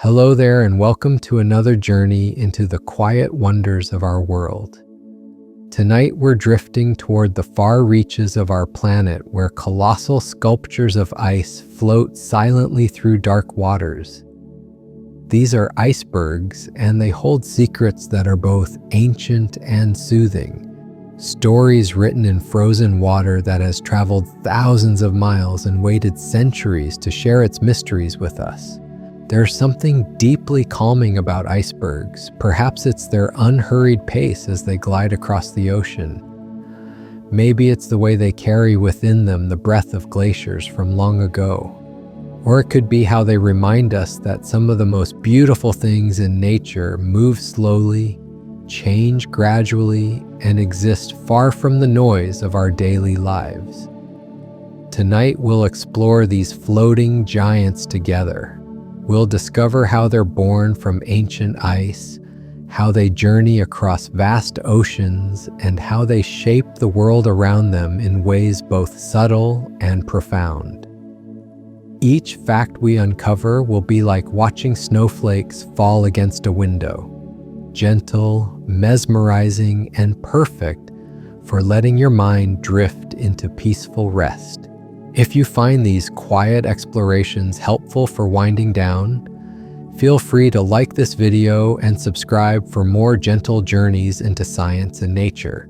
Hello there, and welcome to another journey into the quiet wonders of our world. Tonight, we're drifting toward the far reaches of our planet where colossal sculptures of ice float silently through dark waters. These are icebergs, and they hold secrets that are both ancient and soothing. Stories written in frozen water that has traveled thousands of miles and waited centuries to share its mysteries with us. There's something deeply calming about icebergs. Perhaps it's their unhurried pace as they glide across the ocean. Maybe it's the way they carry within them the breath of glaciers from long ago. Or it could be how they remind us that some of the most beautiful things in nature move slowly, change gradually, and exist far from the noise of our daily lives. Tonight, we'll explore these floating giants together. We'll discover how they're born from ancient ice, how they journey across vast oceans, and how they shape the world around them in ways both subtle and profound. Each fact we uncover will be like watching snowflakes fall against a window, gentle, mesmerizing, and perfect for letting your mind drift into peaceful rest. If you find these quiet explorations helpful for winding down, feel free to like this video and subscribe for more gentle journeys into science and nature.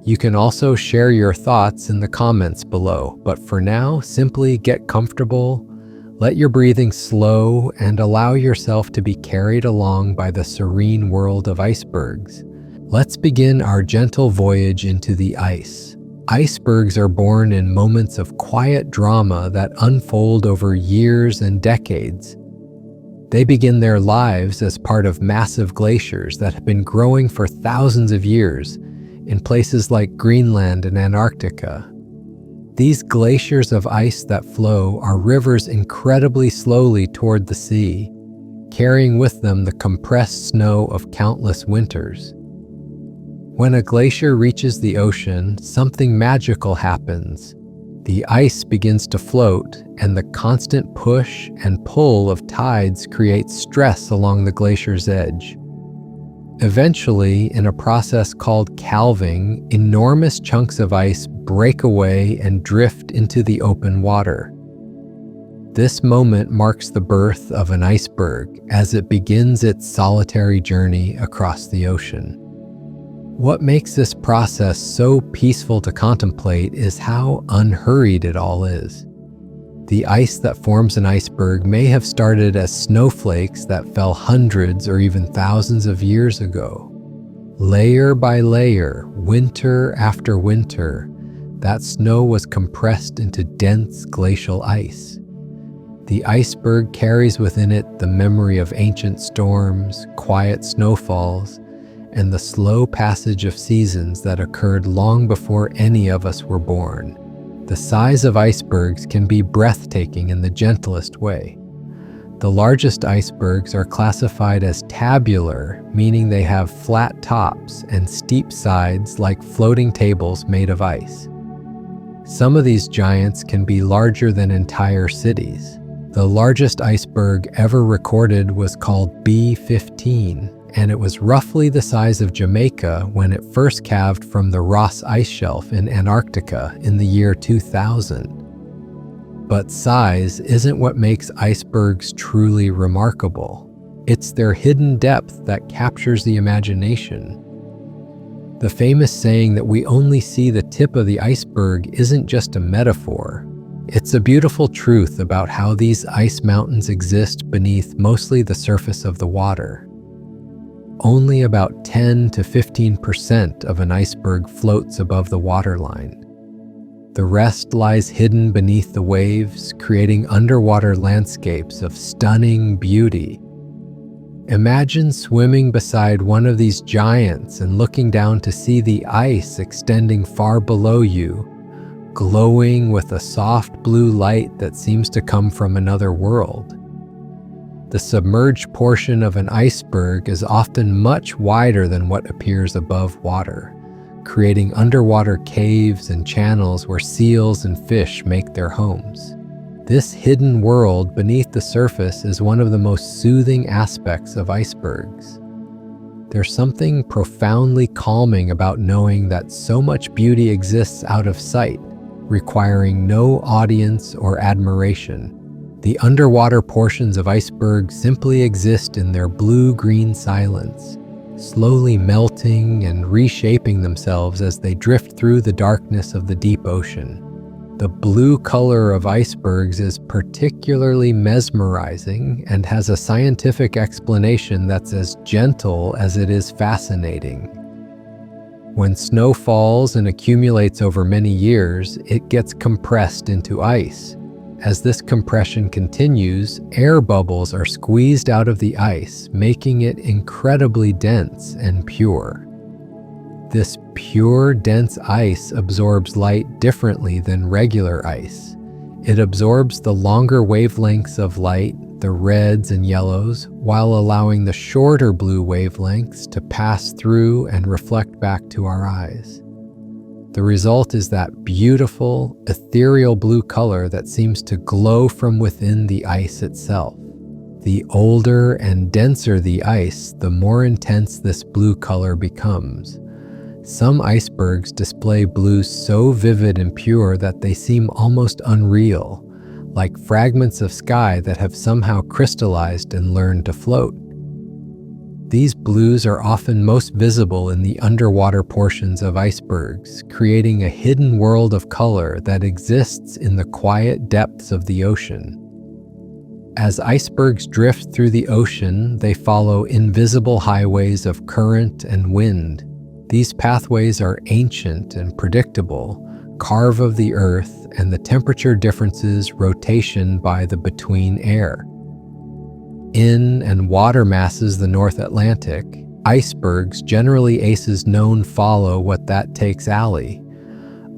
You can also share your thoughts in the comments below, but for now, simply get comfortable, let your breathing slow, and allow yourself to be carried along by the serene world of icebergs. Let's begin our gentle voyage into the ice. Icebergs are born in moments of quiet drama that unfold over years and decades. They begin their lives as part of massive glaciers that have been growing for thousands of years in places like Greenland and Antarctica. These glaciers of ice that flow are rivers incredibly slowly toward the sea, carrying with them the compressed snow of countless winters. When a glacier reaches the ocean, something magical happens. The ice begins to float, and the constant push and pull of tides creates stress along the glacier's edge. Eventually, in a process called calving, enormous chunks of ice break away and drift into the open water. This moment marks the birth of an iceberg as it begins its solitary journey across the ocean. What makes this process so peaceful to contemplate is how unhurried it all is. The ice that forms an iceberg may have started as snowflakes that fell hundreds or even thousands of years ago. Layer by layer, winter after winter, that snow was compressed into dense glacial ice. The iceberg carries within it the memory of ancient storms, quiet snowfalls, and the slow passage of seasons that occurred long before any of us were born. The size of icebergs can be breathtaking in the gentlest way. The largest icebergs are classified as tabular, meaning they have flat tops and steep sides like floating tables made of ice. Some of these giants can be larger than entire cities. The largest iceberg ever recorded was called B-15, and it was roughly the size of Jamaica when it first calved from the Ross Ice Shelf in Antarctica in the year 2000. But size isn't what makes icebergs truly remarkable. It's their hidden depth that captures the imagination. The famous saying that we only see the tip of the iceberg isn't just a metaphor. It's a beautiful truth about how these ice mountains exist beneath mostly the surface of the water. Only about 10 to 15% of an iceberg floats above the waterline. The rest lies hidden beneath the waves, creating underwater landscapes of stunning beauty. Imagine swimming beside one of these giants and looking down to see the ice extending far below you, glowing with a soft blue light that seems to come from another world. The submerged portion of an iceberg is often much wider than what appears above water, creating underwater caves and channels where seals and fish make their homes. This hidden world beneath the surface is one of the most soothing aspects of icebergs. There's something profoundly calming about knowing that so much beauty exists out of sight, requiring no audience or admiration. The underwater portions of icebergs simply exist in their blue-green silence, slowly melting and reshaping themselves as they drift through the darkness of the deep ocean. The blue color of icebergs is particularly mesmerizing and has a scientific explanation that's as gentle as it is fascinating. When snow falls and accumulates over many years, it gets compressed into ice. As this compression continues, air bubbles are squeezed out of the ice, making it incredibly dense and pure. This pure, dense ice absorbs light differently than regular ice. It absorbs the longer wavelengths of light, the reds and yellows, while allowing the shorter blue wavelengths to pass through and reflect back to our eyes. The result is that beautiful, ethereal blue color that seems to glow from within the ice itself. The older and denser the ice, the more intense this blue color becomes. Some icebergs display blues so vivid and pure that they seem almost unreal, like fragments of sky that have somehow crystallized and learned to float. These blues are often most visible in the underwater portions of icebergs, creating a hidden world of color that exists in the quiet depths of the ocean. As icebergs drift through the ocean, they follow invisible highways of current and wind. These pathways are ancient and predictable, carved of the earth and the temperature differences rotation by the between air. In and water masses the North Atlantic, icebergs, generally aces known, follow what that takes alley.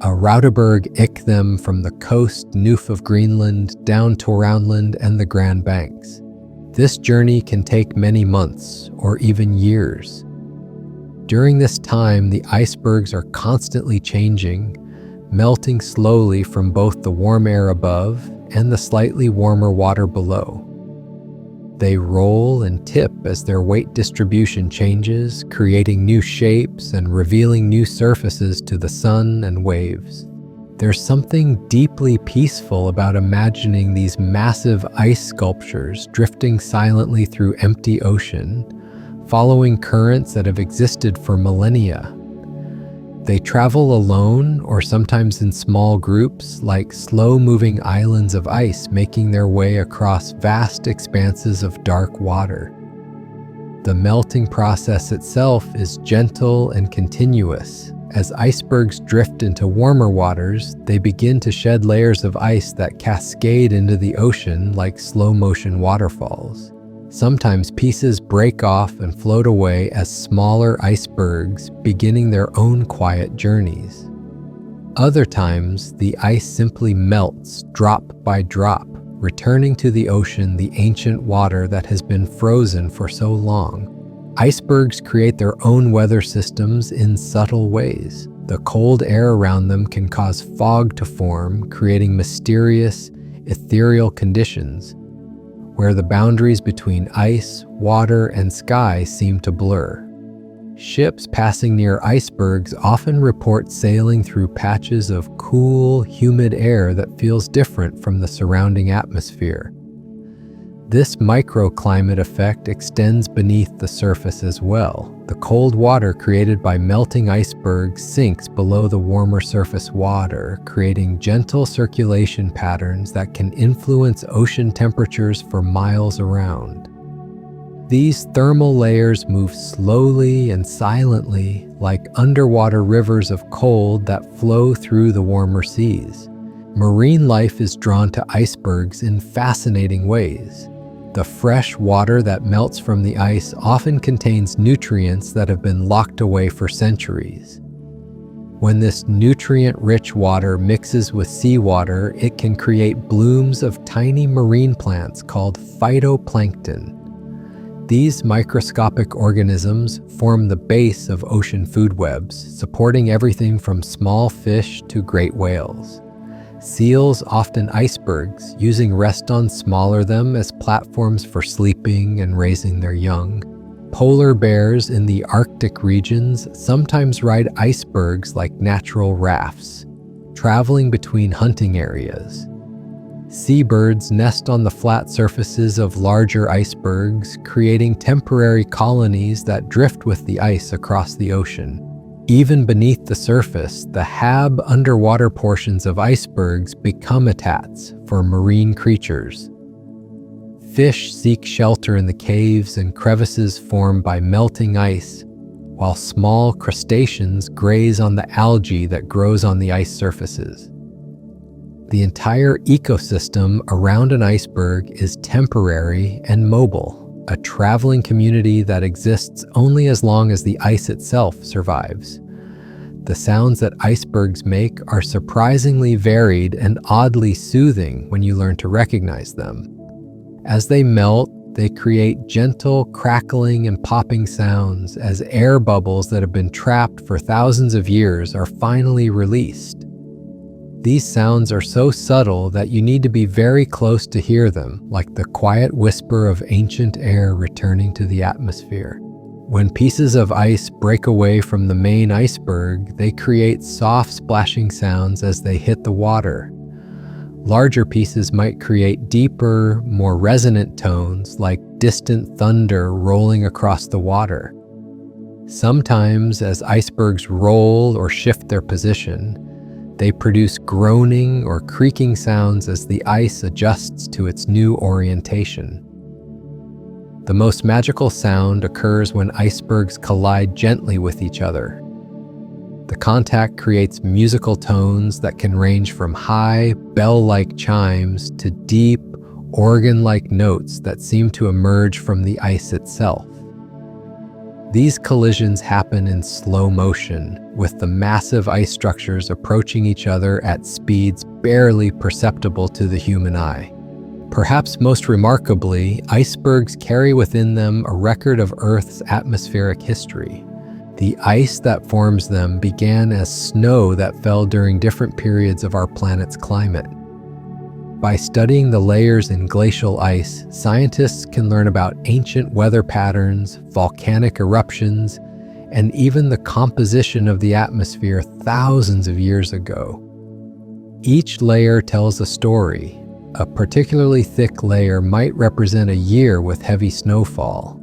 A Raudeberg ick them from the coast Noof of Greenland down to Roundland and the Grand Banks. This journey can take many months or even years. During this time, the icebergs are constantly changing, melting slowly from both the warm air above and the slightly warmer water below. They roll and tip as their weight distribution changes, creating new shapes and revealing new surfaces to the sun and waves. There's something deeply peaceful about imagining these massive ice sculptures drifting silently through empty ocean, following currents that have existed for millennia. They travel alone or sometimes in small groups, like slow-moving islands of ice making their way across vast expanses of dark water. The melting process itself is gentle and continuous. As icebergs drift into warmer waters, they begin to shed layers of ice that cascade into the ocean like slow-motion waterfalls. Sometimes pieces break off and float away as smaller icebergs, beginning their own quiet journeys. Other times, the ice simply melts drop by drop, returning to the ocean the ancient water that has been frozen for so long. Icebergs create their own weather systems in subtle ways. The cold air around them can cause fog to form, creating mysterious, ethereal conditions where the boundaries between ice, water, and sky seem to blur. Ships passing near icebergs often report sailing through patches of cool, humid air that feels different from the surrounding atmosphere. This microclimate effect extends beneath the surface as well. The cold water created by melting icebergs sinks below the warmer surface water, creating gentle circulation patterns that can influence ocean temperatures for miles around. These thermal layers move slowly and silently, like underwater rivers of cold that flow through the warmer seas. Marine life is drawn to icebergs in fascinating ways. The fresh water that melts from the ice often contains nutrients that have been locked away for centuries. When this nutrient-rich water mixes with seawater, it can create blooms of tiny marine plants called phytoplankton. These microscopic organisms form the base of ocean food webs, supporting everything from small fish to great whales. Seals, often icebergs, using rest on smaller them as platforms for sleeping and raising their young. Polar bears in the Arctic regions sometimes ride icebergs like natural rafts, traveling between hunting areas. Seabirds nest on the flat surfaces of larger icebergs, creating temporary colonies that drift with the ice across the ocean. Even beneath the surface, the underwater portions of icebergs become habitats for marine creatures. Fish seek shelter in the caves and crevices formed by melting ice, while small crustaceans graze on the algae that grows on the ice surfaces. The entire ecosystem around an iceberg is temporary and mobile, a traveling community that exists only as long as the ice itself survives. The sounds that icebergs make are surprisingly varied and oddly soothing when you learn to recognize them. As they melt, they create gentle crackling and popping sounds as air bubbles that have been trapped for thousands of years are finally released. These sounds are so subtle that you need to be very close to hear them, like the quiet whisper of ancient air returning to the atmosphere. When pieces of ice break away from the main iceberg, they create soft splashing sounds as they hit the water. Larger pieces might create deeper, more resonant tones like distant thunder rolling across the water. Sometimes, as icebergs roll or shift their position, they produce groaning or creaking sounds as the ice adjusts to its new orientation. The most magical sound occurs when icebergs collide gently with each other. The contact creates musical tones that can range from high, bell-like chimes to deep, organ-like notes that seem to emerge from the ice itself. These collisions happen in slow motion, with the massive ice structures approaching each other at speeds barely perceptible to the human eye. Perhaps most remarkably, icebergs carry within them a record of Earth's atmospheric history. The ice that forms them began as snow that fell during different periods of our planet's climate. By studying the layers in glacial ice, scientists can learn about ancient weather patterns, volcanic eruptions, and even the composition of the atmosphere thousands of years ago. Each layer tells a story. A particularly thick layer might represent a year with heavy snowfall.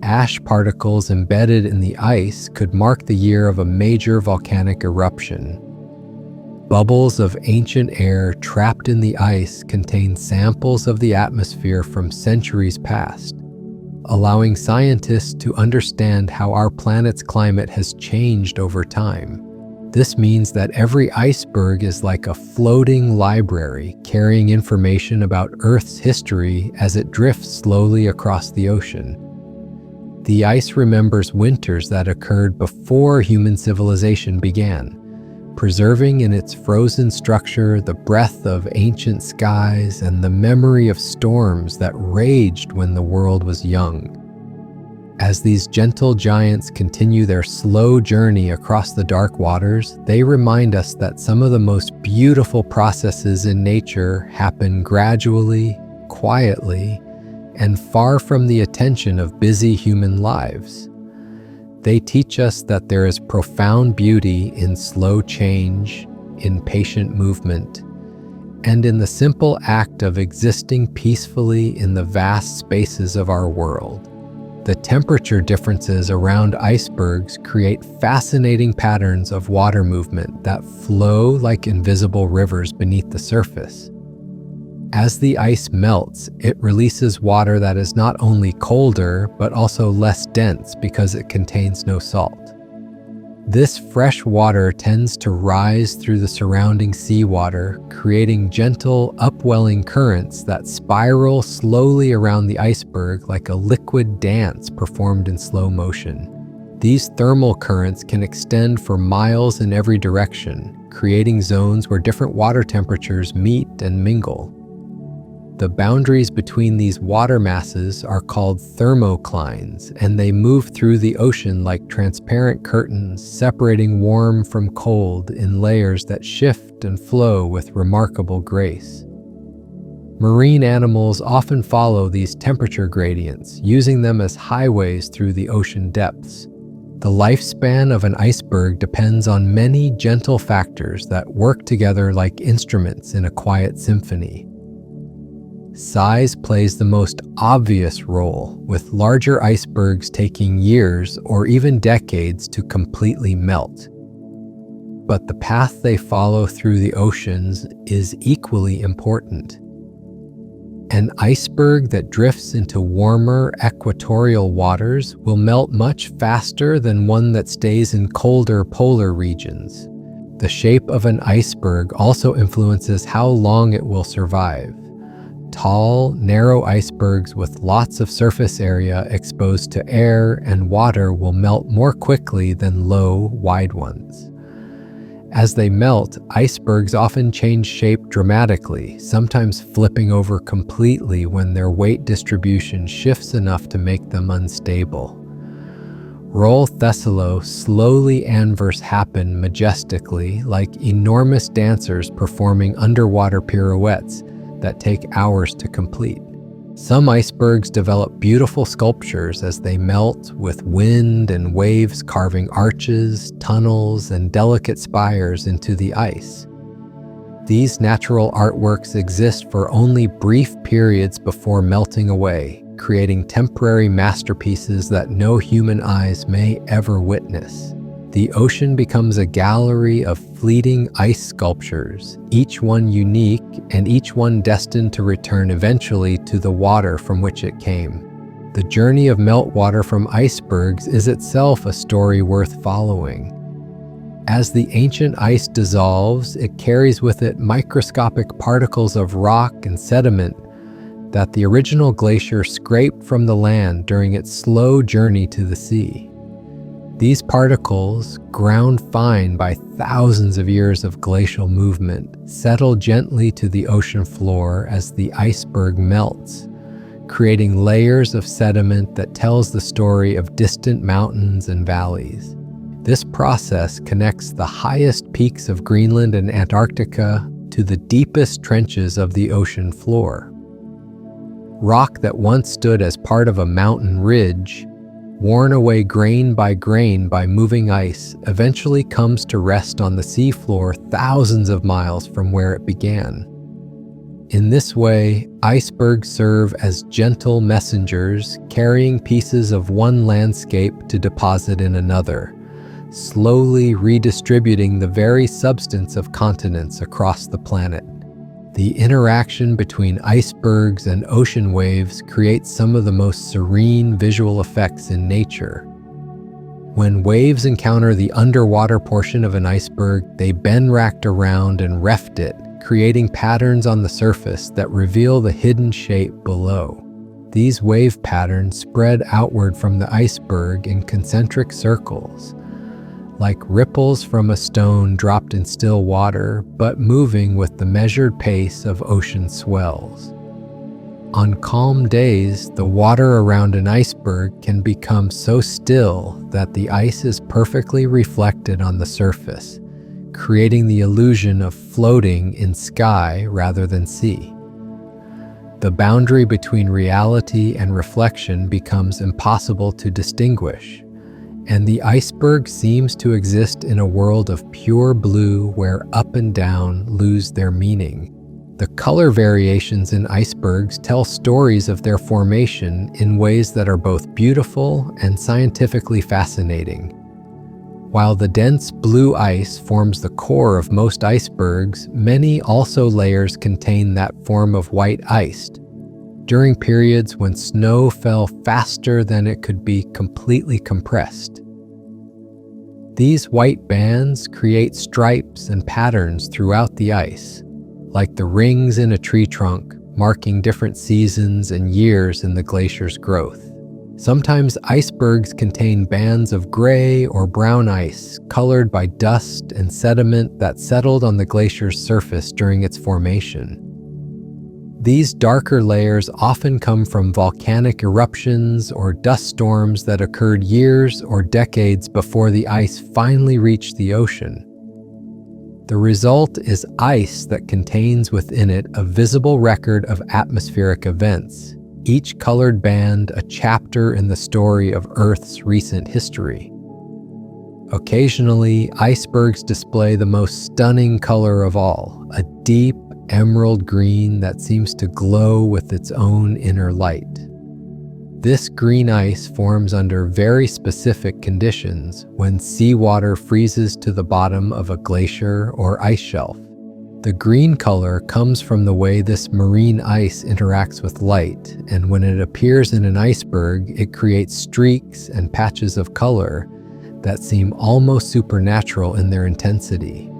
Ash particles embedded in the ice could mark the year of a major volcanic eruption. Bubbles of ancient air trapped in the ice contain samples of the atmosphere from centuries past, allowing scientists to understand how our planet's climate has changed over time. This means that every iceberg is like a floating library carrying information about Earth's history as it drifts slowly across the ocean. The ice remembers winters that occurred before human civilization began, preserving in its frozen structure the breath of ancient skies and the memory of storms that raged when the world was young. As these gentle giants continue their slow journey across the dark waters, they remind us that some of the most beautiful processes in nature happen gradually, quietly, and far from the attention of busy human lives. They teach us that there is profound beauty in slow change, in patient movement, and in the simple act of existing peacefully in the vast spaces of our world. The temperature differences around icebergs create fascinating patterns of water movement that flow like invisible rivers beneath the surface. As the ice melts, it releases water that is not only colder, but also less dense because it contains no salt. This fresh water tends to rise through the surrounding seawater, creating gentle, upwelling currents that spiral slowly around the iceberg like a liquid dance performed in slow motion. These thermal currents can extend for miles in every direction, creating zones where different water temperatures meet and mingle. The boundaries between these water masses are called thermoclines, and they move through the ocean like transparent curtains, separating warm from cold in layers that shift and flow with remarkable grace. Marine animals often follow these temperature gradients, using them as highways through the ocean depths. The lifespan of an iceberg depends on many gentle factors that work together like instruments in a quiet symphony. Size plays the most obvious role, with larger icebergs taking years or even decades to completely melt. But the path they follow through the oceans is equally important. An iceberg that drifts into warmer equatorial waters will melt much faster than one that stays in colder polar regions. The shape of an iceberg also influences how long it will survive. Tall, narrow icebergs with lots of surface area exposed to air and water will melt more quickly than low, wide ones. As they melt, icebergs often change shape dramatically, sometimes flipping over completely when their weight distribution shifts enough to make them unstable. Roll Thessalo slowly anvers happen majestically, like enormous dancers performing underwater pirouettes that take hours to complete. Some icebergs develop beautiful sculptures as they melt, with wind and waves carving arches, tunnels, and delicate spires into the ice. These natural artworks exist for only brief periods before melting away, creating temporary masterpieces that no human eyes may ever witness. The ocean becomes a gallery of fleeting ice sculptures, each one unique and each one destined to return eventually to the water from which it came. The journey of meltwater from icebergs is itself a story worth following. As the ancient ice dissolves, it carries with it microscopic particles of rock and sediment that the original glacier scraped from the land during its slow journey to the sea. These particles, ground fine by thousands of years of glacial movement, settle gently to the ocean floor as the iceberg melts, creating layers of sediment that tells the story of distant mountains and valleys. This process connects the highest peaks of Greenland and Antarctica to the deepest trenches of the ocean floor. Rock that once stood as part of a mountain ridge, worn away grain by moving ice, eventually comes to rest on the seafloor thousands of miles from where it began. In this way, icebergs serve as gentle messengers, carrying pieces of one landscape to deposit in another, slowly redistributing the very substance of continents across the planet. The interaction between icebergs and ocean waves creates some of the most serene visual effects in nature. When waves encounter the underwater portion of an iceberg, they bend racked around and reft it, creating patterns on the surface that reveal the hidden shape below. These wave patterns spread outward from the iceberg in concentric circles, like ripples from a stone dropped in still water, but moving with the measured pace of ocean swells. On calm days, the water around an iceberg can become so still that the ice is perfectly reflected on the surface, creating the illusion of floating in sky rather than sea. The boundary between reality and reflection becomes impossible to distinguish, and the iceberg seems to exist in a world of pure blue where up and down lose their meaning. The color variations in icebergs tell stories of their formation in ways that are both beautiful and scientifically fascinating. While the dense blue ice forms the core of most icebergs, many also layers contain that form of white ice. During periods when snow fell faster than it could be completely compressed. These white bands create stripes and patterns throughout the ice, like the rings in a tree trunk, marking different seasons and years in the glacier's growth. Sometimes icebergs contain bands of gray or brown ice, colored by dust and sediment that settled on the glacier's surface during its formation. These darker layers often come from volcanic eruptions or dust storms that occurred years or decades before the ice finally reached the ocean. The result is ice that contains within it a visible record of atmospheric events, each colored band a chapter in the story of Earth's recent history. Occasionally, icebergs display the most stunning color of all, a deep emerald green that seems to glow with its own inner light. This green ice forms under very specific conditions when seawater freezes to the bottom of a glacier or ice shelf. The green color comes from the way this marine ice interacts with light, and when it appears in an iceberg, it creates streaks and patches of color that seem almost supernatural in their intensity.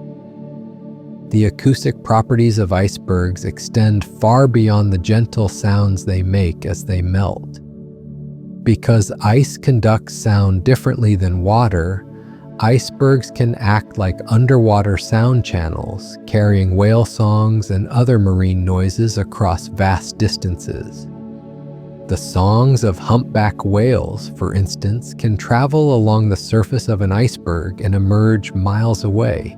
The acoustic properties of icebergs extend far beyond the gentle sounds they make as they melt. Because ice conducts sound differently than water, icebergs can act like underwater sound channels, carrying whale songs and other marine noises across vast distances. The songs of humpback whales, for instance, can travel along the surface of an iceberg and emerge miles away,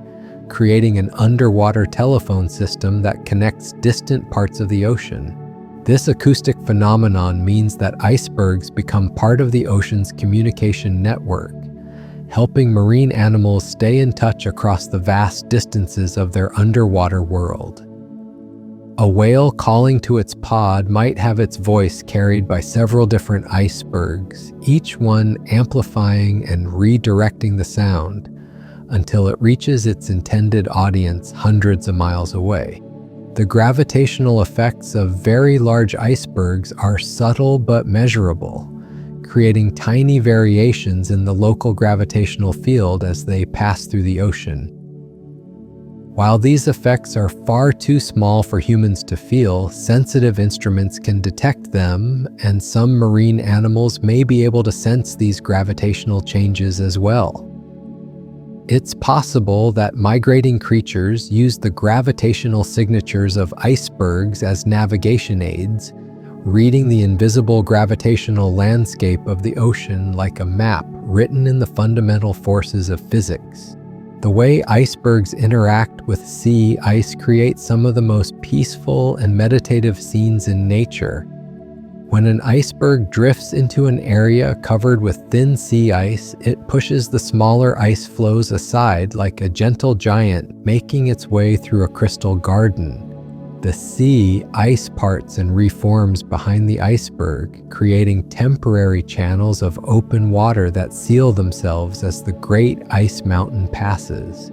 creating an underwater telephone system that connects distant parts of the ocean. This acoustic phenomenon means that icebergs become part of the ocean's communication network, helping marine animals stay in touch across the vast distances of their underwater world. A whale calling to its pod might have its voice carried by several different icebergs, each one amplifying and redirecting the sound until it reaches its intended audience hundreds of miles away. The gravitational effects of very large icebergs are subtle but measurable, creating tiny variations in the local gravitational field as they pass through the ocean. While these effects are far too small for humans to feel, sensitive instruments can detect them, and some marine animals may be able to sense these gravitational changes as well. It's possible that migrating creatures use the gravitational signatures of icebergs as navigation aids, reading the invisible gravitational landscape of the ocean like a map written in the fundamental forces of physics. The way icebergs interact with sea ice creates some of the most peaceful and meditative scenes in nature. When an iceberg drifts into an area covered with thin sea ice, it pushes the smaller ice floes aside like a gentle giant making its way through a crystal garden. The sea ice parts and reforms behind the iceberg, creating temporary channels of open water that seal themselves as the great ice mountain passes.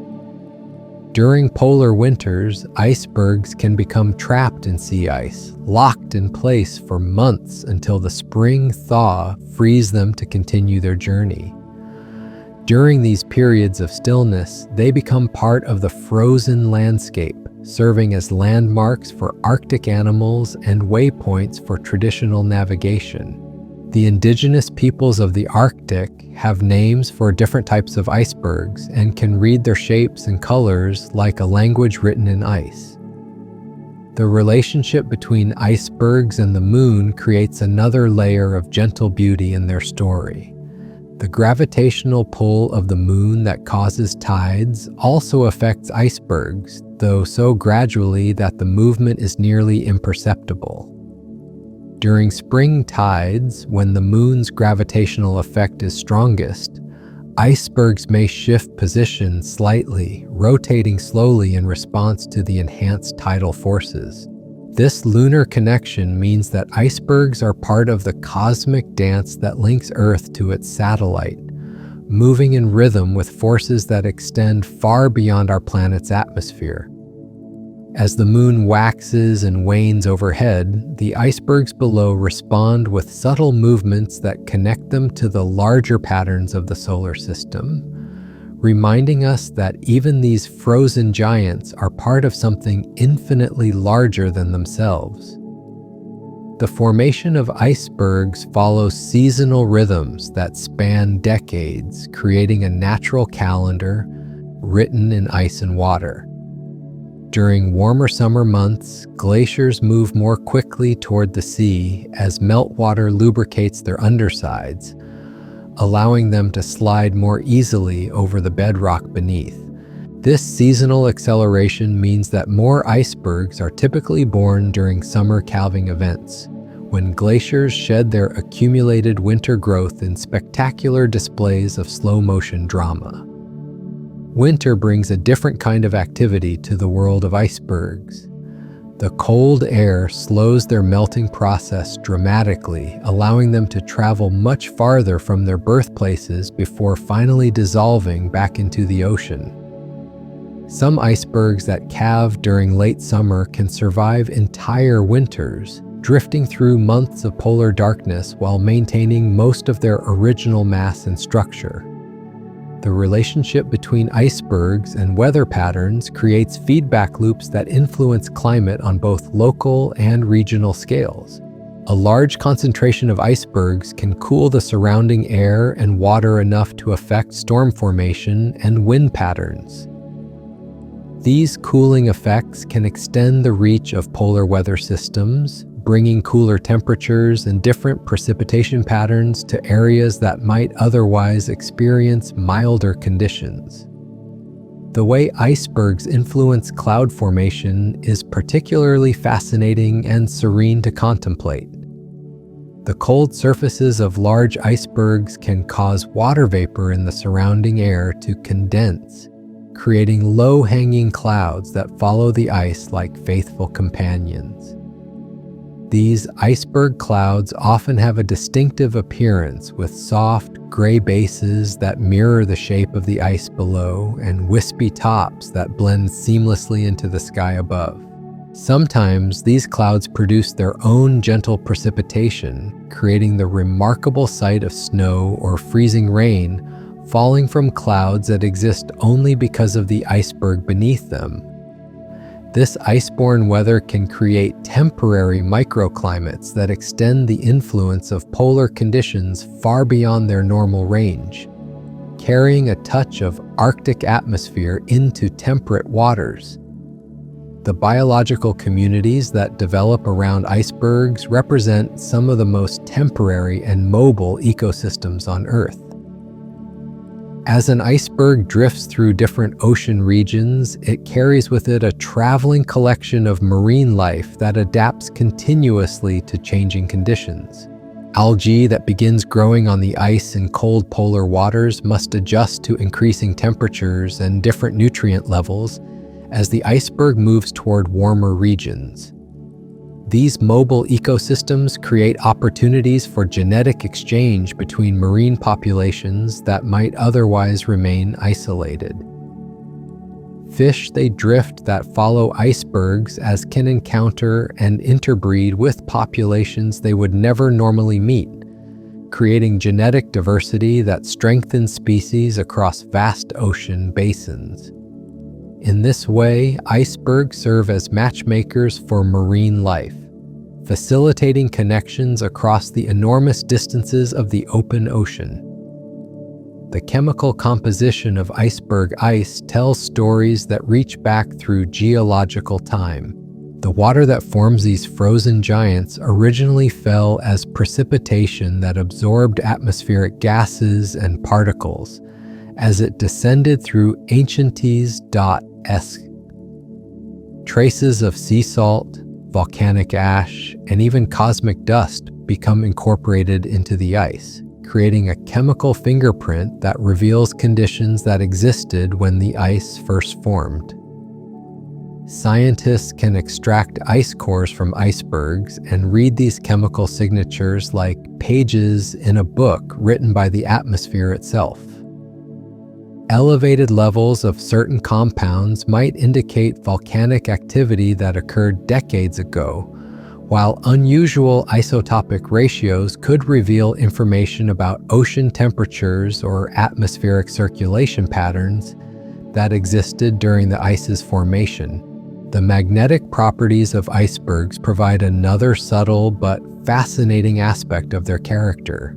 During polar winters, icebergs can become trapped in sea ice, locked in place for months until the spring thaw frees them to continue their journey. During these periods of stillness, they become part of the frozen landscape, serving as landmarks for Arctic animals and waypoints for traditional navigation. The indigenous peoples of the Arctic have names for different types of icebergs and can read their shapes and colors like a language written in ice. The relationship between icebergs and the moon creates another layer of gentle beauty in their story. The gravitational pull of the moon that causes tides also affects icebergs, though so gradually that the movement is nearly imperceptible. During spring tides, when the moon's gravitational effect is strongest, icebergs may shift position slightly, rotating slowly in response to the enhanced tidal forces. This lunar connection means that icebergs are part of the cosmic dance that links Earth to its satellite, moving in rhythm with forces that extend far beyond our planet's atmosphere. As the moon waxes and wanes overhead, the icebergs below respond with subtle movements that connect them to the larger patterns of the solar system, reminding us that even these frozen giants are part of something infinitely larger than themselves. The formation of icebergs follows seasonal rhythms that span decades, creating a natural calendar written in ice and water. During warmer summer months, glaciers move more quickly toward the sea as meltwater lubricates their undersides, allowing them to slide more easily over the bedrock beneath. This seasonal acceleration means that more icebergs are typically born during summer calving events, when glaciers shed their accumulated winter growth in spectacular displays of slow-motion drama. Winter brings a different kind of activity to the world of icebergs. The cold air slows their melting process dramatically, allowing them to travel much farther from their birthplaces before finally dissolving back into the ocean. Some icebergs that calve during late summer can survive entire winters, drifting through months of polar darkness while maintaining most of their original mass and structure. The relationship between icebergs and weather patterns creates feedback loops that influence climate on both local and regional scales. A large concentration of icebergs can cool the surrounding air and water enough to affect storm formation and wind patterns. These cooling effects can extend the reach of polar weather systems, bringing cooler temperatures and different precipitation patterns to areas that might otherwise experience milder conditions. The way icebergs influence cloud formation is particularly fascinating and serene to contemplate. The cold surfaces of large icebergs can cause water vapor in the surrounding air to condense, creating low-hanging clouds that follow the ice like faithful companions. These iceberg clouds often have a distinctive appearance with soft, gray bases that mirror the shape of the ice below and wispy tops that blend seamlessly into the sky above. Sometimes these clouds produce their own gentle precipitation, creating the remarkable sight of snow or freezing rain falling from clouds that exist only because of the iceberg beneath them. This iceborne weather can create temporary microclimates that extend the influence of polar conditions far beyond their normal range, carrying a touch of Arctic atmosphere into temperate waters. The biological communities that develop around icebergs represent some of the most temporary and mobile ecosystems on Earth. As an iceberg drifts through different ocean regions, it carries with it a traveling collection of marine life that adapts continuously to changing conditions. Algae that begins growing on the ice in cold polar waters must adjust to increasing temperatures and different nutrient levels as the iceberg moves toward warmer regions. These mobile ecosystems create opportunities for genetic exchange between marine populations that might otherwise remain isolated. Fish they drift that follow icebergs as can encounter and interbreed with populations they would never normally meet, creating genetic diversity that strengthens species across vast ocean basins. In this way, icebergs serve as matchmakers for marine life, facilitating connections across the enormous distances of the open ocean. The chemical composition of iceberg ice tells stories that reach back through geological time. The water that forms these frozen giants originally fell as precipitation that absorbed atmospheric gases and particles as it descended through ancientese. Traces of sea salt, volcanic ash, and even cosmic dust become incorporated into the ice, creating a chemical fingerprint that reveals conditions that existed when the ice first formed. Scientists can extract ice cores from icebergs and read these chemical signatures like pages in a book written by the atmosphere itself. Elevated levels of certain compounds might indicate volcanic activity that occurred decades ago, while unusual isotopic ratios could reveal information about ocean temperatures or atmospheric circulation patterns that existed during the ice's formation. The magnetic properties of icebergs provide another subtle but fascinating aspect of their character.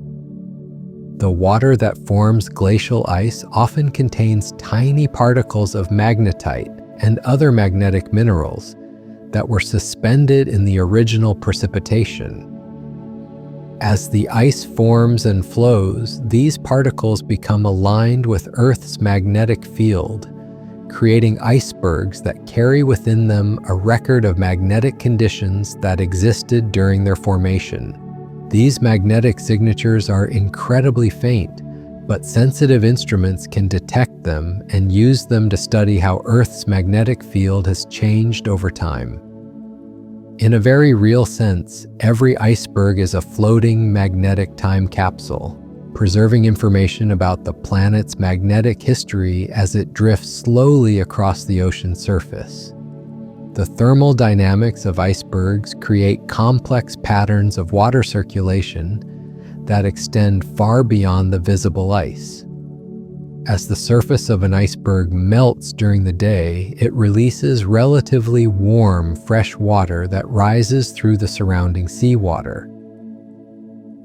The water that forms glacial ice often contains tiny particles of magnetite and other magnetic minerals that were suspended in the original precipitation. As the ice forms and flows, these particles become aligned with Earth's magnetic field, creating icebergs that carry within them a record of magnetic conditions that existed during their formation. These magnetic signatures are incredibly faint, but sensitive instruments can detect them and use them to study how Earth's magnetic field has changed over time. In a very real sense, every iceberg is a floating magnetic time capsule, preserving information about the planet's magnetic history as it drifts slowly across the ocean surface. The thermal dynamics of icebergs create complex patterns of water circulation that extend far beyond the visible ice. As the surface of an iceberg melts during the day, it releases relatively warm, fresh water that rises through the surrounding seawater.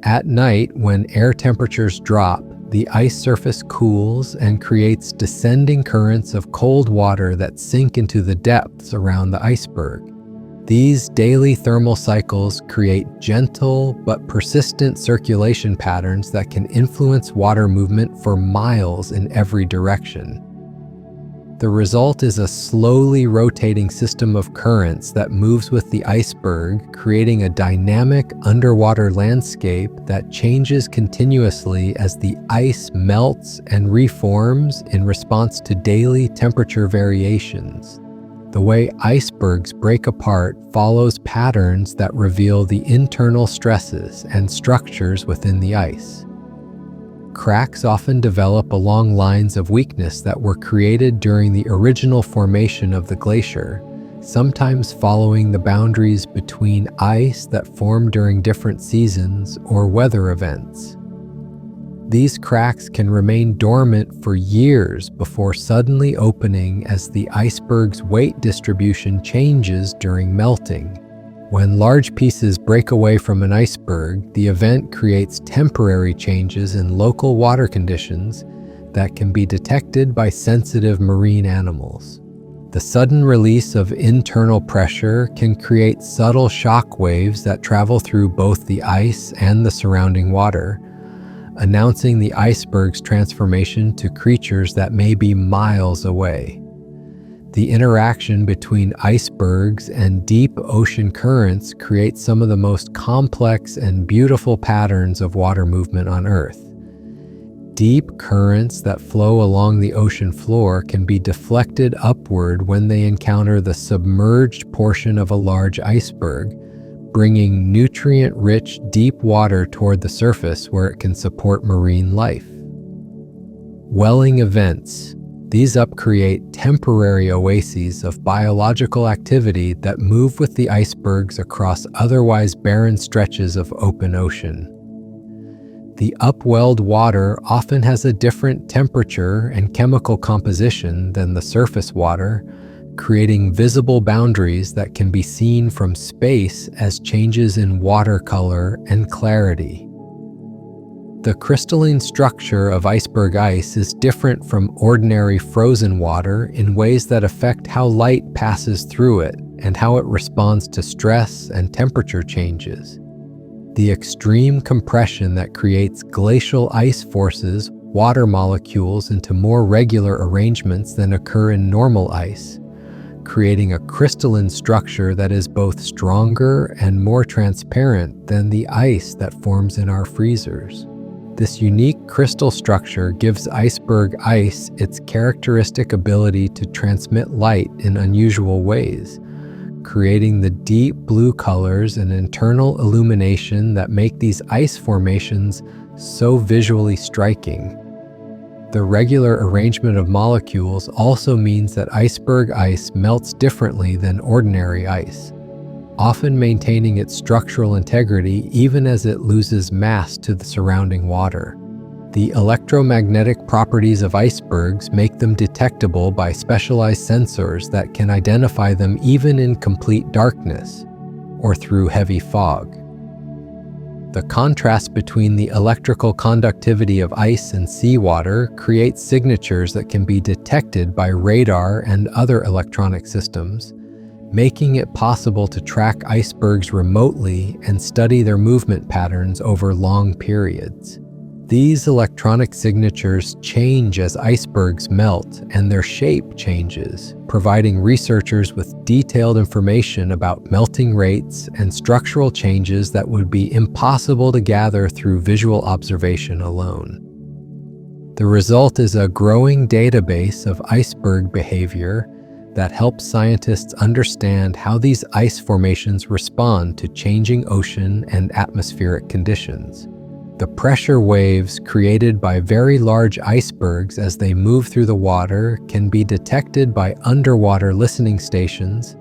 At night, when air temperatures drop, the ice surface cools and creates descending currents of cold water that sink into the depths around the iceberg. These daily thermal cycles create gentle but persistent circulation patterns that can influence water movement for miles in every direction. The result is a slowly rotating system of currents that moves with the iceberg, creating a dynamic underwater landscape that changes continuously as the ice melts and reforms in response to daily temperature variations. The way icebergs break apart follows patterns that reveal the internal stresses and structures within the ice. Cracks often develop along lines of weakness that were created during the original formation of the glacier, sometimes following the boundaries between ice that formed during different seasons or weather events. These cracks can remain dormant for years before suddenly opening as the iceberg's weight distribution changes during melting. When large pieces break away from an iceberg, the event creates temporary changes in local water conditions that can be detected by sensitive marine animals. The sudden release of internal pressure can create subtle shock waves that travel through both the ice and the surrounding water, announcing the iceberg's transformation to creatures that may be miles away. The interaction between icebergs and deep ocean currents creates some of the most complex and beautiful patterns of water movement on Earth. Deep currents that flow along the ocean floor can be deflected upward when they encounter the submerged portion of a large iceberg, bringing nutrient-rich deep water toward the surface where it can support marine life. Welling events. These create temporary oases of biological activity that move with the icebergs across otherwise barren stretches of open ocean. The upwelled water often has a different temperature and chemical composition than the surface water, creating visible boundaries that can be seen from space as changes in water color and clarity. The crystalline structure of iceberg ice is different from ordinary frozen water in ways that affect how light passes through it and how it responds to stress and temperature changes. The extreme compression that creates glacial ice forces water molecules into more regular arrangements than occur in normal ice, creating a crystalline structure that is both stronger and more transparent than the ice that forms in our freezers. This unique crystal structure gives iceberg ice its characteristic ability to transmit light in unusual ways, creating the deep blue colors and internal illumination that make these ice formations so visually striking. The regular arrangement of molecules also means that iceberg ice melts differently than ordinary ice, often maintaining its structural integrity even as it loses mass to the surrounding water. The electromagnetic properties of icebergs make them detectable by specialized sensors that can identify them even in complete darkness or through heavy fog. The contrast between the electrical conductivity of ice and seawater creates signatures that can be detected by radar and other electronic systems, making it possible to track icebergs remotely and study their movement patterns over long periods. These electronic signatures change as icebergs melt and their shape changes, providing researchers with detailed information about melting rates and structural changes that would be impossible to gather through visual observation alone. The result is a growing database of iceberg behavior that helps scientists understand how these ice formations respond to changing ocean and atmospheric conditions. The pressure waves created by very large icebergs as they move through the water can be detected by underwater listening stations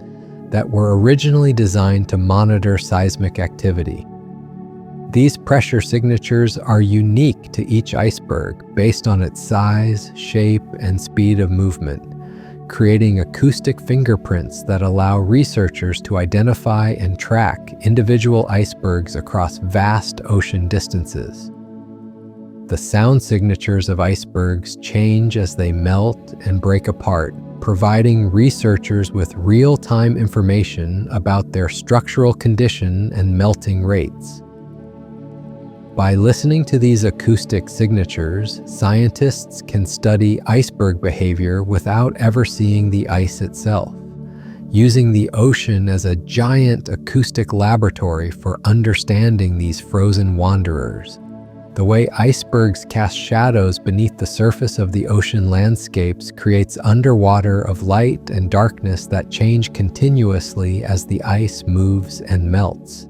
that were originally designed to monitor seismic activity. These pressure signatures are unique to each iceberg based on its size, shape, and speed of movement, creating acoustic fingerprints that allow researchers to identify and track individual icebergs across vast ocean distances. The sound signatures of icebergs change as they melt and break apart, providing researchers with real-time information about their structural condition and melting rates. By listening to these acoustic signatures, scientists can study iceberg behavior without ever seeing the ice itself, using the ocean as a giant acoustic laboratory for understanding these frozen wanderers. The way icebergs cast shadows beneath the surface of the ocean landscapes creates underwater of light and darkness that change continuously as the ice moves and melts.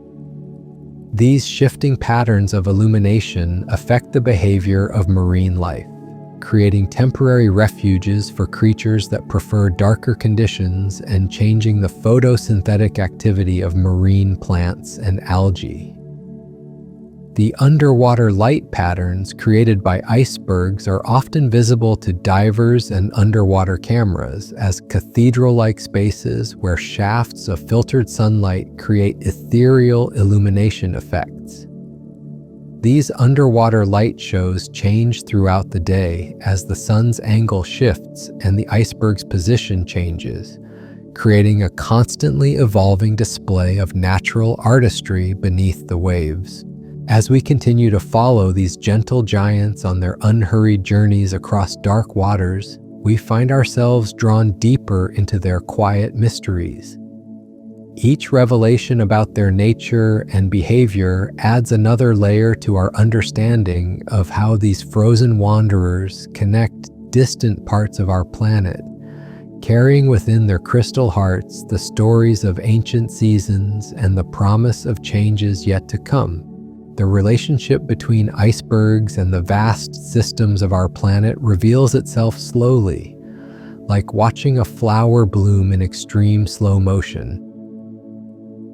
These shifting patterns of illumination affect the behavior of marine life, creating temporary refuges for creatures that prefer darker conditions and changing the photosynthetic activity of marine plants and algae. The underwater light patterns created by icebergs are often visible to divers and underwater cameras as cathedral-like spaces where shafts of filtered sunlight create ethereal illumination effects. These underwater light shows change throughout the day as the sun's angle shifts and the iceberg's position changes, creating a constantly evolving display of natural artistry beneath the waves. As we continue to follow these gentle giants on their unhurried journeys across dark waters, we find ourselves drawn deeper into their quiet mysteries. Each revelation about their nature and behavior adds another layer to our understanding of how these frozen wanderers connect distant parts of our planet, carrying within their crystal hearts the stories of ancient seasons and the promise of changes yet to come. The relationship between icebergs and the vast systems of our planet reveals itself slowly, like watching a flower bloom in extreme slow motion.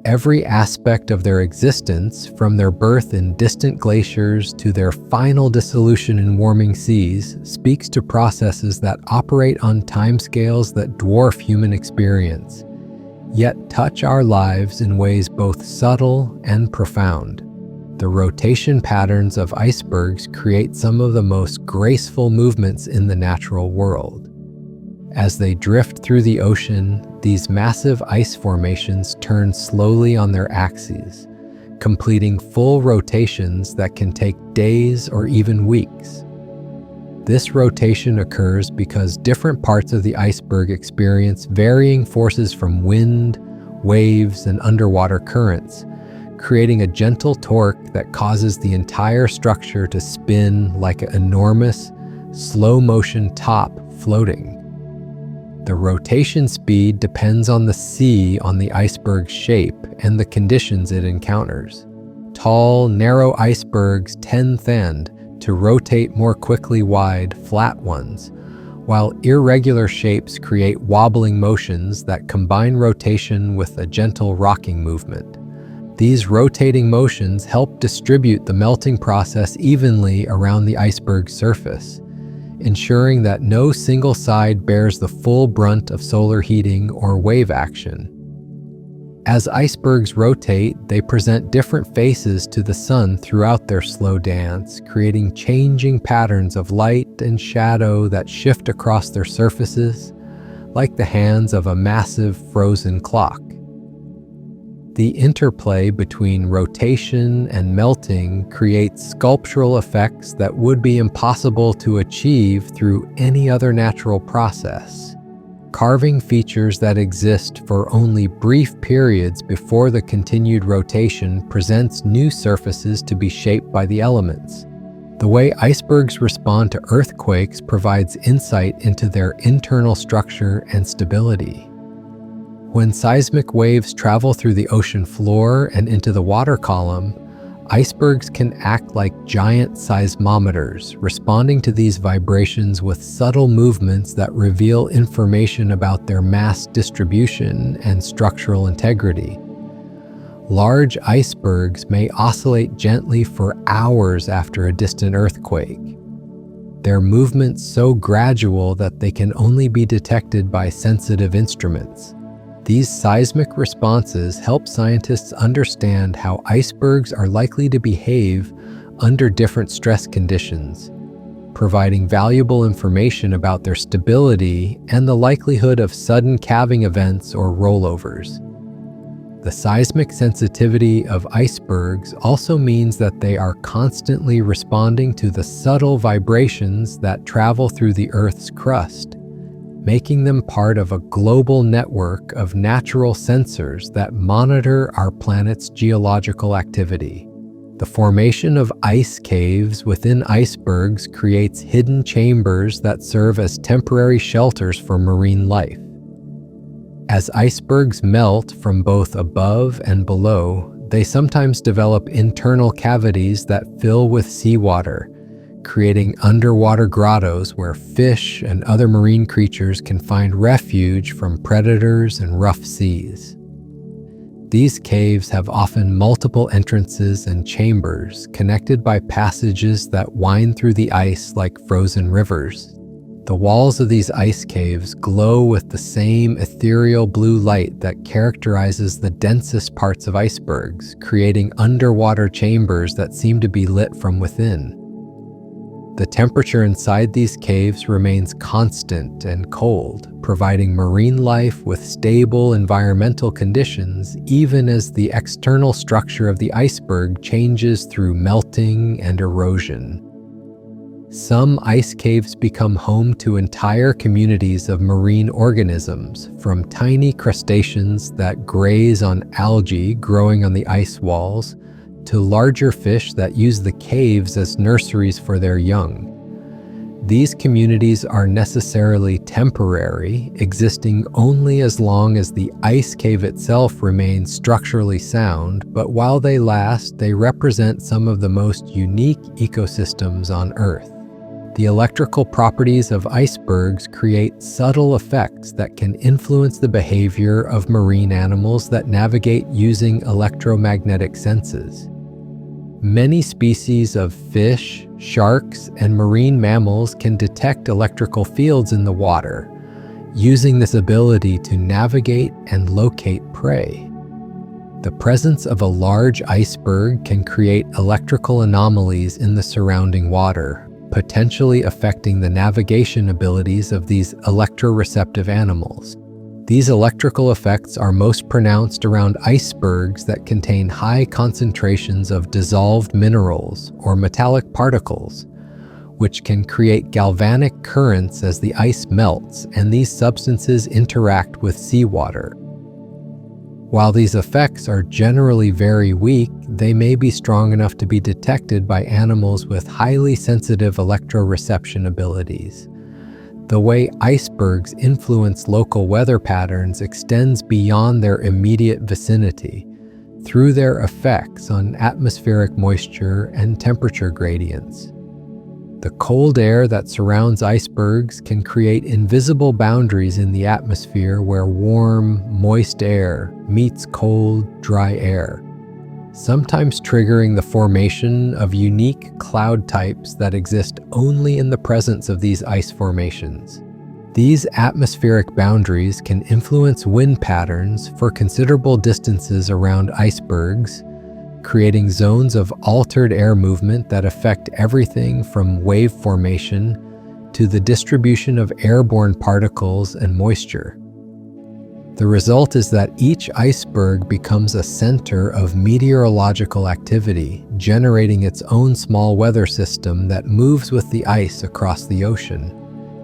Every aspect of their existence, from their birth in distant glaciers to their final dissolution in warming seas, speaks to processes that operate on timescales that dwarf human experience, yet touch our lives in ways both subtle and profound. The rotation patterns of icebergs create some of the most graceful movements in the natural world. As they drift through the ocean, these massive ice formations turn slowly on their axes, completing full rotations that can take days or even weeks. This rotation occurs because different parts of the iceberg experience varying forces from wind, waves, and underwater currents, creating a gentle torque that causes the entire structure to spin like an enormous, slow-motion top floating. The rotation speed depends on the sea on the iceberg's shape and the conditions it encounters. Tall, narrow icebergs tend to rotate more quickly wide, flat ones, while irregular shapes create wobbling motions that combine rotation with a gentle rocking movement. These rotating motions help distribute the melting process evenly around the iceberg's surface, ensuring that no single side bears the full brunt of solar heating or wave action. As icebergs rotate, they present different faces to the sun throughout their slow dance, creating changing patterns of light and shadow that shift across their surfaces, like the hands of a massive frozen clock. The interplay between rotation and melting creates sculptural effects that would be impossible to achieve through any other natural process. Carving features that exist for only brief periods before the continued rotation presents new surfaces to be shaped by the elements. The way icebergs respond to earthquakes provides insight into their internal structure and stability. When seismic waves travel through the ocean floor and into the water column, icebergs can act like giant seismometers, responding to these vibrations with subtle movements that reveal information about their mass distribution and structural integrity. Large icebergs may oscillate gently for hours after a distant earthquake. Their movements so gradual that they can only be detected by sensitive instruments. These seismic responses help scientists understand how icebergs are likely to behave under different stress conditions, providing valuable information about their stability and the likelihood of sudden calving events or rollovers. The seismic sensitivity of icebergs also means that they are constantly responding to the subtle vibrations that travel through the Earth's crust, making them part of a global network of natural sensors that monitor our planet's geological activity. The formation of ice caves within icebergs creates hidden chambers that serve as temporary shelters for marine life. As icebergs melt from both above and below, they sometimes develop internal cavities that fill with seawater, creating underwater grottos where fish and other marine creatures can find refuge from predators and rough seas. These caves have often multiple entrances and chambers connected by passages that wind through the ice like frozen rivers. The walls of these ice caves glow with the same ethereal blue light that characterizes the densest parts of icebergs, creating underwater chambers that seem to be lit from within. The temperature inside these caves remains constant and cold, providing marine life with stable environmental conditions even as the external structure of the iceberg changes through melting and erosion. Some ice caves become home to entire communities of marine organisms, from tiny crustaceans that graze on algae growing on the ice walls to larger fish that use the caves as nurseries for their young. These communities are necessarily temporary, existing only as long as the ice cave itself remains structurally sound, but while they last, they represent some of the most unique ecosystems on Earth. The electrical properties of icebergs create subtle effects that can influence the behavior of marine animals that navigate using electromagnetic senses. Many species of fish, sharks, and marine mammals can detect electrical fields in the water, using this ability to navigate and locate prey. The presence of a large iceberg can create electrical anomalies in the surrounding water, potentially affecting the navigation abilities of these electroreceptive animals. These electrical effects are most pronounced around icebergs that contain high concentrations of dissolved minerals or metallic particles, which can create galvanic currents as the ice melts and these substances interact with seawater. While these effects are generally very weak, they may be strong enough to be detected by animals with highly sensitive electroreception abilities. The way icebergs influence local weather patterns extends beyond their immediate vicinity, through their effects on atmospheric moisture and temperature gradients. The cold air that surrounds icebergs can create invisible boundaries in the atmosphere where warm, moist air meets cold, dry air, sometimes triggering the formation of unique cloud types that exist only in the presence of these ice formations. These atmospheric boundaries can influence wind patterns for considerable distances around icebergs, creating zones of altered air movement that affect everything from wave formation to the distribution of airborne particles and moisture. The result is that each iceberg becomes a center of meteorological activity, generating its own small weather system that moves with the ice across the ocean.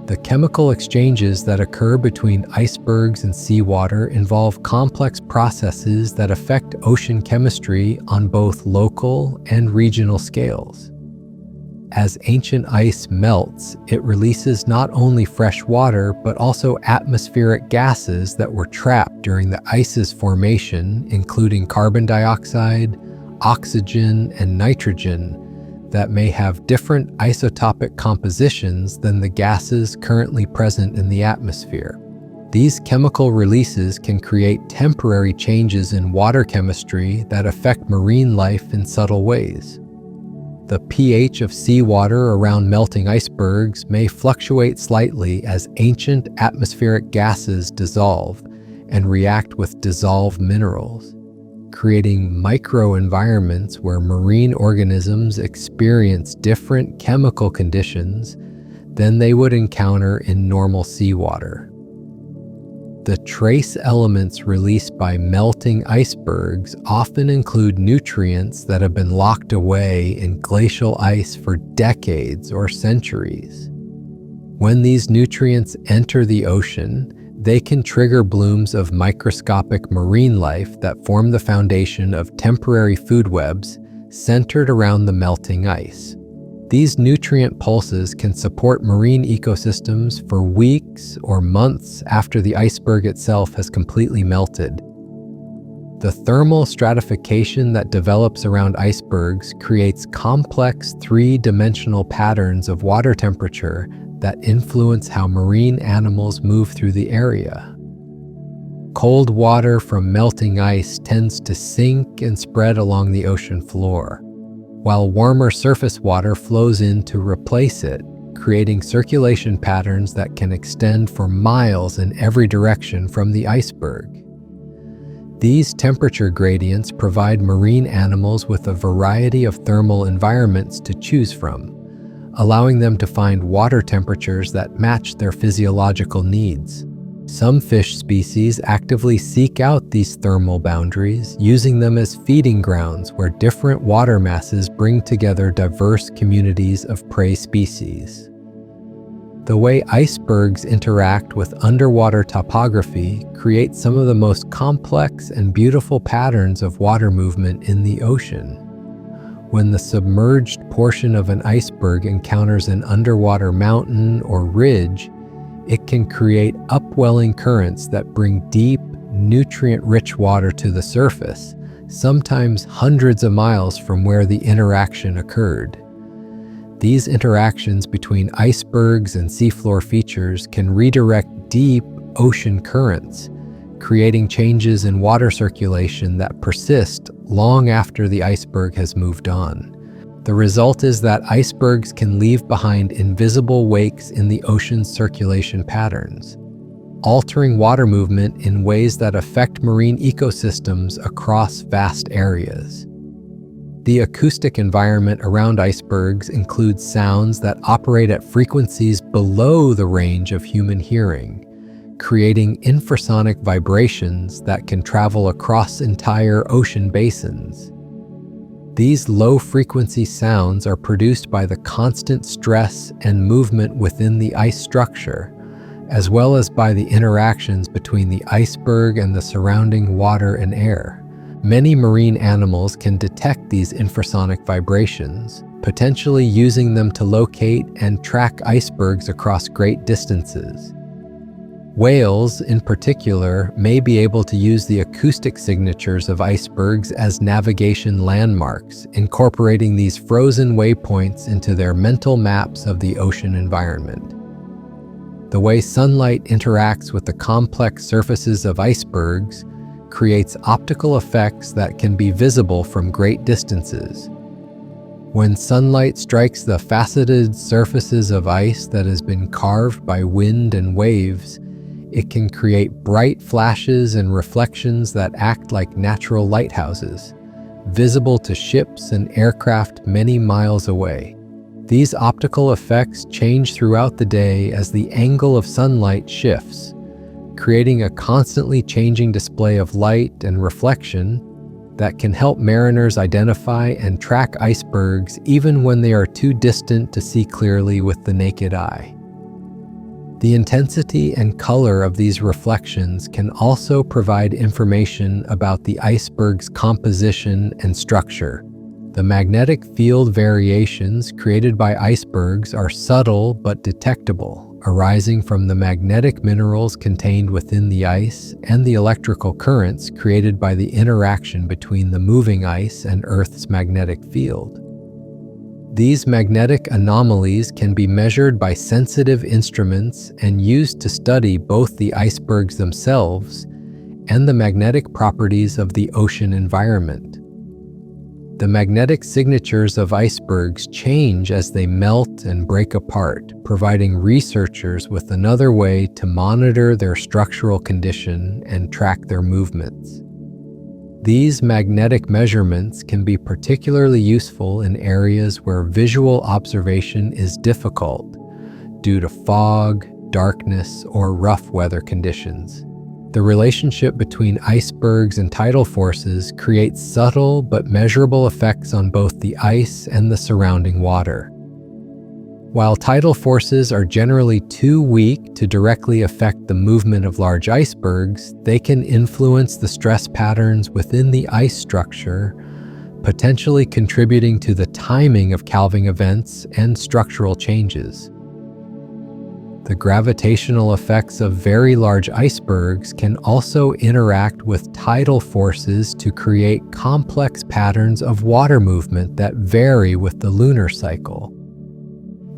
The chemical exchanges that occur between icebergs and seawater involve complex processes that affect ocean chemistry on both local and regional scales. As ancient ice melts, it releases not only fresh water, but also atmospheric gases that were trapped during the ice's formation, including carbon dioxide, oxygen, and nitrogen, that may have different isotopic compositions than the gases currently present in the atmosphere. These chemical releases can create temporary changes in water chemistry that affect marine life in subtle ways. The pH of seawater around melting icebergs may fluctuate slightly as ancient atmospheric gases dissolve and react with dissolved minerals, creating microenvironments where marine organisms experience different chemical conditions than they would encounter in normal seawater. The trace elements released by melting icebergs often include nutrients that have been locked away in glacial ice for decades or centuries. When these nutrients enter the ocean, they can trigger blooms of microscopic marine life that form the foundation of temporary food webs centered around the melting ice. These nutrient pulses can support marine ecosystems for weeks or months after the iceberg itself has completely melted. The thermal stratification that develops around icebergs creates complex three-dimensional patterns of water temperature that influence how marine animals move through the area. Cold water from melting ice tends to sink and spread along the ocean floor, while warmer surface water flows in to replace it, creating circulation patterns that can extend for miles in every direction from the iceberg. These temperature gradients provide marine animals with a variety of thermal environments to choose from, allowing them to find water temperatures that match their physiological needs. Some fish species actively seek out these thermal boundaries, using them as feeding grounds where different water masses bring together diverse communities of prey species. The way icebergs interact with underwater topography creates some of the most complex and beautiful patterns of water movement in the ocean. When the submerged portion of an iceberg encounters an underwater mountain or ridge, it can create upwelling currents that bring deep, nutrient-rich water to the surface, sometimes hundreds of miles from where the interaction occurred. These interactions between icebergs and seafloor features can redirect deep ocean currents, creating changes in water circulation that persist long after the iceberg has moved on. The result is that icebergs can leave behind invisible wakes in the ocean's circulation patterns, altering water movement in ways that affect marine ecosystems across vast areas. The acoustic environment around icebergs includes sounds that operate at frequencies below the range of human hearing, creating infrasonic vibrations that can travel across entire ocean basins. These low-frequency sounds are produced by the constant stress and movement within the ice structure, as well as by the interactions between the iceberg and the surrounding water and air. Many marine animals can detect these infrasonic vibrations, potentially using them to locate and track icebergs across great distances. Whales, in particular, may be able to use the acoustic signatures of icebergs as navigation landmarks, incorporating these frozen waypoints into their mental maps of the ocean environment. The way sunlight interacts with the complex surfaces of icebergs creates optical effects that can be visible from great distances. When sunlight strikes the faceted surfaces of ice that has been carved by wind and waves, it can create bright flashes and reflections that act like natural lighthouses, visible to ships and aircraft many miles away. These optical effects change throughout the day as the angle of sunlight shifts, creating a constantly changing display of light and reflection that can help mariners identify and track icebergs even when they are too distant to see clearly with the naked eye. The intensity and color of these reflections can also provide information about the iceberg's composition and structure. The magnetic field variations created by icebergs are subtle but detectable, arising from the magnetic minerals contained within the ice and the electrical currents created by the interaction between the moving ice and Earth's magnetic field. These magnetic anomalies can be measured by sensitive instruments and used to study both the icebergs themselves and the magnetic properties of the ocean environment. The magnetic signatures of icebergs change as they melt and break apart, providing researchers with another way to monitor their structural condition and track their movements. These magnetic measurements can be particularly useful in areas where visual observation is difficult due to fog, darkness, or rough weather conditions. The relationship between icebergs and tidal forces creates subtle but measurable effects on both the ice and the surrounding water. While tidal forces are generally too weak to directly affect the movement of large icebergs, they can influence the stress patterns within the ice structure, potentially contributing to the timing of calving events and structural changes. The gravitational effects of very large icebergs can also interact with tidal forces to create complex patterns of water movement that vary with the lunar cycle.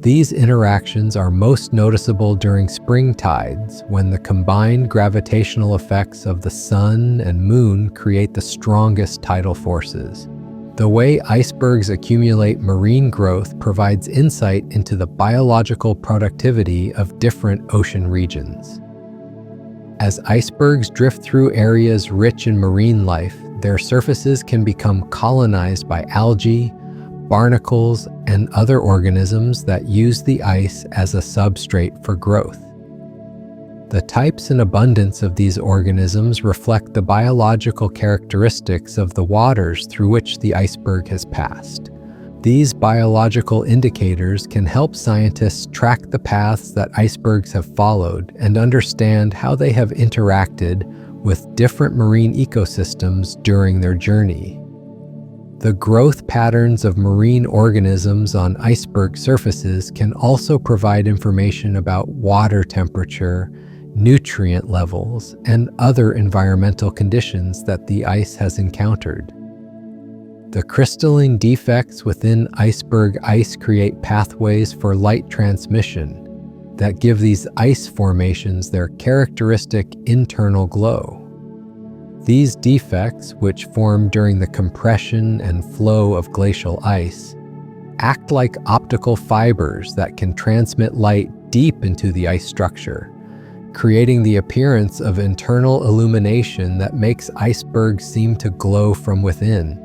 These interactions are most noticeable during spring tides, when the combined gravitational effects of the sun and moon create the strongest tidal forces. The way icebergs accumulate marine growth provides insight into the biological productivity of different ocean regions. As icebergs drift through areas rich in marine life, their surfaces can become colonized by algae, barnacles, and other organisms that use the ice as a substrate for growth. The types and abundance of these organisms reflect the biological characteristics of the waters through which the iceberg has passed. These biological indicators can help scientists track the paths that icebergs have followed and understand how they have interacted with different marine ecosystems during their journey. The growth patterns of marine organisms on iceberg surfaces can also provide information about water temperature, nutrient levels, and other environmental conditions that the ice has encountered. The crystalline defects within iceberg ice create pathways for light transmission that give these ice formations their characteristic internal glow. These defects, which form during the compression and flow of glacial ice, act like optical fibers that can transmit light deep into the ice structure, creating the appearance of internal illumination that makes icebergs seem to glow from within.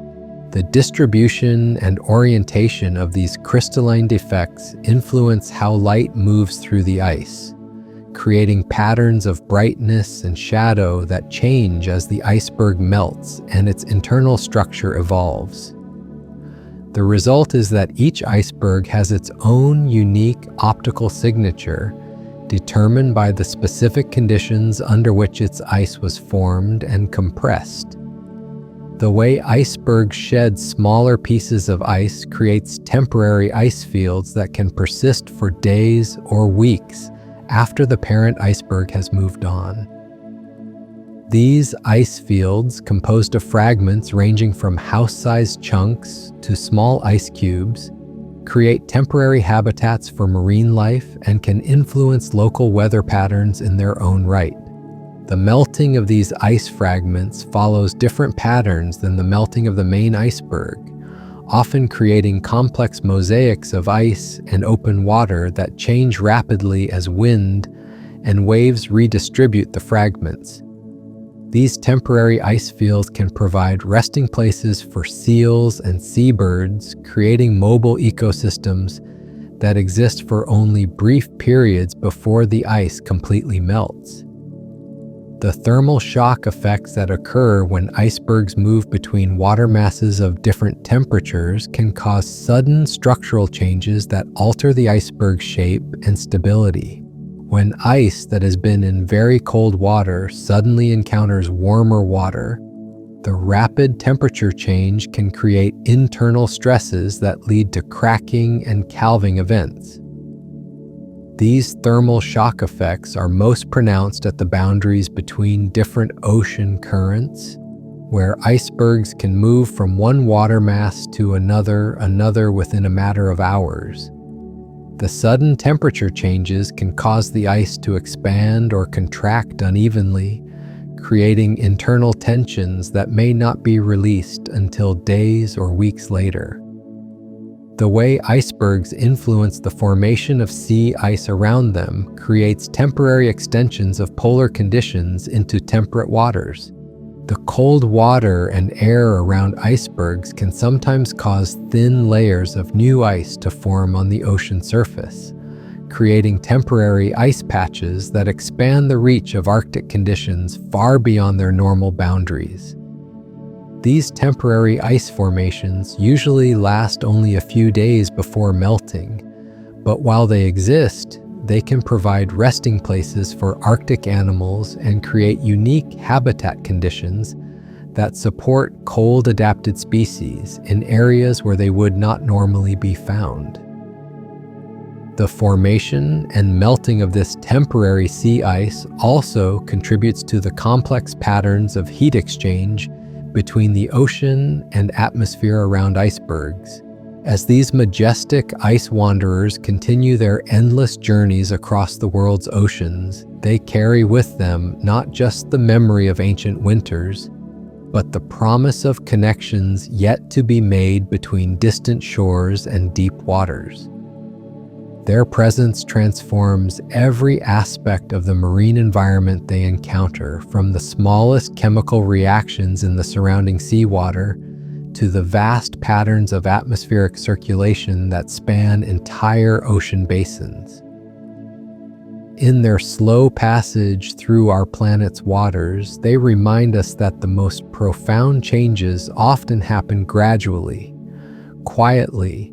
The distribution and orientation of these crystalline defects influence how light moves through the ice, creating patterns of brightness and shadow that change as the iceberg melts and its internal structure evolves. The result is that each iceberg has its own unique optical signature, determined by the specific conditions under which its ice was formed and compressed. The way icebergs shed smaller pieces of ice creates temporary ice fields that can persist for days or weeks after the parent iceberg has moved on. These ice fields, composed of fragments ranging from house-sized chunks to small ice cubes, create temporary habitats for marine life and can influence local weather patterns in their own right. The melting of these ice fragments follows different patterns than the melting of the main iceberg, often creating complex mosaics of ice and open water that change rapidly as wind and waves redistribute the fragments. These temporary ice fields can provide resting places for seals and seabirds, creating mobile ecosystems that exist for only brief periods before the ice completely melts. The thermal shock effects that occur when icebergs move between water masses of different temperatures can cause sudden structural changes that alter the iceberg's shape and stability. When ice that has been in very cold water suddenly encounters warmer water, the rapid temperature change can create internal stresses that lead to cracking and calving events. These thermal shock effects are most pronounced at the boundaries between different ocean currents, where icebergs can move from one water mass to another within a matter of hours. The sudden temperature changes can cause the ice to expand or contract unevenly, creating internal tensions that may not be released until days or weeks later. The way icebergs influence the formation of sea ice around them creates temporary extensions of polar conditions into temperate waters. The cold water and air around icebergs can sometimes cause thin layers of new ice to form on the ocean surface, creating temporary ice patches that expand the reach of Arctic conditions far beyond their normal boundaries. These temporary ice formations usually last only a few days before melting, but while they exist, they can provide resting places for Arctic animals and create unique habitat conditions that support cold-adapted species in areas where they would not normally be found. The formation and melting of this temporary sea ice also contributes to the complex patterns of heat exchange between the ocean and atmosphere around icebergs. As these majestic ice wanderers continue their endless journeys across the world's oceans, they carry with them not just the memory of ancient winters, but the promise of connections yet to be made between distant shores and deep waters. Their presence transforms every aspect of the marine environment they encounter, from the smallest chemical reactions in the surrounding seawater to the vast patterns of atmospheric circulation that span entire ocean basins. In their slow passage through our planet's waters, they remind us that the most profound changes often happen gradually, quietly,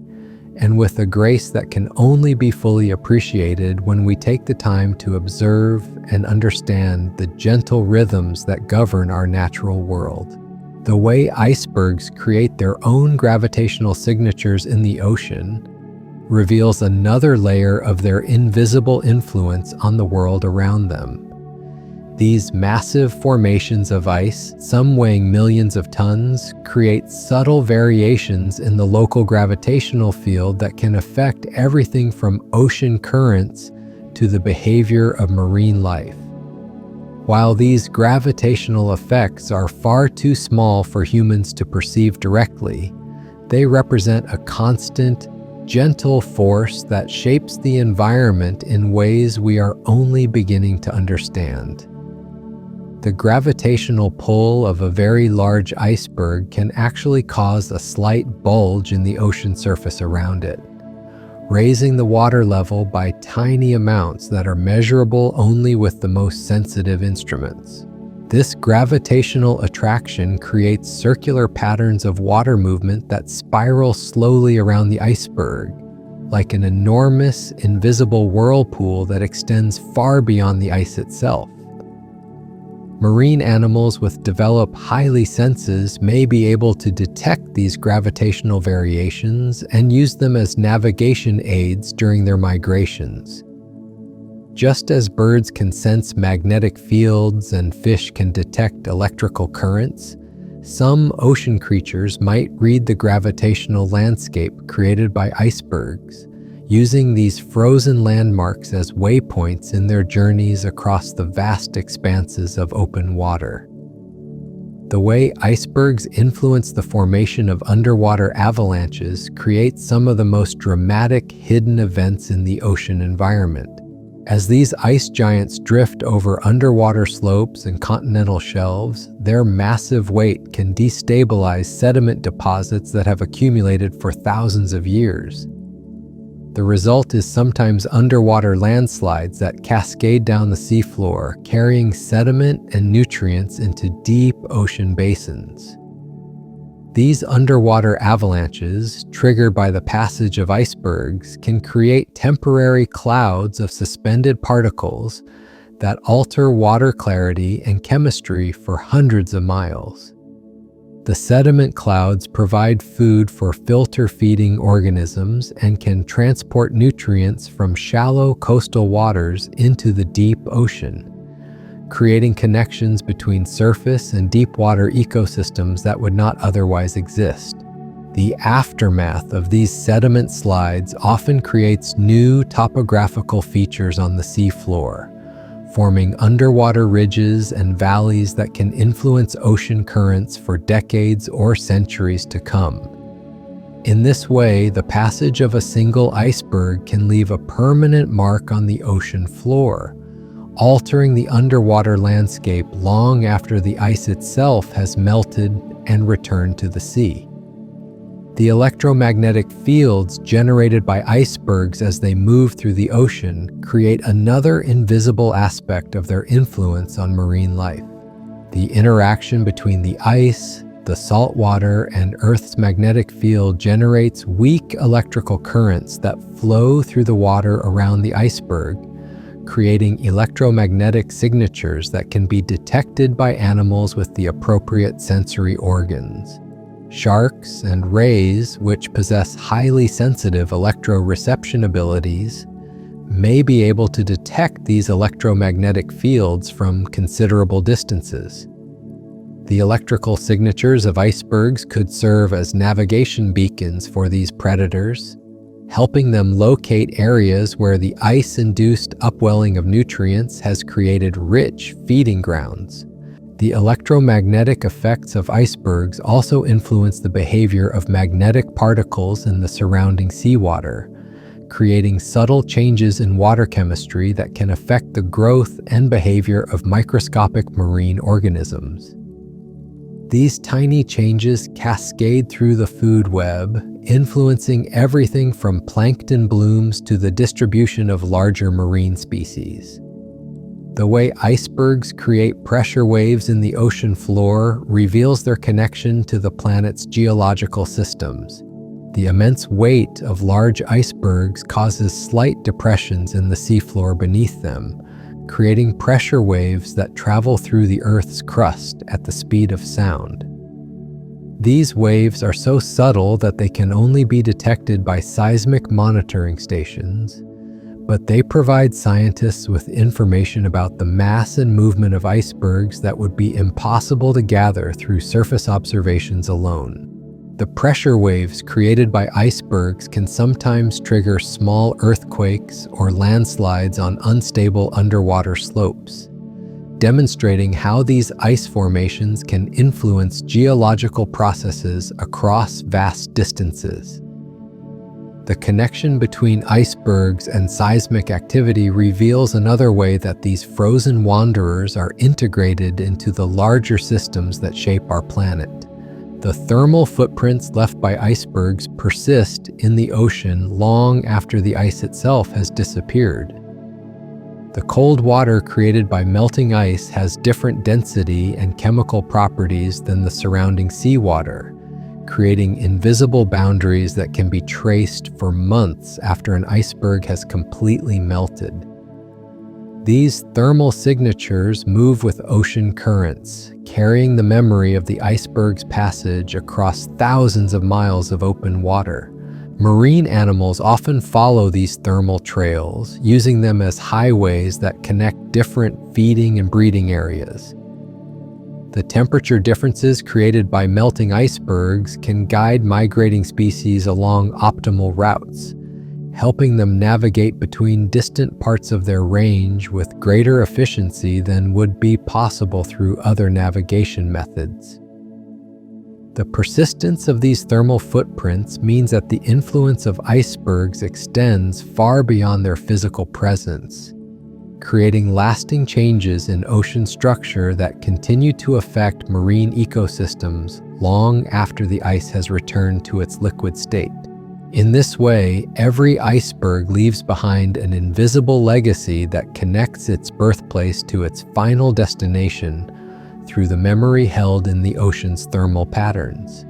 and with a grace that can only be fully appreciated when we take the time to observe and understand the gentle rhythms that govern our natural world. The way icebergs create their own gravitational signatures in the ocean reveals another layer of their invisible influence on the world around them. These massive formations of ice, some weighing millions of tons, create subtle variations in the local gravitational field that can affect everything from ocean currents to the behavior of marine life. While these gravitational effects are far too small for humans to perceive directly, they represent a constant, gentle force that shapes the environment in ways we are only beginning to understand. The gravitational pull of a very large iceberg can actually cause a slight bulge in the ocean surface around it, raising the water level by tiny amounts that are measurable only with the most sensitive instruments. This gravitational attraction creates circular patterns of water movement that spiral slowly around the iceberg, like an enormous, invisible whirlpool that extends far beyond the ice itself. Marine animals with developed highly senses may be able to detect these gravitational variations and use them as navigation aids during their migrations. Just as birds can sense magnetic fields and fish can detect electrical currents, some ocean creatures might read the gravitational landscape created by icebergs, using these frozen landmarks as waypoints in their journeys across the vast expanses of open water. The way icebergs influence the formation of underwater avalanches creates some of the most dramatic hidden events in the ocean environment. As these ice giants drift over underwater slopes and continental shelves, their massive weight can destabilize sediment deposits that have accumulated for thousands of years. The result is sometimes underwater landslides that cascade down the seafloor, carrying sediment and nutrients into deep ocean basins. These underwater avalanches, triggered by the passage of icebergs, can create temporary clouds of suspended particles that alter water clarity and chemistry for hundreds of miles. The sediment clouds provide food for filter-feeding organisms and can transport nutrients from shallow coastal waters into the deep ocean, creating connections between surface and deep water ecosystems that would not otherwise exist. The aftermath of these sediment slides often creates new topographical features on the seafloor, forming underwater ridges and valleys that can influence ocean currents for decades or centuries to come. In this way, the passage of a single iceberg can leave a permanent mark on the ocean floor, altering the underwater landscape long after the ice itself has melted and returned to the sea. The electromagnetic fields generated by icebergs as they move through the ocean create another invisible aspect of their influence on marine life. The interaction between the ice, the salt water, and Earth's magnetic field generates weak electrical currents that flow through the water around the iceberg, creating electromagnetic signatures that can be detected by animals with the appropriate sensory organs. Sharks and rays, which possess highly sensitive electroreception abilities, may be able to detect these electromagnetic fields from considerable distances. The electrical signatures of icebergs could serve as navigation beacons for these predators, helping them locate areas where the ice-induced upwelling of nutrients has created rich feeding grounds. The electromagnetic effects of icebergs also influence the behavior of magnetic particles in the surrounding seawater, creating subtle changes in water chemistry that can affect the growth and behavior of microscopic marine organisms. These tiny changes cascade through the food web, influencing everything from plankton blooms to the distribution of larger marine species. The way icebergs create pressure waves in the ocean floor reveals their connection to the planet's geological systems. The immense weight of large icebergs causes slight depressions in the seafloor beneath them, creating pressure waves that travel through the Earth's crust at the speed of sound. These waves are so subtle that they can only be detected by seismic monitoring stations, but they provide scientists with information about the mass and movement of icebergs that would be impossible to gather through surface observations alone. The pressure waves created by icebergs can sometimes trigger small earthquakes or landslides on unstable underwater slopes, demonstrating how these ice formations can influence geological processes across vast distances. The connection between icebergs and seismic activity reveals another way that these frozen wanderers are integrated into the larger systems that shape our planet. The thermal footprints left by icebergs persist in the ocean long after the ice itself has disappeared. The cold water created by melting ice has different density and chemical properties than the surrounding seawater, creating invisible boundaries that can be traced for months after an iceberg has completely melted. These thermal signatures move with ocean currents, carrying the memory of the iceberg's passage across thousands of miles of open water. Marine animals often follow these thermal trails, using them as highways that connect different feeding and breeding areas. The temperature differences created by melting icebergs can guide migrating species along optimal routes, helping them navigate between distant parts of their range with greater efficiency than would be possible through other navigation methods. The persistence of these thermal footprints means that the influence of icebergs extends far beyond their physical presence, creating lasting changes in ocean structure that continue to affect marine ecosystems long after the ice has returned to its liquid state. In this way, every iceberg leaves behind an invisible legacy that connects its birthplace to its final destination through the memory held in the ocean's thermal patterns.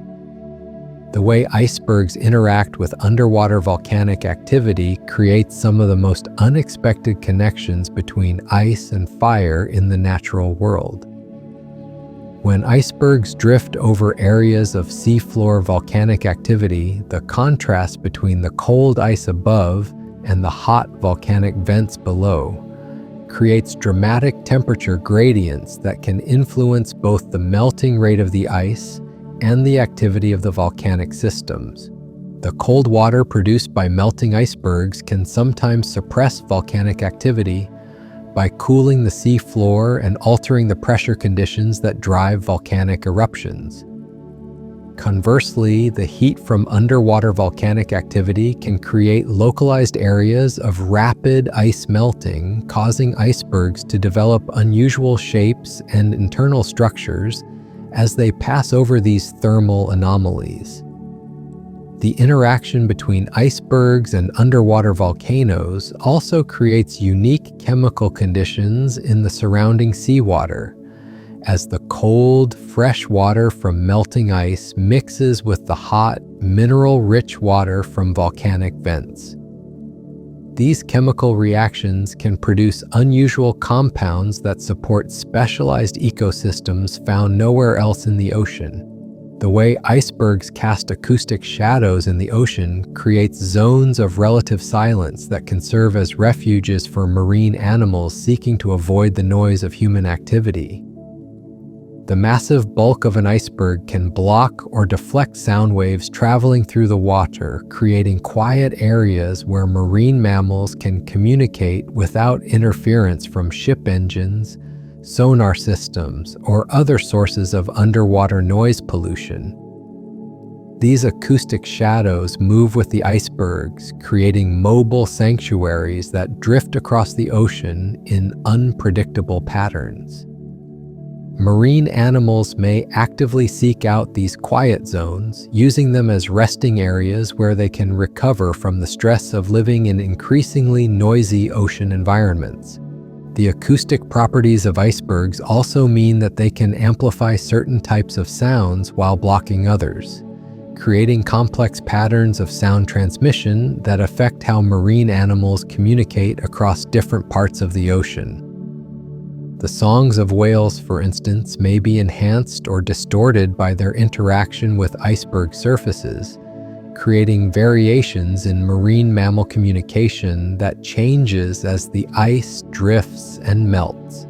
The way icebergs interact with underwater volcanic activity creates some of the most unexpected connections between ice and fire in the natural world. When icebergs drift over areas of seafloor volcanic activity, the contrast between the cold ice above and the hot volcanic vents below creates dramatic temperature gradients that can influence both the melting rate of the ice and the activity of the volcanic systems. The cold water produced by melting icebergs can sometimes suppress volcanic activity by cooling the sea floor and altering the pressure conditions that drive volcanic eruptions. Conversely, the heat from underwater volcanic activity can create localized areas of rapid ice melting, causing icebergs to develop unusual shapes and internal structures as they pass over these thermal anomalies. The interaction between icebergs and underwater volcanoes also creates unique chemical conditions in the surrounding seawater, as the cold, fresh water from melting ice mixes with the hot, mineral-rich water from volcanic vents. These chemical reactions can produce unusual compounds that support specialized ecosystems found nowhere else in the ocean. The way icebergs cast acoustic shadows in the ocean creates zones of relative silence that can serve as refuges for marine animals seeking to avoid the noise of human activity. The massive bulk of an iceberg can block or deflect sound waves traveling through the water, creating quiet areas where marine mammals can communicate without interference from ship engines, sonar systems, or other sources of underwater noise pollution. These acoustic shadows move with the icebergs, creating mobile sanctuaries that drift across the ocean in unpredictable patterns. Marine animals may actively seek out these quiet zones, using them as resting areas where they can recover from the stress of living in increasingly noisy ocean environments. The acoustic properties of icebergs also mean that they can amplify certain types of sounds while blocking others, creating complex patterns of sound transmission that affect how marine animals communicate across different parts of the ocean. The songs of whales, for instance, may be enhanced or distorted by their interaction with iceberg surfaces, creating variations in marine mammal communication that changes as the ice drifts and melts.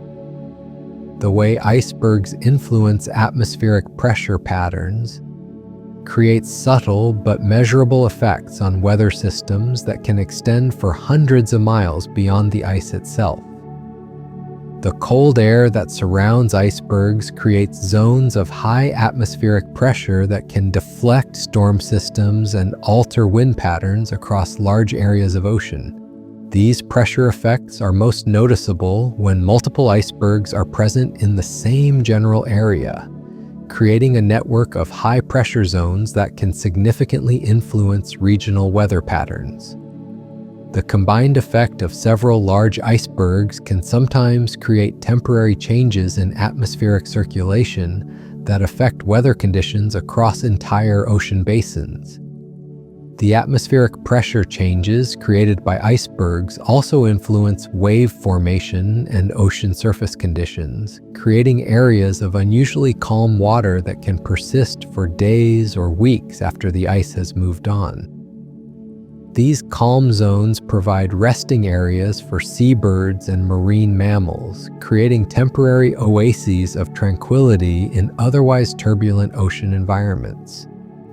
The way icebergs influence atmospheric pressure patterns creates subtle but measurable effects on weather systems that can extend for hundreds of miles beyond the ice itself. The cold air that surrounds icebergs creates zones of high atmospheric pressure that can deflect storm systems and alter wind patterns across large areas of ocean. These pressure effects are most noticeable when multiple icebergs are present in the same general area, creating a network of high-pressure zones that can significantly influence regional weather patterns. The combined effect of several large icebergs can sometimes create temporary changes in atmospheric circulation that affect weather conditions across entire ocean basins. The atmospheric pressure changes created by icebergs also influence wave formation and ocean surface conditions, creating areas of unusually calm water that can persist for days or weeks after the ice has moved on. These calm zones provide resting areas for seabirds and marine mammals, creating temporary oases of tranquility in otherwise turbulent ocean environments.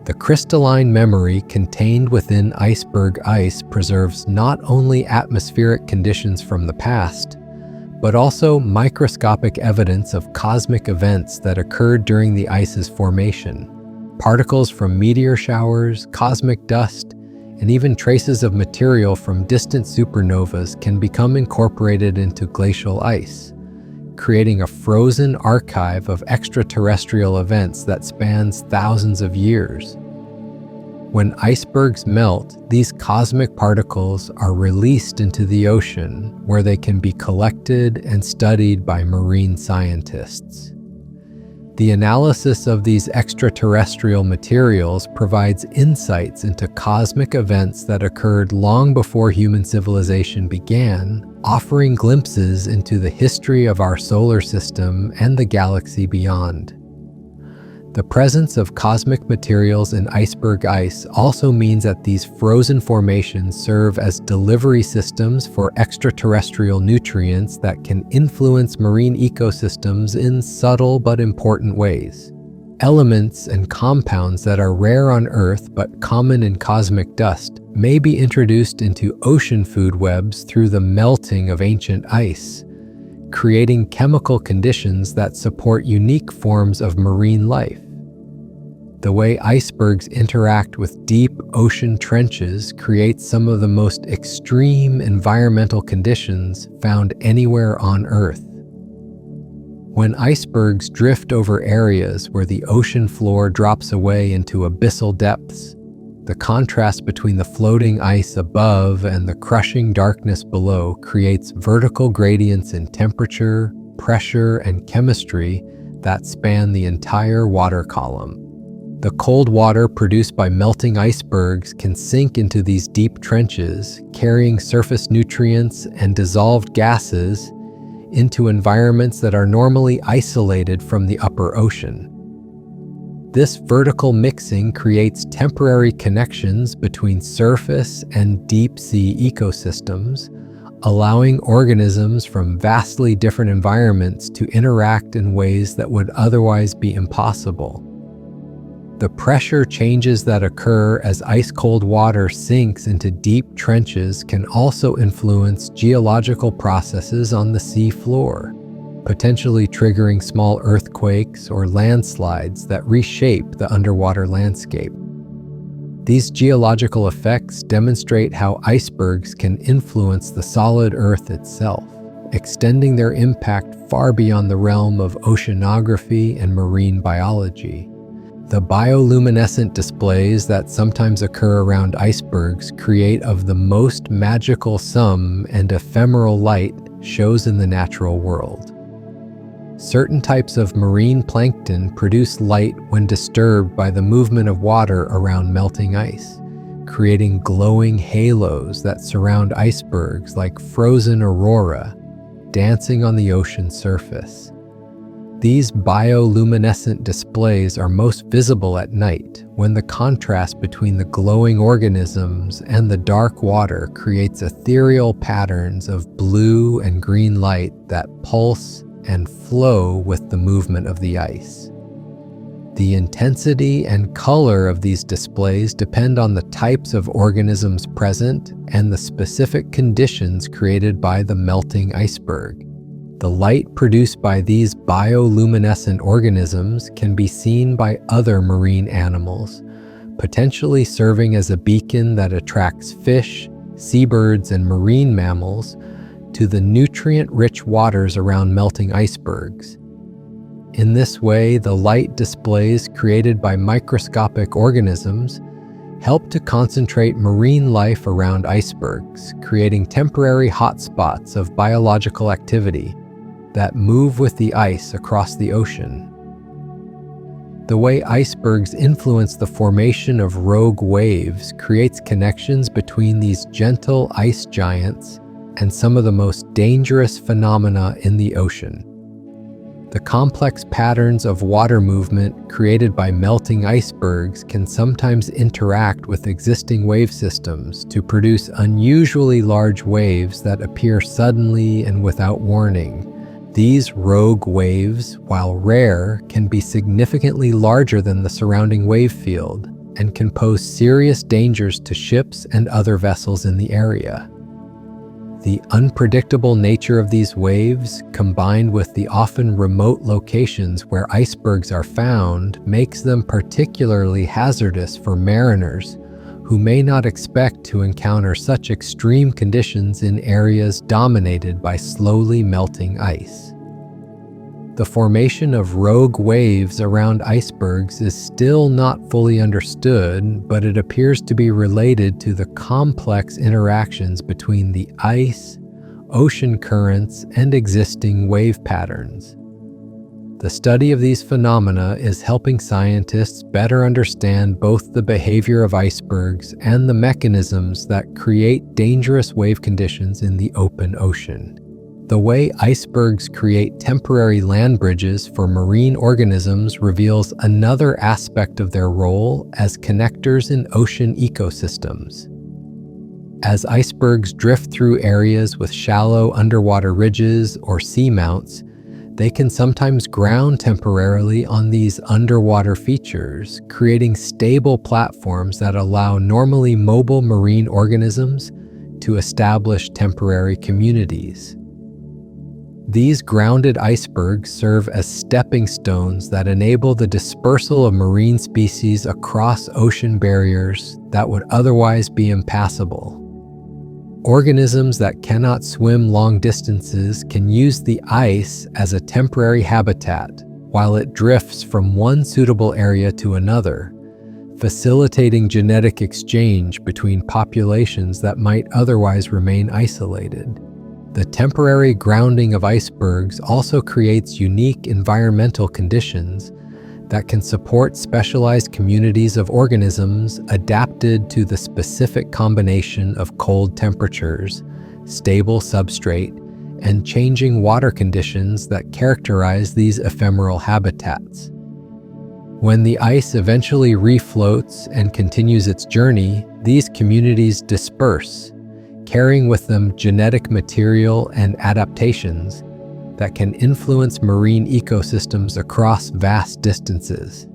The crystalline memory contained within iceberg ice preserves not only atmospheric conditions from the past, but also microscopic evidence of cosmic events that occurred during the ice's formation. Particles from meteor showers, cosmic dust, and even traces of material from distant supernovas can become incorporated into glacial ice, creating a frozen archive of extraterrestrial events that spans thousands of years. When icebergs melt, these cosmic particles are released into the ocean, where they can be collected and studied by marine scientists. The analysis of these extraterrestrial materials provides insights into cosmic events that occurred long before human civilization began, offering glimpses into the history of our solar system and the galaxy beyond. The presence of cosmic materials in iceberg ice also means that these frozen formations serve as delivery systems for extraterrestrial nutrients that can influence marine ecosystems in subtle but important ways. Elements and compounds that are rare on Earth but common in cosmic dust may be introduced into ocean food webs through the melting of ancient ice, creating chemical conditions that support unique forms of marine life. The way icebergs interact with deep ocean trenches creates some of the most extreme environmental conditions found anywhere on Earth. When icebergs drift over areas where the ocean floor drops away into abyssal depths, the contrast between the floating ice above and the crushing darkness below creates vertical gradients in temperature, pressure, and chemistry that span the entire water column. The cold water produced by melting icebergs can sink into these deep trenches, carrying surface nutrients and dissolved gases into environments that are normally isolated from the upper ocean. This vertical mixing creates temporary connections between surface and deep-sea ecosystems, allowing organisms from vastly different environments to interact in ways that would otherwise be impossible. The pressure changes that occur as ice-cold water sinks into deep trenches can also influence geological processes on the sea floor, potentially triggering small earthquakes or landslides that reshape the underwater landscape. These geological effects demonstrate how icebergs can influence the solid Earth itself, extending their impact far beyond the realm of oceanography and marine biology. The bioluminescent displays that sometimes occur around icebergs create of the most magical sum and ephemeral light shows in the natural world. Certain types of marine plankton produce light when disturbed by the movement of water around melting ice, creating glowing halos that surround icebergs like frozen aurora, dancing on the ocean surface. These bioluminescent displays are most visible at night when the contrast between the glowing organisms and the dark water creates ethereal patterns of blue and green light that pulse and flow with the movement of the ice. The intensity and color of these displays depend on the types of organisms present and the specific conditions created by the melting iceberg. The light produced by these bioluminescent organisms can be seen by other marine animals, potentially serving as a beacon that attracts fish, seabirds, and marine mammals to the nutrient-rich waters around melting icebergs. In this way, the light displays created by microscopic organisms help to concentrate marine life around icebergs, creating temporary hotspots of biological activity that move with the ice across the ocean. The way icebergs influence the formation of rogue waves creates connections between these gentle ice giants and some of the most dangerous phenomena in the ocean. The complex patterns of water movement created by melting icebergs can sometimes interact with existing wave systems to produce unusually large waves that appear suddenly and without warning. These rogue waves, while rare, can be significantly larger than the surrounding wave field, and can pose serious dangers to ships and other vessels in the area. The unpredictable nature of these waves, combined with the often remote locations where icebergs are found, makes them particularly hazardous for mariners who may not expect to encounter such extreme conditions in areas dominated by slowly melting ice. The formation of rogue waves around icebergs is still not fully understood, but it appears to be related to the complex interactions between the ice, ocean currents, and existing wave patterns. The study of these phenomena is helping scientists better understand both the behavior of icebergs and the mechanisms that create dangerous wave conditions in the open ocean. The way icebergs create temporary land bridges for marine organisms reveals another aspect of their role as connectors in ocean ecosystems. As icebergs drift through areas with shallow underwater ridges or seamounts, they can sometimes ground temporarily on these underwater features, creating stable platforms that allow normally mobile marine organisms to establish temporary communities. These grounded icebergs serve as stepping stones that enable the dispersal of marine species across ocean barriers that would otherwise be impassable. Organisms that cannot swim long distances can use the ice as a temporary habitat while it drifts from one suitable area to another, facilitating genetic exchange between populations that might otherwise remain isolated. The temporary grounding of icebergs also creates unique environmental conditions that can support specialized communities of organisms adapted to the specific combination of cold temperatures, stable substrate, and changing water conditions that characterize these ephemeral habitats. When the ice eventually refloats and continues its journey, these communities disperse, carrying with them genetic material and adaptations that can influence marine ecosystems across vast distances.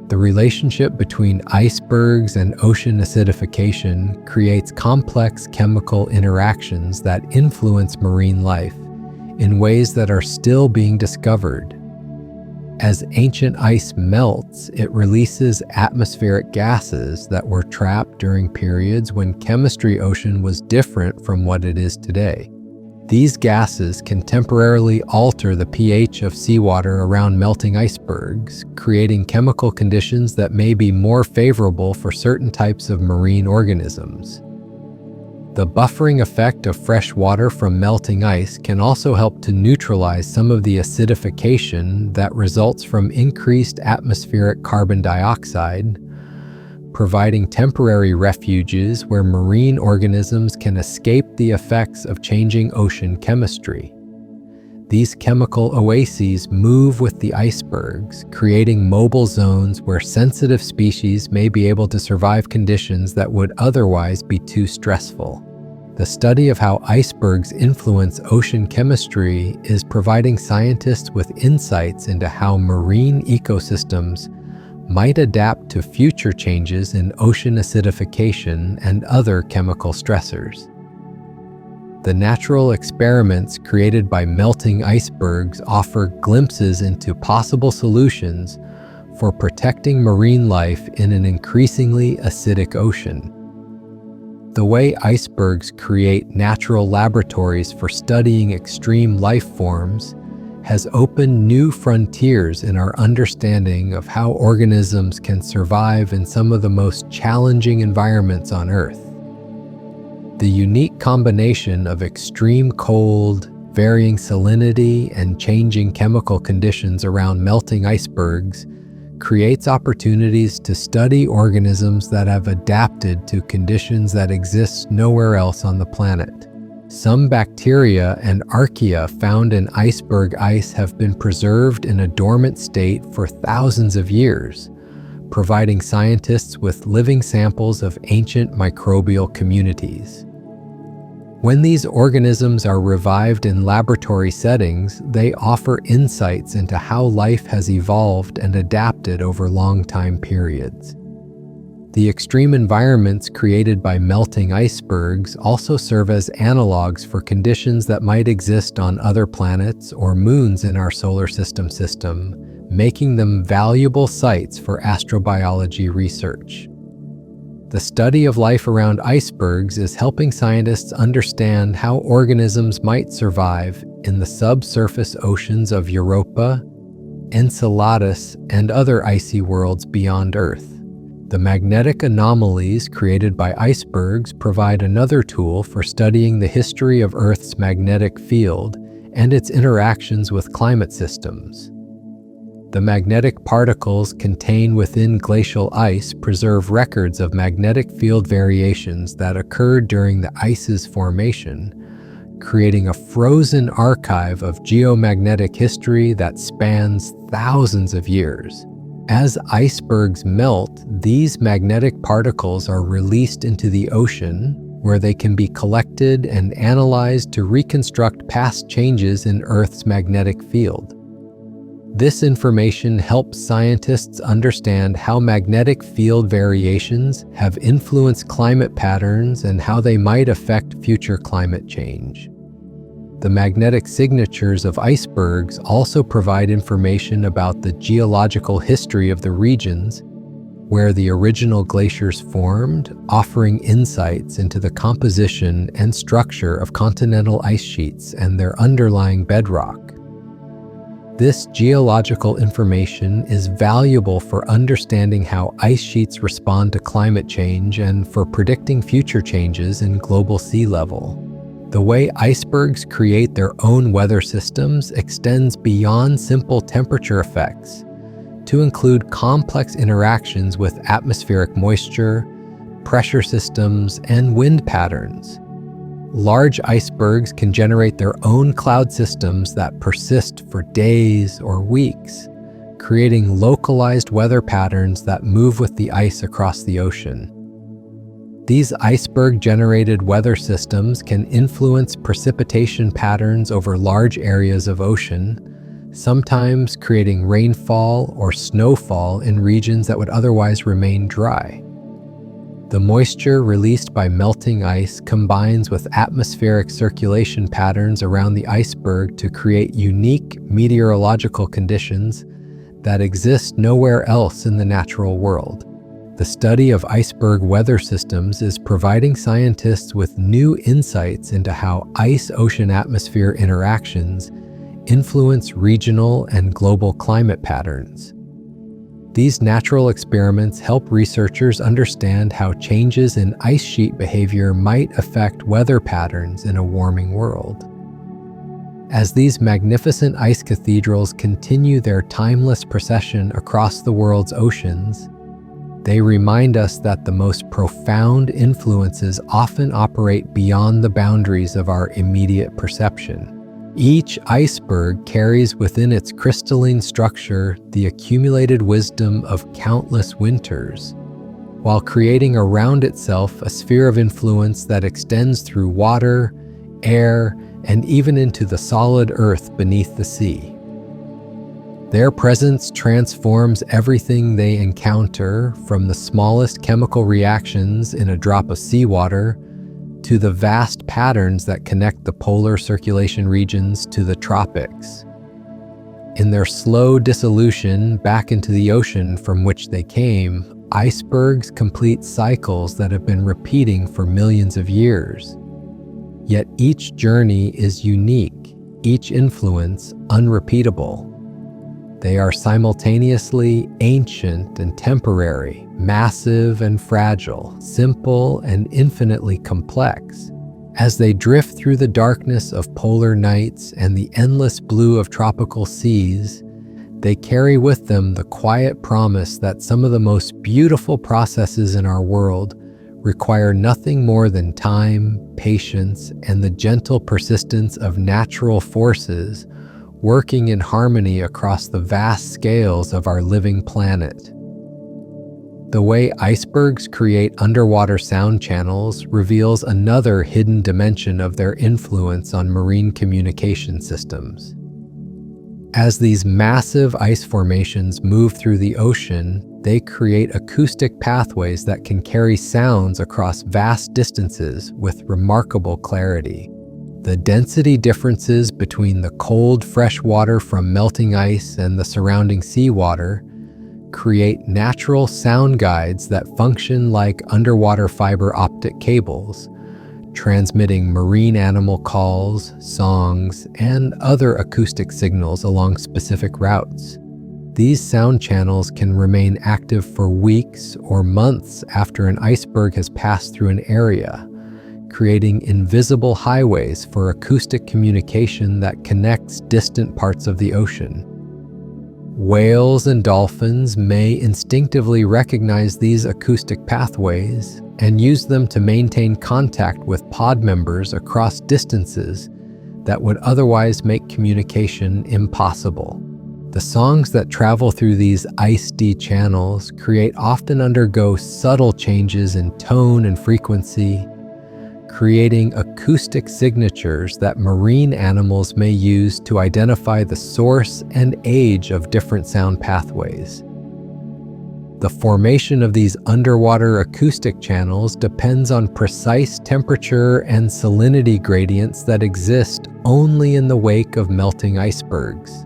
The relationship between icebergs and ocean acidification creates complex chemical interactions that influence marine life in ways that are still being discovered. As ancient ice melts, it releases atmospheric gases that were trapped during periods when chemistry ocean was different from what it is today. These gases can temporarily alter the pH of seawater around melting icebergs, creating chemical conditions that may be more favorable for certain types of marine organisms. The buffering effect of fresh water from melting ice can also help to neutralize some of the acidification that results from increased atmospheric carbon dioxide, providing temporary refuges where marine organisms can escape the effects of changing ocean chemistry. These chemical oases move with the icebergs, creating mobile zones where sensitive species may be able to survive conditions that would otherwise be too stressful. The study of how icebergs influence ocean chemistry is providing scientists with insights into how marine ecosystems might adapt to future changes in ocean acidification and other chemical stressors. The natural experiments created by melting icebergs offer glimpses into possible solutions for protecting marine life in an increasingly acidic ocean. The way icebergs create natural laboratories for studying extreme life forms has opened new frontiers in our understanding of how organisms can survive in some of the most challenging environments on Earth. The unique combination of extreme cold, varying salinity, and changing chemical conditions around melting icebergs creates opportunities to study organisms that have adapted to conditions that exist nowhere else on the planet. Some bacteria and archaea found in iceberg ice have been preserved in a dormant state for thousands of years, providing scientists with living samples of ancient microbial communities. When these organisms are revived in laboratory settings, they offer insights into how life has evolved and adapted over long time periods. The extreme environments created by melting icebergs also serve as analogs for conditions that might exist on other planets or moons in our solar system, making them valuable sites for astrobiology research. The study of life around icebergs is helping scientists understand how organisms might survive in the subsurface oceans of Europa, Enceladus, and other icy worlds beyond Earth. The magnetic anomalies created by icebergs provide another tool for studying the history of Earth's magnetic field and its interactions with climate systems. The magnetic particles contained within glacial ice preserve records of magnetic field variations that occurred during the ice's formation, creating a frozen archive of geomagnetic history that spans thousands of years. As icebergs melt, these magnetic particles are released into the ocean, where they can be collected and analyzed to reconstruct past changes in Earth's magnetic field. This information helps scientists understand how magnetic field variations have influenced climate patterns and how they might affect future climate change. The magnetic signatures of icebergs also provide information about the geological history of the regions where the original glaciers formed, offering insights into the composition and structure of continental ice sheets and their underlying bedrock. This geological information is valuable for understanding how ice sheets respond to climate change and for predicting future changes in global sea level. The way icebergs create their own weather systems extends beyond simple temperature effects to include complex interactions with atmospheric moisture, pressure systems, and wind patterns. Large icebergs can generate their own cloud systems that persist for days or weeks, creating localized weather patterns that move with the ice across the ocean. These iceberg-generated weather systems can influence precipitation patterns over large areas of ocean, sometimes creating rainfall or snowfall in regions that would otherwise remain dry. The moisture released by melting ice combines with atmospheric circulation patterns around the iceberg to create unique meteorological conditions that exist nowhere else in the natural world. The study of iceberg weather systems is providing scientists with new insights into how ice-ocean atmosphere interactions influence regional and global climate patterns. These natural experiments help researchers understand how changes in ice sheet behavior might affect weather patterns in a warming world. As these magnificent ice cathedrals continue their timeless procession across the world's oceans, they remind us that the most profound influences often operate beyond the boundaries of our immediate perception. Each iceberg carries within its crystalline structure the accumulated wisdom of countless winters, while creating around itself a sphere of influence that extends through water, air, and even into the solid earth beneath the sea. Their presence transforms everything they encounter, from the smallest chemical reactions in a drop of seawater to the vast patterns that connect the polar circulation regions to the tropics. In their slow dissolution back into the ocean from which they came, icebergs complete cycles that have been repeating for millions of years. Yet each journey is unique, each influence unrepeatable. They are simultaneously ancient and temporary, massive and fragile, simple and infinitely complex. As they drift through the darkness of polar nights and the endless blue of tropical seas, they carry with them the quiet promise that some of the most beautiful processes in our world require nothing more than time, patience, and the gentle persistence of natural forces working in harmony across the vast scales of our living planet. The way icebergs create underwater sound channels reveals another hidden dimension of their influence on marine communication systems. As these massive ice formations move through the ocean, they create acoustic pathways that can carry sounds across vast distances with remarkable clarity. The density differences between the cold, fresh water from melting ice and the surrounding seawater create natural sound guides that function like underwater fiber optic cables, transmitting marine animal calls, songs, and other acoustic signals along specific routes. These sound channels can remain active for weeks or months after an iceberg has passed through an area, creating invisible highways for acoustic communication that connects distant parts of the ocean. Whales and dolphins may instinctively recognize these acoustic pathways and use them to maintain contact with pod members across distances that would otherwise make communication impossible. The songs that travel through these ice-D channels often undergo subtle changes in tone and frequency, creating acoustic signatures that marine animals may use to identify the source and age of different sound pathways. The formation of these underwater acoustic channels depends on precise temperature and salinity gradients that exist only in the wake of melting icebergs.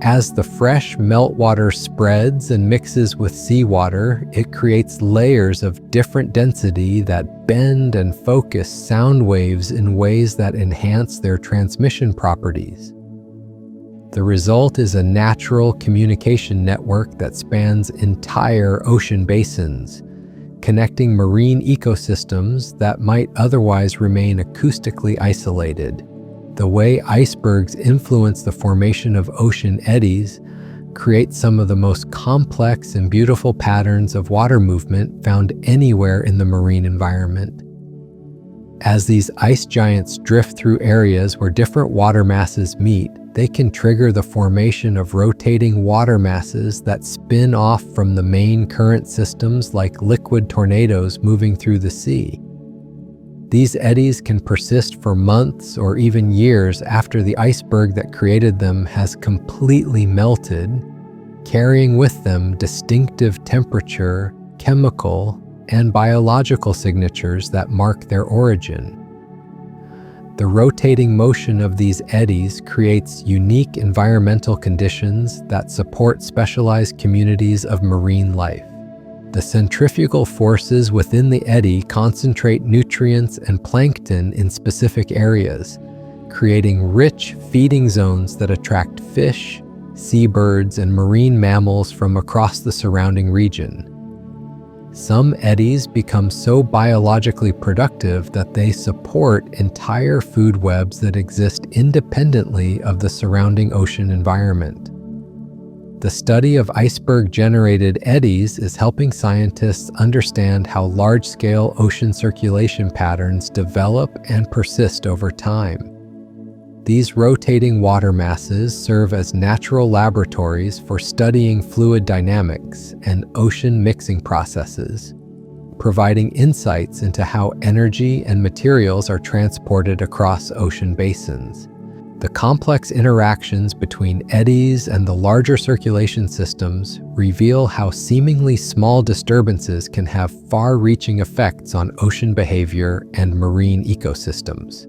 As the fresh meltwater spreads and mixes with seawater, it creates layers of different density that bend and focus sound waves in ways that enhance their transmission properties. The result is a natural communication network that spans entire ocean basins, connecting marine ecosystems that might otherwise remain acoustically isolated. The way icebergs influence the formation of ocean eddies creates some of the most complex and beautiful patterns of water movement found anywhere in the marine environment. As these ice giants drift through areas where different water masses meet, they can trigger the formation of rotating water masses that spin off from the main current systems like liquid tornadoes moving through the sea. These eddies can persist for months or even years after the iceberg that created them has completely melted, carrying with them distinctive temperature, chemical, and biological signatures that mark their origin. The rotating motion of these eddies creates unique environmental conditions that support specialized communities of marine life. The centrifugal forces within the eddy concentrate nutrients and plankton in specific areas, creating rich feeding zones that attract fish, seabirds, and marine mammals from across the surrounding region. Some eddies become so biologically productive that they support entire food webs that exist independently of the surrounding ocean environment. The study of iceberg-generated eddies is helping scientists understand how large-scale ocean circulation patterns develop and persist over time. These rotating water masses serve as natural laboratories for studying fluid dynamics and ocean mixing processes, providing insights into how energy and materials are transported across ocean basins. The complex interactions between eddies and the larger circulation systems reveal how seemingly small disturbances can have far-reaching effects on ocean behavior and marine ecosystems.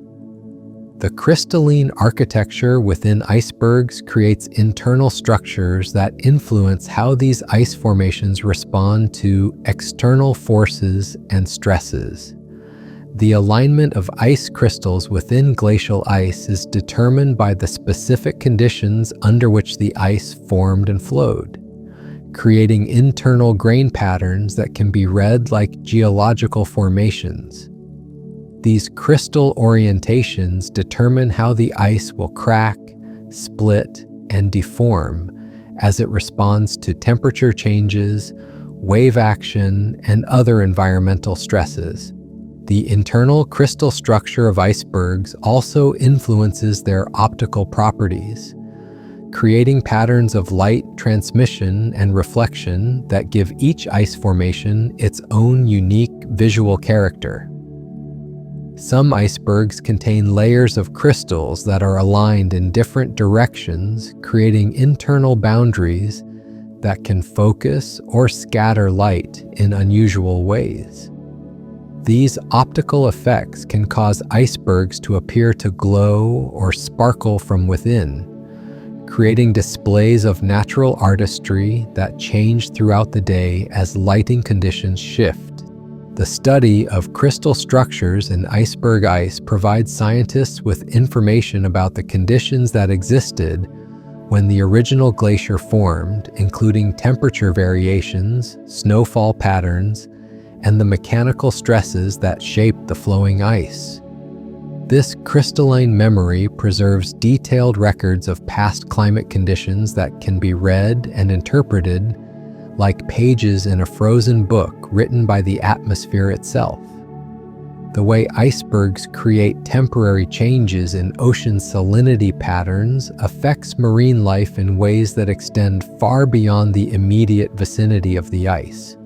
The crystalline architecture within icebergs creates internal structures that influence how these ice formations respond to external forces and stresses. The alignment of ice crystals within glacial ice is determined by the specific conditions under which the ice formed and flowed, creating internal grain patterns that can be read like geological formations. These crystal orientations determine how the ice will crack, split, and deform as it responds to temperature changes, wave action, and other environmental stresses. The internal crystal structure of icebergs also influences their optical properties, creating patterns of light transmission and reflection that give each ice formation its own unique visual character. Some icebergs contain layers of crystals that are aligned in different directions, creating internal boundaries that can focus or scatter light in unusual ways. These optical effects can cause icebergs to appear to glow or sparkle from within, creating displays of natural artistry that change throughout the day as lighting conditions shift. The study of crystal structures in iceberg ice provides scientists with information about the conditions that existed when the original glacier formed, including temperature variations, snowfall patterns, and the mechanical stresses that shape the flowing ice. This crystalline memory preserves detailed records of past climate conditions that can be read and interpreted like pages in a frozen book written by the atmosphere itself. The way icebergs create temporary changes in ocean salinity patterns affects marine life in ways that extend far beyond the immediate vicinity of the ice.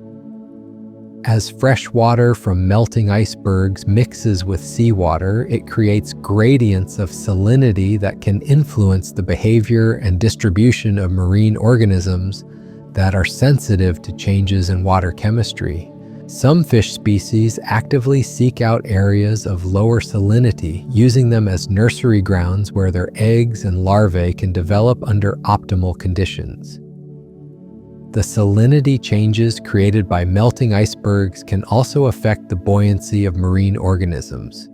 As fresh water from melting icebergs mixes with seawater, it creates gradients of salinity that can influence the behavior and distribution of marine organisms that are sensitive to changes in water chemistry. Some fish species actively seek out areas of lower salinity, using them as nursery grounds where their eggs and larvae can develop under optimal conditions. The salinity changes created by melting icebergs can also affect the buoyancy of marine organisms,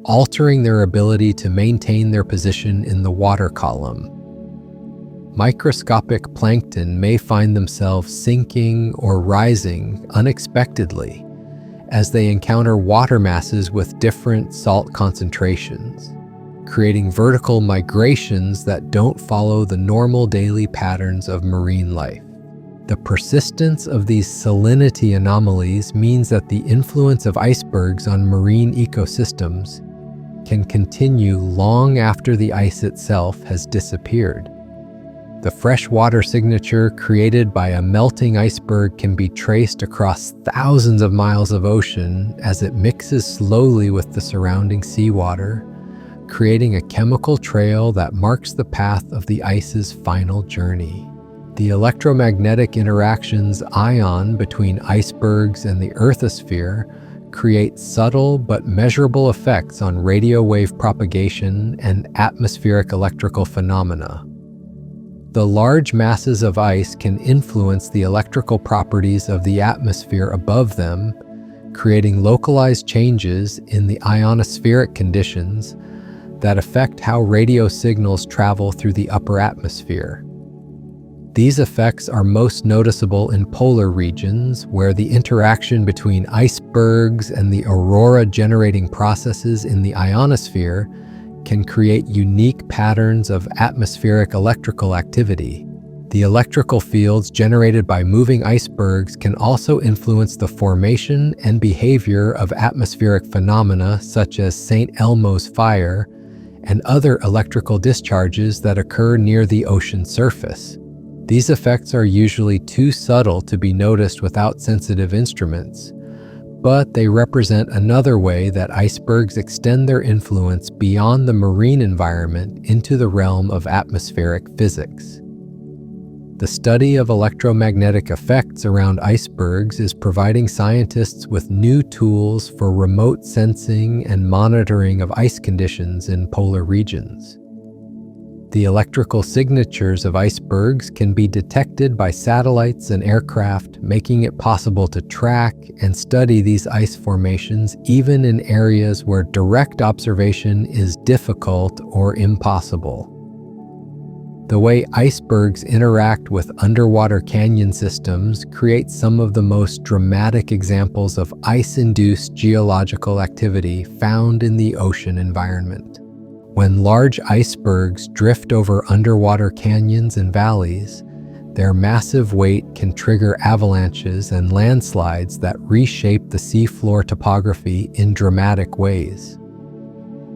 altering their ability to maintain their position in the water column. Microscopic plankton may find themselves sinking or rising unexpectedly as they encounter water masses with different salt concentrations, creating vertical migrations that don't follow the normal daily patterns of marine life. The persistence of these salinity anomalies means that the influence of icebergs on marine ecosystems can continue long after the ice itself has disappeared. The freshwater signature created by a melting iceberg can be traced across thousands of miles of ocean as it mixes slowly with the surrounding seawater, creating a chemical trail that marks the path of the ice's final journey. The electromagnetic interactions ion between icebergs and the earthosphere create subtle but measurable effects on radio wave propagation and atmospheric electrical phenomena. The large masses of ice can influence the electrical properties of the atmosphere above them, creating localized changes in the ionospheric conditions that affect how radio signals travel through the upper atmosphere. These effects are most noticeable in polar regions, where the interaction between icebergs and the aurora-generating processes in the ionosphere can create unique patterns of atmospheric electrical activity. The electrical fields generated by moving icebergs can also influence the formation and behavior of atmospheric phenomena such as St. Elmo's fire and other electrical discharges that occur near the ocean surface. These effects are usually too subtle to be noticed without sensitive instruments, but they represent another way that icebergs extend their influence beyond the marine environment into the realm of atmospheric physics. The study of electromagnetic effects around icebergs is providing scientists with new tools for remote sensing and monitoring of ice conditions in polar regions. The electrical signatures of icebergs can be detected by satellites and aircraft, making it possible to track and study these ice formations even in areas where direct observation is difficult or impossible. The way icebergs interact with underwater canyon systems creates some of the most dramatic examples of ice-induced geological activity found in the ocean environment. When large icebergs drift over underwater canyons and valleys, their massive weight can trigger avalanches and landslides that reshape the seafloor topography in dramatic ways.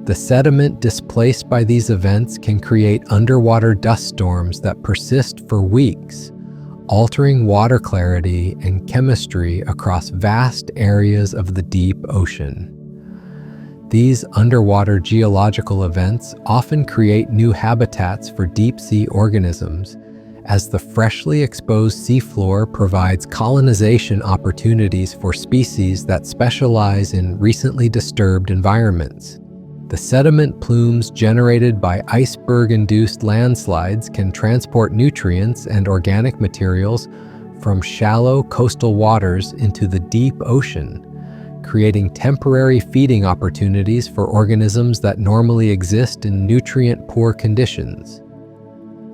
The sediment displaced by these events can create underwater dust storms that persist for weeks, altering water clarity and chemistry across vast areas of the deep ocean. These underwater geological events often create new habitats for deep-sea organisms as the freshly exposed seafloor provides colonization opportunities for species that specialize in recently disturbed environments. The sediment plumes generated by iceberg-induced landslides can transport nutrients and organic materials from shallow coastal waters into the deep ocean, creating temporary feeding opportunities for organisms that normally exist in nutrient-poor conditions.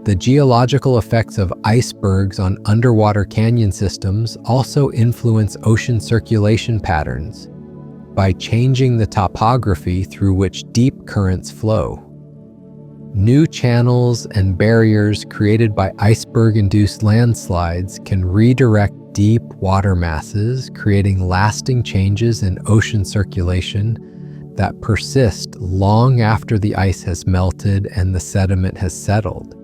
The geological effects of icebergs on underwater canyon systems also influence ocean circulation patterns by changing the topography through which deep currents flow. New channels and barriers created by iceberg-induced landslides can redirect deep water masses, creating lasting changes in ocean circulation that persist long after the ice has melted and the sediment has settled.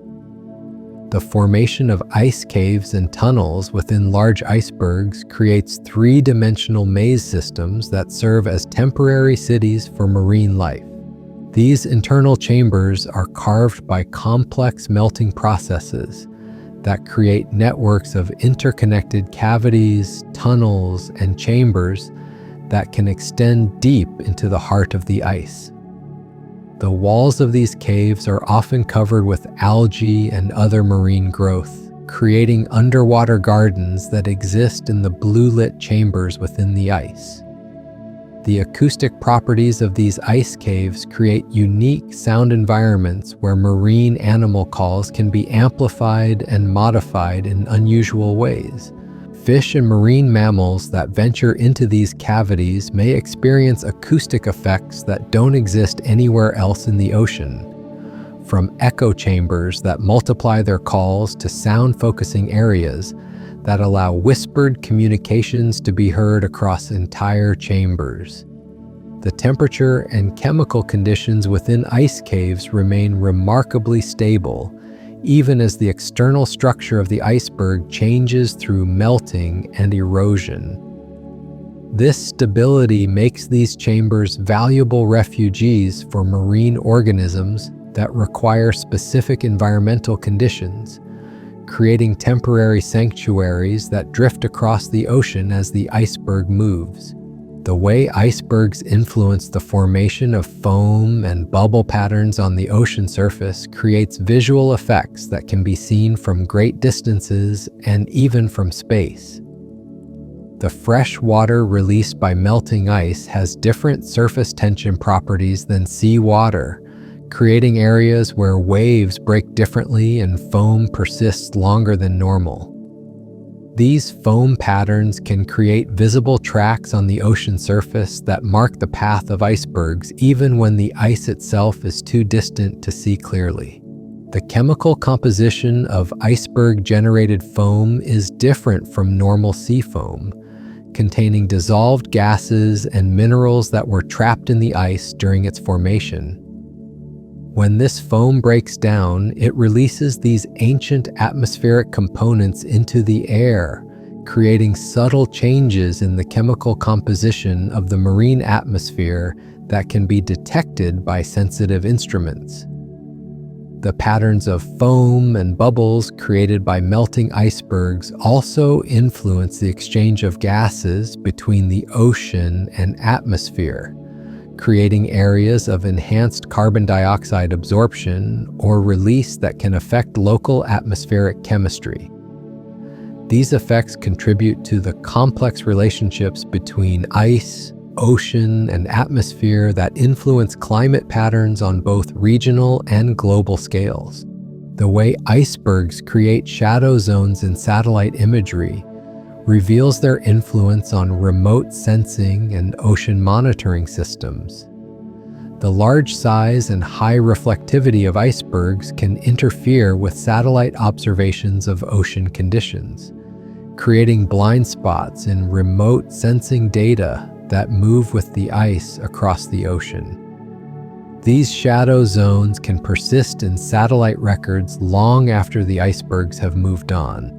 The formation of ice caves and tunnels within large icebergs creates three-dimensional maze systems that serve as temporary cities for marine life. These internal chambers are carved by complex melting processes that create networks of interconnected cavities, tunnels, and chambers that can extend deep into the heart of the ice. The walls of these caves are often covered with algae and other marine growth, creating underwater gardens that exist in the blue-lit chambers within the ice. The acoustic properties of these ice caves create unique sound environments where marine animal calls can be amplified and modified in unusual ways. Fish and marine mammals that venture into these cavities may experience acoustic effects that don't exist anywhere else in the ocean, from echo chambers that multiply their calls to sound-focusing areas that allow whispered communications to be heard across entire chambers. The temperature and chemical conditions within ice caves remain remarkably stable, even as the external structure of the iceberg changes through melting and erosion. This stability makes these chambers valuable refuges for marine organisms that require specific environmental conditions, creating temporary sanctuaries that drift across the ocean as the iceberg moves. The way icebergs influence the formation of foam and bubble patterns on the ocean surface creates visual effects that can be seen from great distances and even from space. The fresh water released by melting ice has different surface tension properties than seawater, creating areas where waves break differently and foam persists longer than normal. These foam patterns can create visible tracks on the ocean surface that mark the path of icebergs even when the ice itself is too distant to see clearly. The chemical composition of iceberg-generated foam is different from normal sea foam, containing dissolved gases and minerals that were trapped in the ice during its formation. When this foam breaks down, it releases these ancient atmospheric components into the air, creating subtle changes in the chemical composition of the marine atmosphere that can be detected by sensitive instruments. The patterns of foam and bubbles created by melting icebergs also influence the exchange of gases between the ocean and atmosphere, creating areas of enhanced carbon dioxide absorption or release that can affect local atmospheric chemistry. These effects contribute to the complex relationships between ice, ocean, and atmosphere that influence climate patterns on both regional and global scales. The way icebergs create shadow zones in satellite imagery reveals their influence on remote sensing and ocean monitoring systems. The large size and high reflectivity of icebergs can interfere with satellite observations of ocean conditions, creating blind spots in remote sensing data that move with the ice across the ocean. These shadow zones can persist in satellite records long after the icebergs have moved on,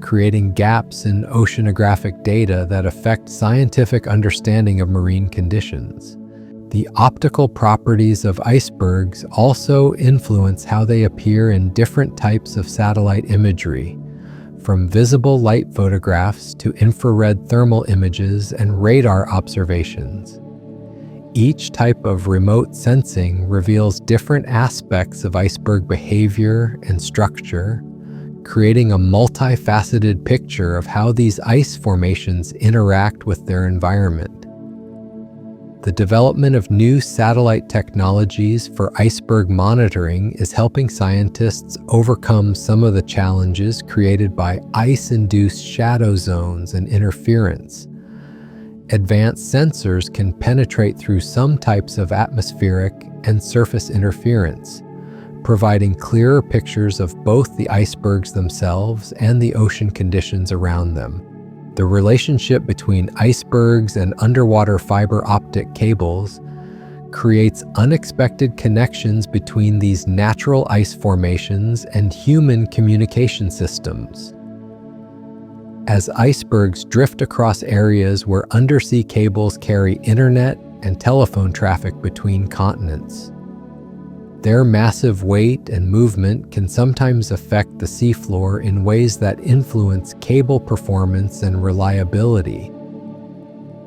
creating gaps in oceanographic data that affect scientific understanding of marine conditions. The optical properties of icebergs also influence how they appear in different types of satellite imagery, from visible light photographs to infrared thermal images and radar observations. Each type of remote sensing reveals different aspects of iceberg behavior and structure, creating a multifaceted picture of how these ice formations interact with their environment. The development of new satellite technologies for iceberg monitoring is helping scientists overcome some of the challenges created by ice-induced shadow zones and interference. Advanced sensors can penetrate through some types of atmospheric and surface interference, providing clearer pictures of both the icebergs themselves and the ocean conditions around them. The relationship between icebergs and underwater fiber optic cables creates unexpected connections between these natural ice formations and human communication systems. As icebergs drift across areas where undersea cables carry internet and telephone traffic between continents, their massive weight and movement can sometimes affect the seafloor in ways that influence cable performance and reliability.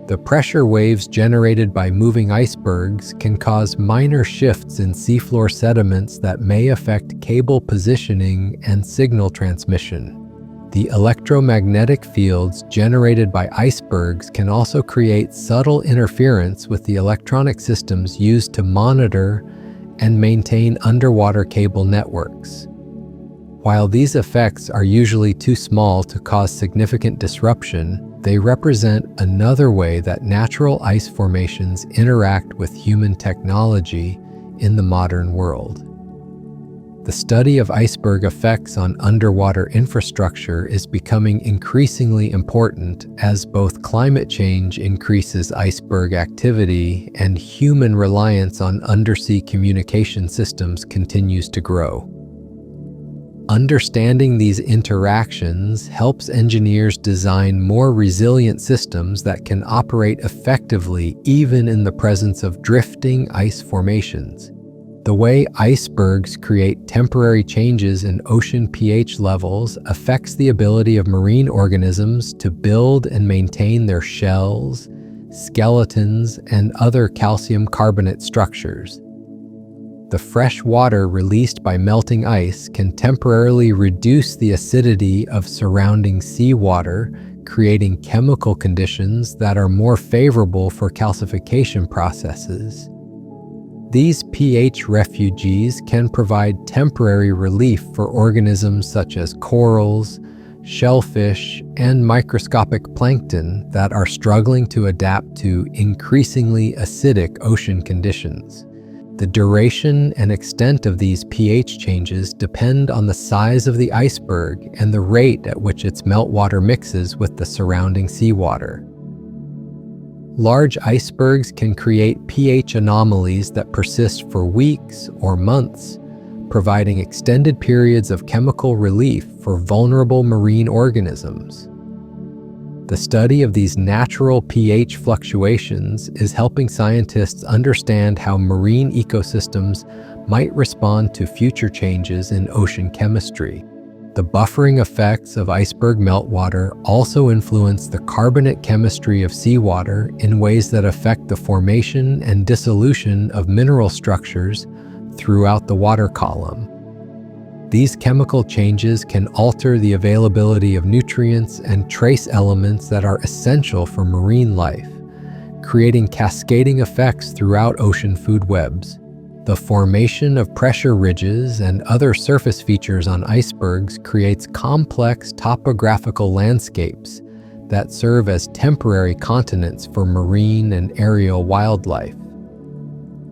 The pressure waves generated by moving icebergs can cause minor shifts in seafloor sediments that may affect cable positioning and signal transmission. The electromagnetic fields generated by icebergs can also create subtle interference with the electronic systems used to monitor and maintain underwater cable networks. While these effects are usually too small to cause significant disruption, they represent another way that natural ice formations interact with human technology in the modern world. The study of iceberg effects on underwater infrastructure is becoming increasingly important as both climate change increases iceberg activity and human reliance on undersea communication systems continues to grow. Understanding these interactions helps engineers design more resilient systems that can operate effectively even in the presence of drifting ice formations. The way icebergs create temporary changes in ocean pH levels affects the ability of marine organisms to build and maintain their shells, skeletons, and other calcium carbonate structures. The fresh water released by melting ice can temporarily reduce the acidity of surrounding seawater, creating chemical conditions that are more favorable for calcification processes. These pH refuges can provide temporary relief for organisms such as corals, shellfish, and microscopic plankton that are struggling to adapt to increasingly acidic ocean conditions. The duration and extent of these pH changes depend on the size of the iceberg and the rate at which its meltwater mixes with the surrounding seawater. Large icebergs can create pH anomalies that persist for weeks or months, providing extended periods of chemical relief for vulnerable marine organisms. The study of these natural pH fluctuations is helping scientists understand how marine ecosystems might respond to future changes in ocean chemistry. The buffering effects of iceberg meltwater also influence the carbonate chemistry of seawater in ways that affect the formation and dissolution of mineral structures throughout the water column. These chemical changes can alter the availability of nutrients and trace elements that are essential for marine life, creating cascading effects throughout ocean food webs. The formation of pressure ridges and other surface features on icebergs creates complex topographical landscapes that serve as temporary continents for marine and aerial wildlife.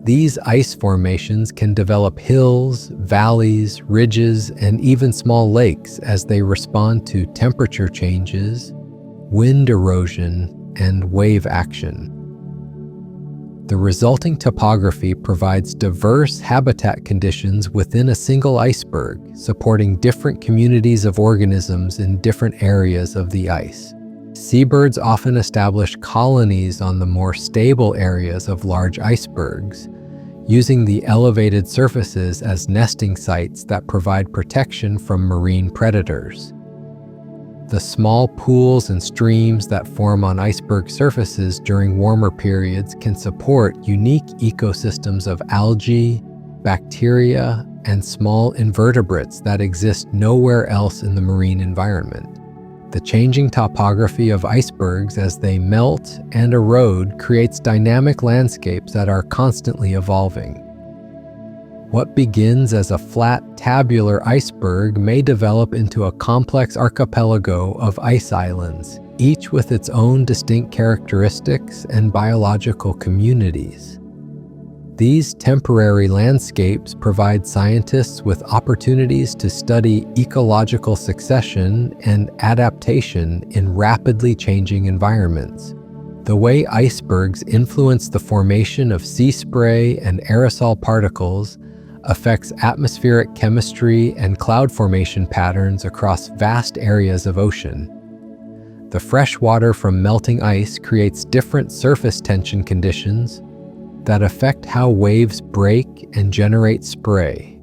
These ice formations can develop hills, valleys, ridges, and even small lakes as they respond to temperature changes, wind erosion, and wave action. The resulting topography provides diverse habitat conditions within a single iceberg, supporting different communities of organisms in different areas of the ice. Seabirds often establish colonies on the more stable areas of large icebergs, using the elevated surfaces as nesting sites that provide protection from marine predators. The small pools and streams that form on iceberg surfaces during warmer periods can support unique ecosystems of algae, bacteria, and small invertebrates that exist nowhere else in the marine environment. The changing topography of icebergs as they melt and erode creates dynamic landscapes that are constantly evolving. What begins as a flat, tabular iceberg may develop into a complex archipelago of ice islands, each with its own distinct characteristics and biological communities. These temporary landscapes provide scientists with opportunities to study ecological succession and adaptation in rapidly changing environments. The way icebergs influence the formation of sea spray and aerosol particles affects atmospheric chemistry and cloud formation patterns across vast areas of ocean. The fresh water from melting ice creates different surface tension conditions that affect how waves break and generate spray,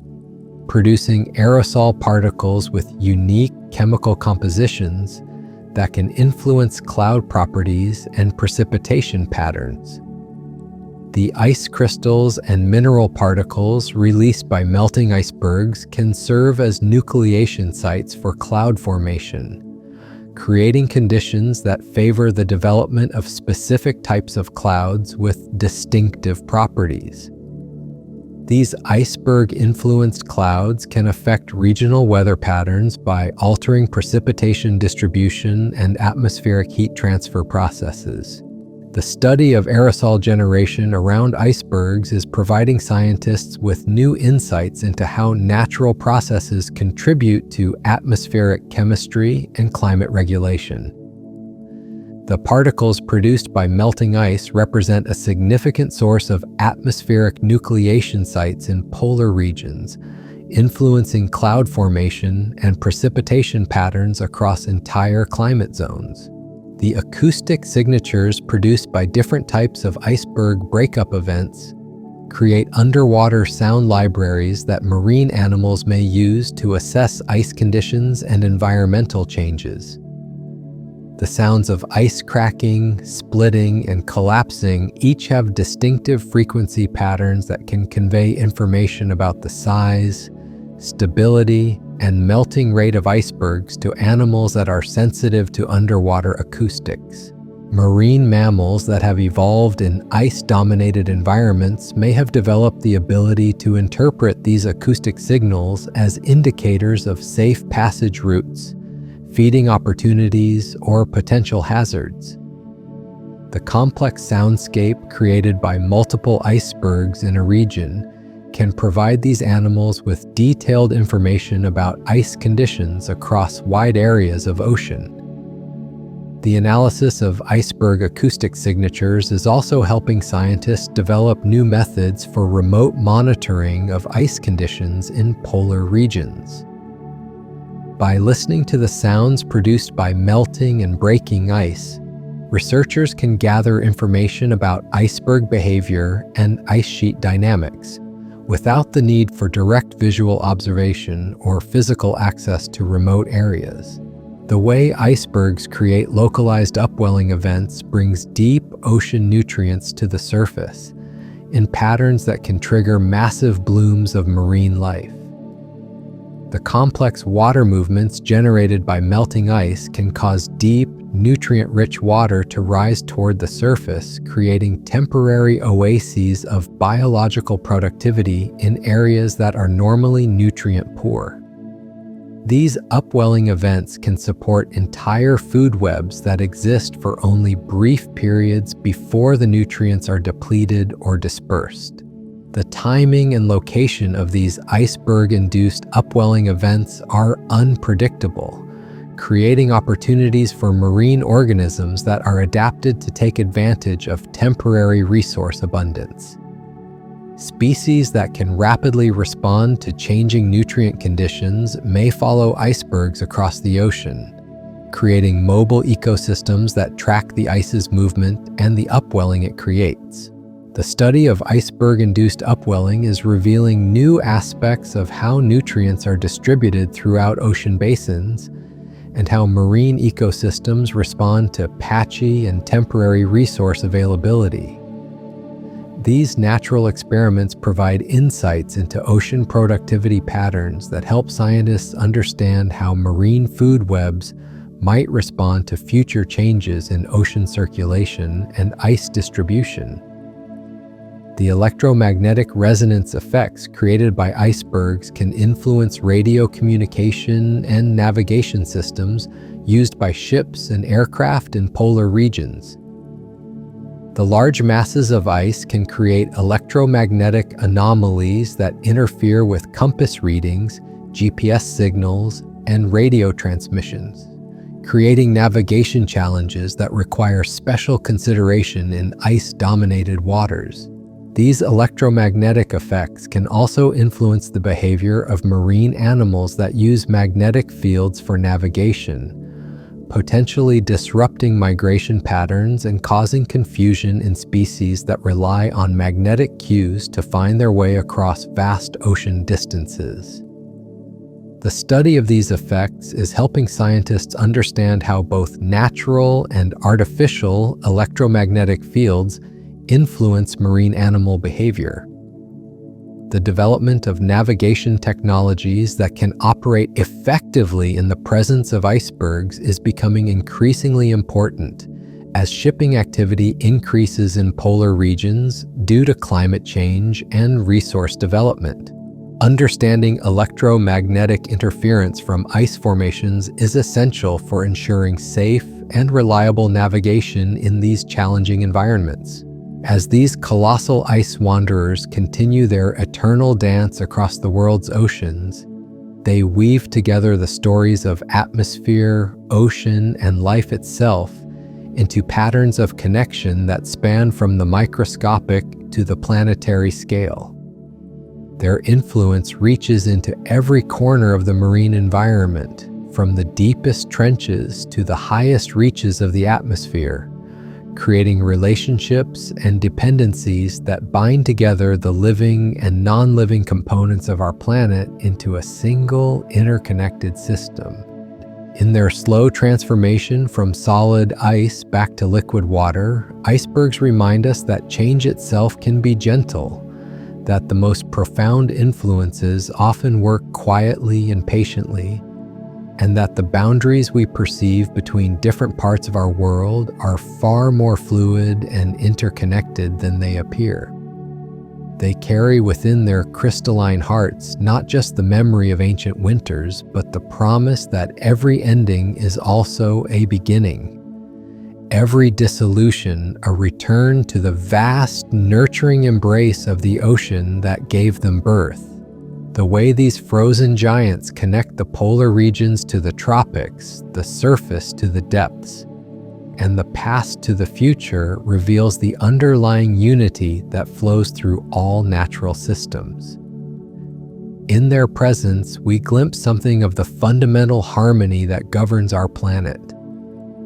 producing aerosol particles with unique chemical compositions that can influence cloud properties and precipitation patterns. The ice crystals and mineral particles released by melting icebergs can serve as nucleation sites for cloud formation, creating conditions that favor the development of specific types of clouds with distinctive properties. These iceberg-influenced clouds can affect regional weather patterns by altering precipitation distribution and atmospheric heat transfer processes. The study of aerosol generation around icebergs is providing scientists with new insights into how natural processes contribute to atmospheric chemistry and climate regulation. The particles produced by melting ice represent a significant source of atmospheric nucleation sites in polar regions, influencing cloud formation and precipitation patterns across entire climate zones. The acoustic signatures produced by different types of iceberg breakup events create underwater sound libraries that marine animals may use to assess ice conditions and environmental changes. The sounds of ice cracking, splitting, and collapsing each have distinctive frequency patterns that can convey information about the size, stability, and melting rate of icebergs to animals that are sensitive to underwater acoustics. Marine mammals that have evolved in ice-dominated environments may have developed the ability to interpret these acoustic signals as indicators of safe passage routes, feeding opportunities, or potential hazards. The complex soundscape created by multiple icebergs in a region can provide these animals with detailed information about ice conditions across wide areas of ocean. The analysis of iceberg acoustic signatures is also helping scientists develop new methods for remote monitoring of ice conditions in polar regions. By listening to the sounds produced by melting and breaking ice, researchers can gather information about iceberg behavior and ice sheet dynamics, without the need for direct visual observation or physical access to remote areas. The way icebergs create localized upwelling events brings deep ocean nutrients to the surface in patterns that can trigger massive blooms of marine life. The complex water movements generated by melting ice can cause deep, nutrient-rich water to rise toward the surface, creating temporary oases of biological productivity in areas that are normally nutrient-poor. These upwelling events can support entire food webs that exist for only brief periods before the nutrients are depleted or dispersed. The timing and location of these iceberg-induced upwelling events are unpredictable, creating opportunities for marine organisms that are adapted to take advantage of temporary resource abundance. Species that can rapidly respond to changing nutrient conditions may follow icebergs across the ocean, creating mobile ecosystems that track the ice's movement and the upwelling it creates. The study of iceberg-induced upwelling is revealing new aspects of how nutrients are distributed throughout ocean basins and how marine ecosystems respond to patchy and temporary resource availability. These natural experiments provide insights into ocean productivity patterns that help scientists understand how marine food webs might respond to future changes in ocean circulation and ice distribution. The electromagnetic resonance effects created by icebergs can influence radio communication and navigation systems used by ships and aircraft in polar regions. The large masses of ice can create electromagnetic anomalies that interfere with compass readings, GPS signals, and radio transmissions, creating navigation challenges that require special consideration in ice-dominated waters. These electromagnetic effects can also influence the behavior of marine animals that use magnetic fields for navigation, potentially disrupting migration patterns and causing confusion in species that rely on magnetic cues to find their way across vast ocean distances. The study of these effects is helping scientists understand how both natural and artificial electromagnetic fields influence marine animal behavior. The development of navigation technologies that can operate effectively in the presence of icebergs is becoming increasingly important as shipping activity increases in polar regions due to climate change and resource development. Understanding electromagnetic interference from ice formations is essential for ensuring safe and reliable navigation in these challenging environments. As these colossal ice wanderers continue their eternal dance across the world's oceans, they weave together the stories of atmosphere, ocean, and life itself into patterns of connection that span from the microscopic to the planetary scale. Their influence reaches into every corner of the marine environment, from the deepest trenches to the highest reaches of the atmosphere, creating relationships and dependencies that bind together the living and non-living components of our planet into a single interconnected system. In their slow transformation from solid ice back to liquid water, icebergs remind us that change itself can be gentle, that the most profound influences often work quietly and patiently, and that the boundaries we perceive between different parts of our world are far more fluid and interconnected than they appear. They carry within their crystalline hearts not just the memory of ancient winters, but the promise that every ending is also a beginning. Every dissolution a return to the vast, nurturing embrace of the ocean that gave them birth. The way these frozen giants connect the polar regions to the tropics, the surface to the depths, and the past to the future reveals the underlying unity that flows through all natural systems. In their presence, we glimpse something of the fundamental harmony that governs our planet.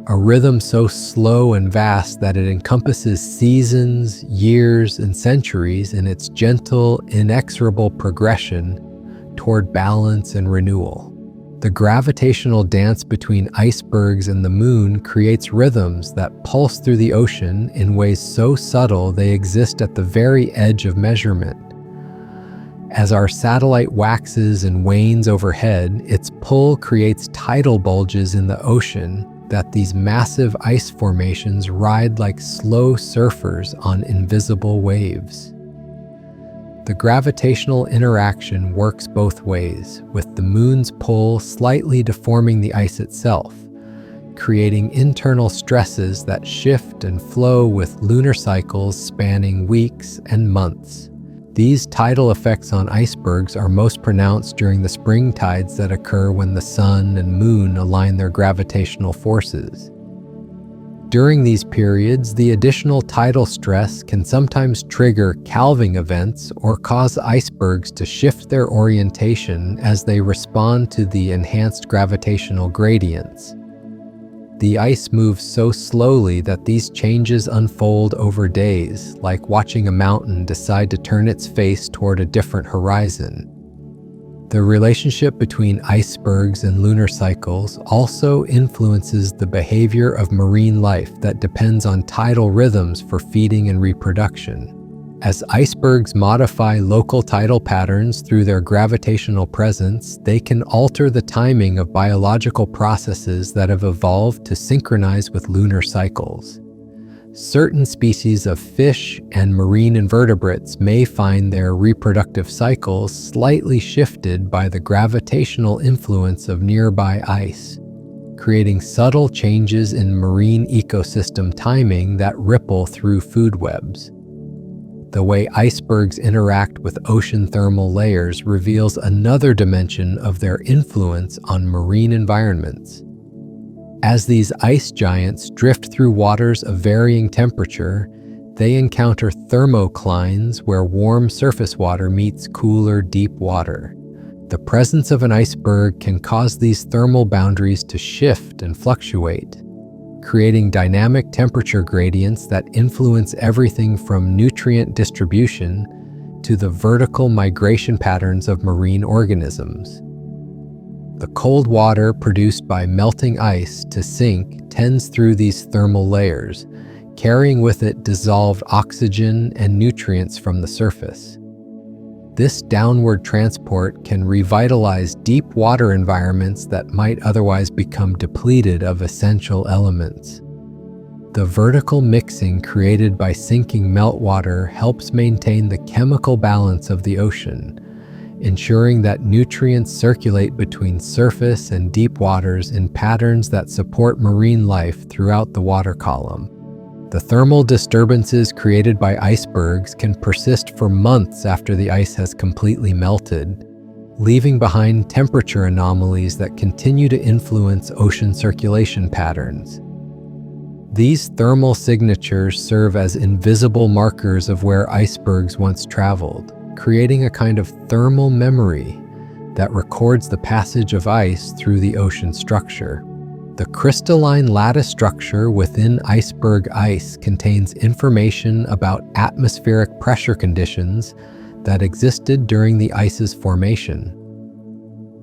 A rhythm so slow and vast that it encompasses seasons, years, and centuries in its gentle, inexorable progression toward balance and renewal. The gravitational dance between icebergs and the moon creates rhythms that pulse through the ocean in ways so subtle they exist at the very edge of measurement. As our satellite waxes and wanes overhead, its pull creates tidal bulges in the ocean that these massive ice formations ride like slow surfers on invisible waves. The gravitational interaction works both ways, with the moon's pull slightly deforming the ice itself, creating internal stresses that shift and flow with lunar cycles spanning weeks and months. These tidal effects on icebergs are most pronounced during the spring tides that occur when the sun and moon align their gravitational forces. During these periods, the additional tidal stress can sometimes trigger calving events or cause icebergs to shift their orientation as they respond to the enhanced gravitational gradients. The ice moves so slowly that these changes unfold over days, like watching a mountain decide to turn its face toward a different horizon. The relationship between icebergs and lunar cycles also influences the behavior of marine life that depends on tidal rhythms for feeding and reproduction. As icebergs modify local tidal patterns through their gravitational presence, they can alter the timing of biological processes that have evolved to synchronize with lunar cycles. Certain species of fish and marine invertebrates may find their reproductive cycles slightly shifted by the gravitational influence of nearby ice, creating subtle changes in marine ecosystem timing that ripple through food webs. The way icebergs interact with ocean thermal layers reveals another dimension of their influence on marine environments. As these ice giants drift through waters of varying temperature, they encounter thermoclines where warm surface water meets cooler, deep water. The presence of an iceberg can cause these thermal boundaries to shift and fluctuate, creating dynamic temperature gradients that influence everything from nutrient distribution to the vertical migration patterns of marine organisms. The cold water produced by melting ice to sink tends through these thermal layers, carrying with it dissolved oxygen and nutrients from the surface. This downward transport can revitalize deep water environments that might otherwise become depleted of essential elements. The vertical mixing created by sinking meltwater helps maintain the chemical balance of the ocean, ensuring that nutrients circulate between surface and deep waters in patterns that support marine life throughout the water column. The thermal disturbances created by icebergs can persist for months after the ice has completely melted, leaving behind temperature anomalies that continue to influence ocean circulation patterns. These thermal signatures serve as invisible markers of where icebergs once traveled, creating a kind of thermal memory that records the passage of ice through the ocean structure. The crystalline lattice structure within iceberg ice contains information about atmospheric pressure conditions that existed during the ice's formation.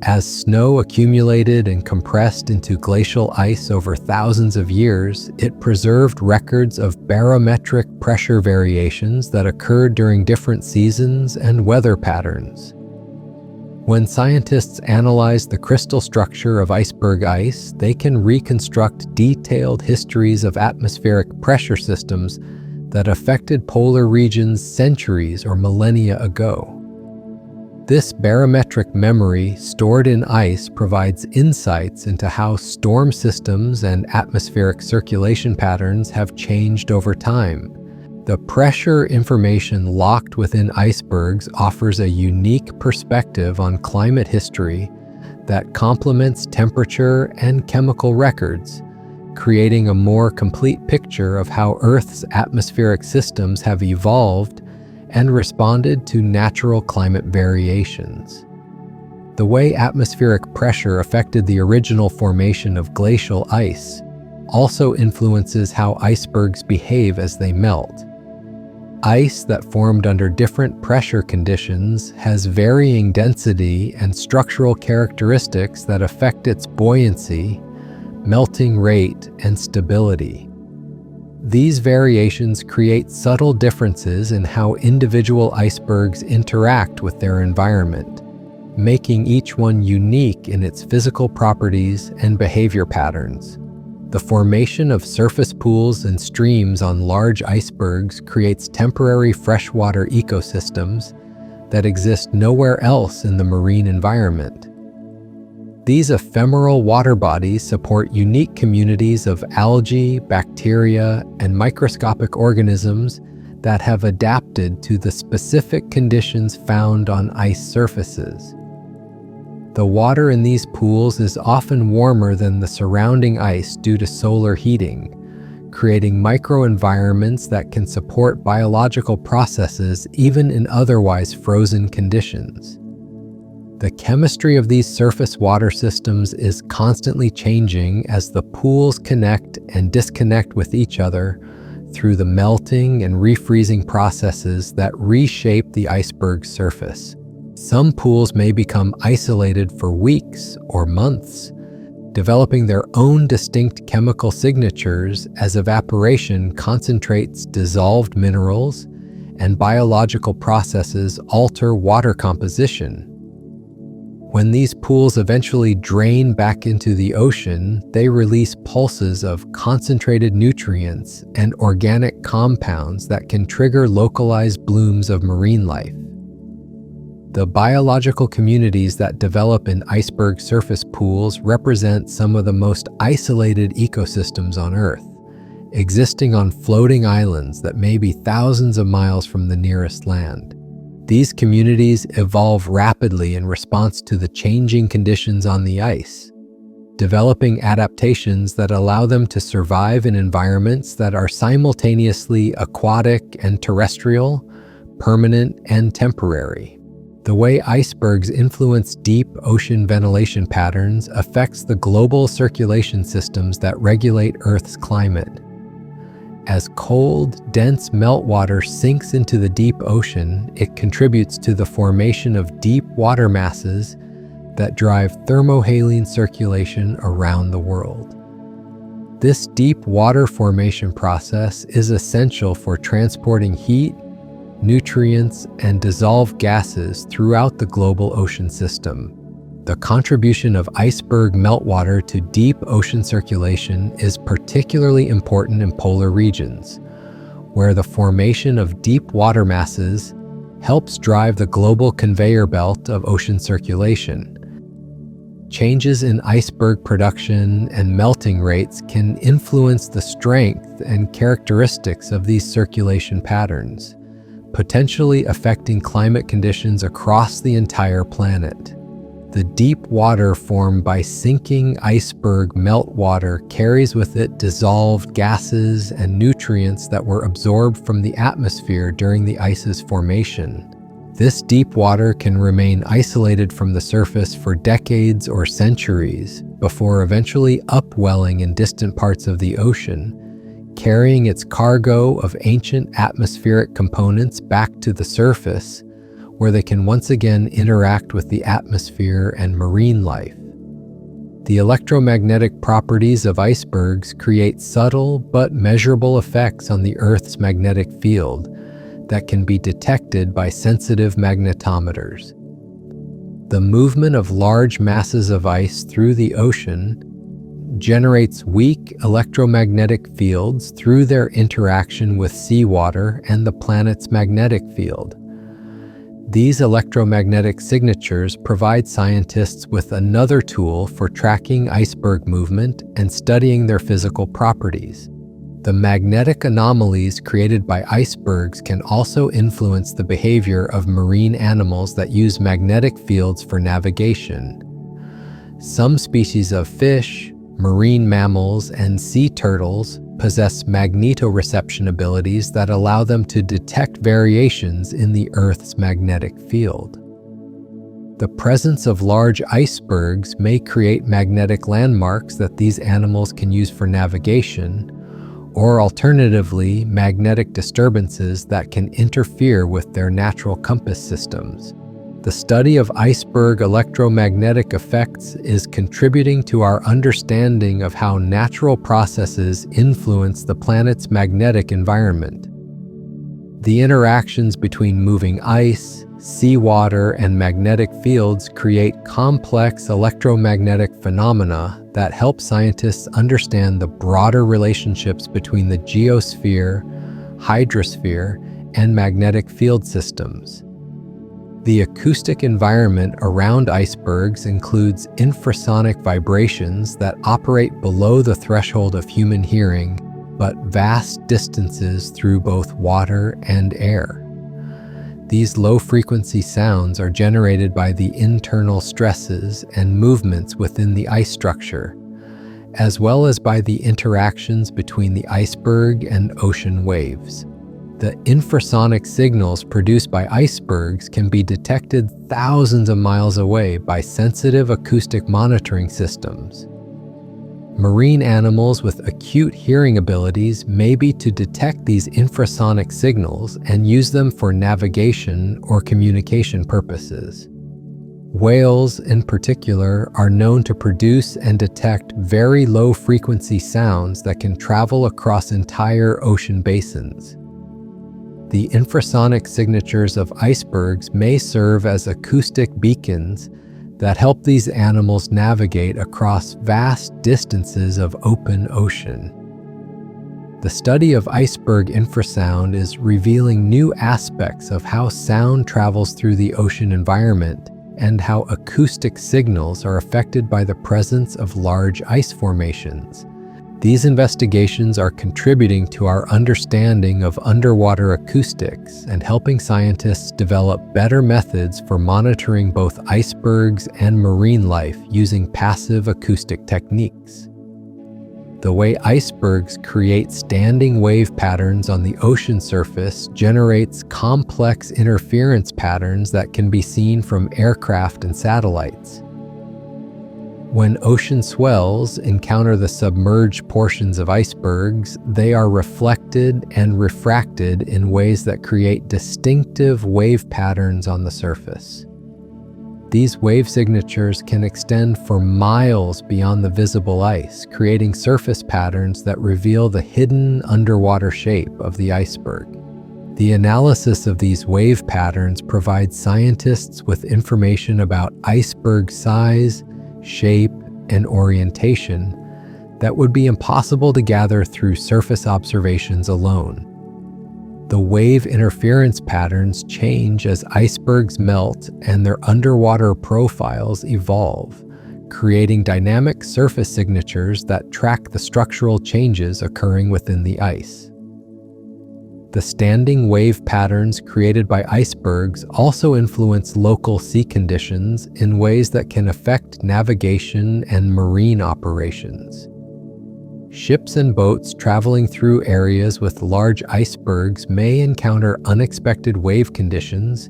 As snow accumulated and compressed into glacial ice over thousands of years, it preserved records of barometric pressure variations that occurred during different seasons and weather patterns. When scientists analyze the crystal structure of iceberg ice, they can reconstruct detailed histories of atmospheric pressure systems that affected polar regions centuries or millennia ago. This barometric memory stored in ice provides insights into how storm systems and atmospheric circulation patterns have changed over time. The pressure information locked within icebergs offers a unique perspective on climate history that complements temperature and chemical records, creating a more complete picture of how Earth's atmospheric systems have evolved and responded to natural climate variations. The way atmospheric pressure affected the original formation of glacial ice also influences how icebergs behave as they melt. Ice that formed under different pressure conditions has varying density and structural characteristics that affect its buoyancy, melting rate, and stability. These variations create subtle differences in how individual icebergs interact with their environment, making each one unique in its physical properties and behavior patterns. The formation of surface pools and streams on large icebergs creates temporary freshwater ecosystems that exist nowhere else in the marine environment. These ephemeral water bodies support unique communities of algae, bacteria, and microscopic organisms that have adapted to the specific conditions found on ice surfaces. The water in these pools is often warmer than the surrounding ice due to solar heating, creating microenvironments that can support biological processes even in otherwise frozen conditions. The chemistry of these surface water systems is constantly changing as the pools connect and disconnect with each other through the melting and refreezing processes that reshape the iceberg's surface. Some pools may become isolated for weeks or months, developing their own distinct chemical signatures as evaporation concentrates dissolved minerals and biological processes alter water composition. When these pools eventually drain back into the ocean, they release pulses of concentrated nutrients and organic compounds that can trigger localized blooms of marine life. The biological communities that develop in iceberg surface pools represent some of the most isolated ecosystems on Earth, existing on floating islands that may be thousands of miles from the nearest land. These communities evolve rapidly in response to the changing conditions on the ice, developing adaptations that allow them to survive in environments that are simultaneously aquatic and terrestrial, permanent and temporary. The way icebergs influence deep ocean ventilation patterns affects the global circulation systems that regulate Earth's climate. As cold, dense meltwater sinks into the deep ocean, it contributes to the formation of deep water masses that drive thermohaline circulation around the world. This deep water formation process is essential for transporting heat, nutrients, and dissolved gases throughout the global ocean system. The contribution of iceberg meltwater to deep ocean circulation is particularly important in polar regions, where the formation of deep water masses helps drive the global conveyor belt of ocean circulation. Changes in iceberg production and melting rates can influence the strength and characteristics of these circulation patterns, potentially affecting climate conditions across the entire planet. The deep water formed by sinking iceberg meltwater carries with it dissolved gases and nutrients that were absorbed from the atmosphere during the ice's formation. This deep water can remain isolated from the surface for decades or centuries before eventually upwelling in distant parts of the ocean, carrying its cargo of ancient atmospheric components back to the surface, where they can once again interact with the atmosphere and marine life. The electromagnetic properties of icebergs create subtle but measurable effects on the Earth's magnetic field that can be detected by sensitive magnetometers. The movement of large masses of ice through the ocean generates weak electromagnetic fields through their interaction with seawater and the planet's magnetic field. These electromagnetic signatures provide scientists with another tool for tracking iceberg movement and studying their physical properties. The magnetic anomalies created by icebergs can also influence the behavior of marine animals that use magnetic fields for navigation. Some species of fish, marine mammals, and sea turtles possess magnetoreception abilities that allow them to detect variations in the Earth's magnetic field. The presence of large icebergs may create magnetic landmarks that these animals can use for navigation, or alternatively, magnetic disturbances that can interfere with their natural compass systems. The study of iceberg electromagnetic effects is contributing to our understanding of how natural processes influence the planet's magnetic environment. The interactions between moving ice, seawater, and magnetic fields create complex electromagnetic phenomena that help scientists understand the broader relationships between the geosphere, hydrosphere, and magnetic field systems. The acoustic environment around icebergs includes infrasonic vibrations that operate below the threshold of human hearing, but vast distances through both water and air. These low-frequency sounds are generated by the internal stresses and movements within the ice structure, as well as by the interactions between the iceberg and ocean waves. The infrasonic signals produced by icebergs can be detected thousands of miles away by sensitive acoustic monitoring systems. Marine animals with acute hearing abilities may be to detect these infrasonic signals and use them for navigation or communication purposes. Whales, in particular, are known to produce and detect very low-frequency sounds that can travel across entire ocean basins. The infrasonic signatures of icebergs may serve as acoustic beacons that help these animals navigate across vast distances of open ocean. The study of iceberg infrasound is revealing new aspects of how sound travels through the ocean environment and how acoustic signals are affected by the presence of large ice formations. These investigations are contributing to our understanding of underwater acoustics and helping scientists develop better methods for monitoring both icebergs and marine life using passive acoustic techniques. The way icebergs create standing wave patterns on the ocean surface generates complex interference patterns that can be seen from aircraft and satellites. When ocean swells encounter the submerged portions of icebergs, they are reflected and refracted in ways that create distinctive wave patterns on the surface. These wave signatures can extend for miles beyond the visible ice, creating surface patterns that reveal the hidden underwater shape of the iceberg. The analysis of these wave patterns provides scientists with information about iceberg size, shape, and orientation that would be impossible to gather through surface observations alone. The wave interference patterns change as icebergs melt and their underwater profiles evolve, creating dynamic surface signatures that track the structural changes occurring within the ice. The standing wave patterns created by icebergs also influence local sea conditions in ways that can affect navigation and marine operations. Ships and boats traveling through areas with large icebergs may encounter unexpected wave conditions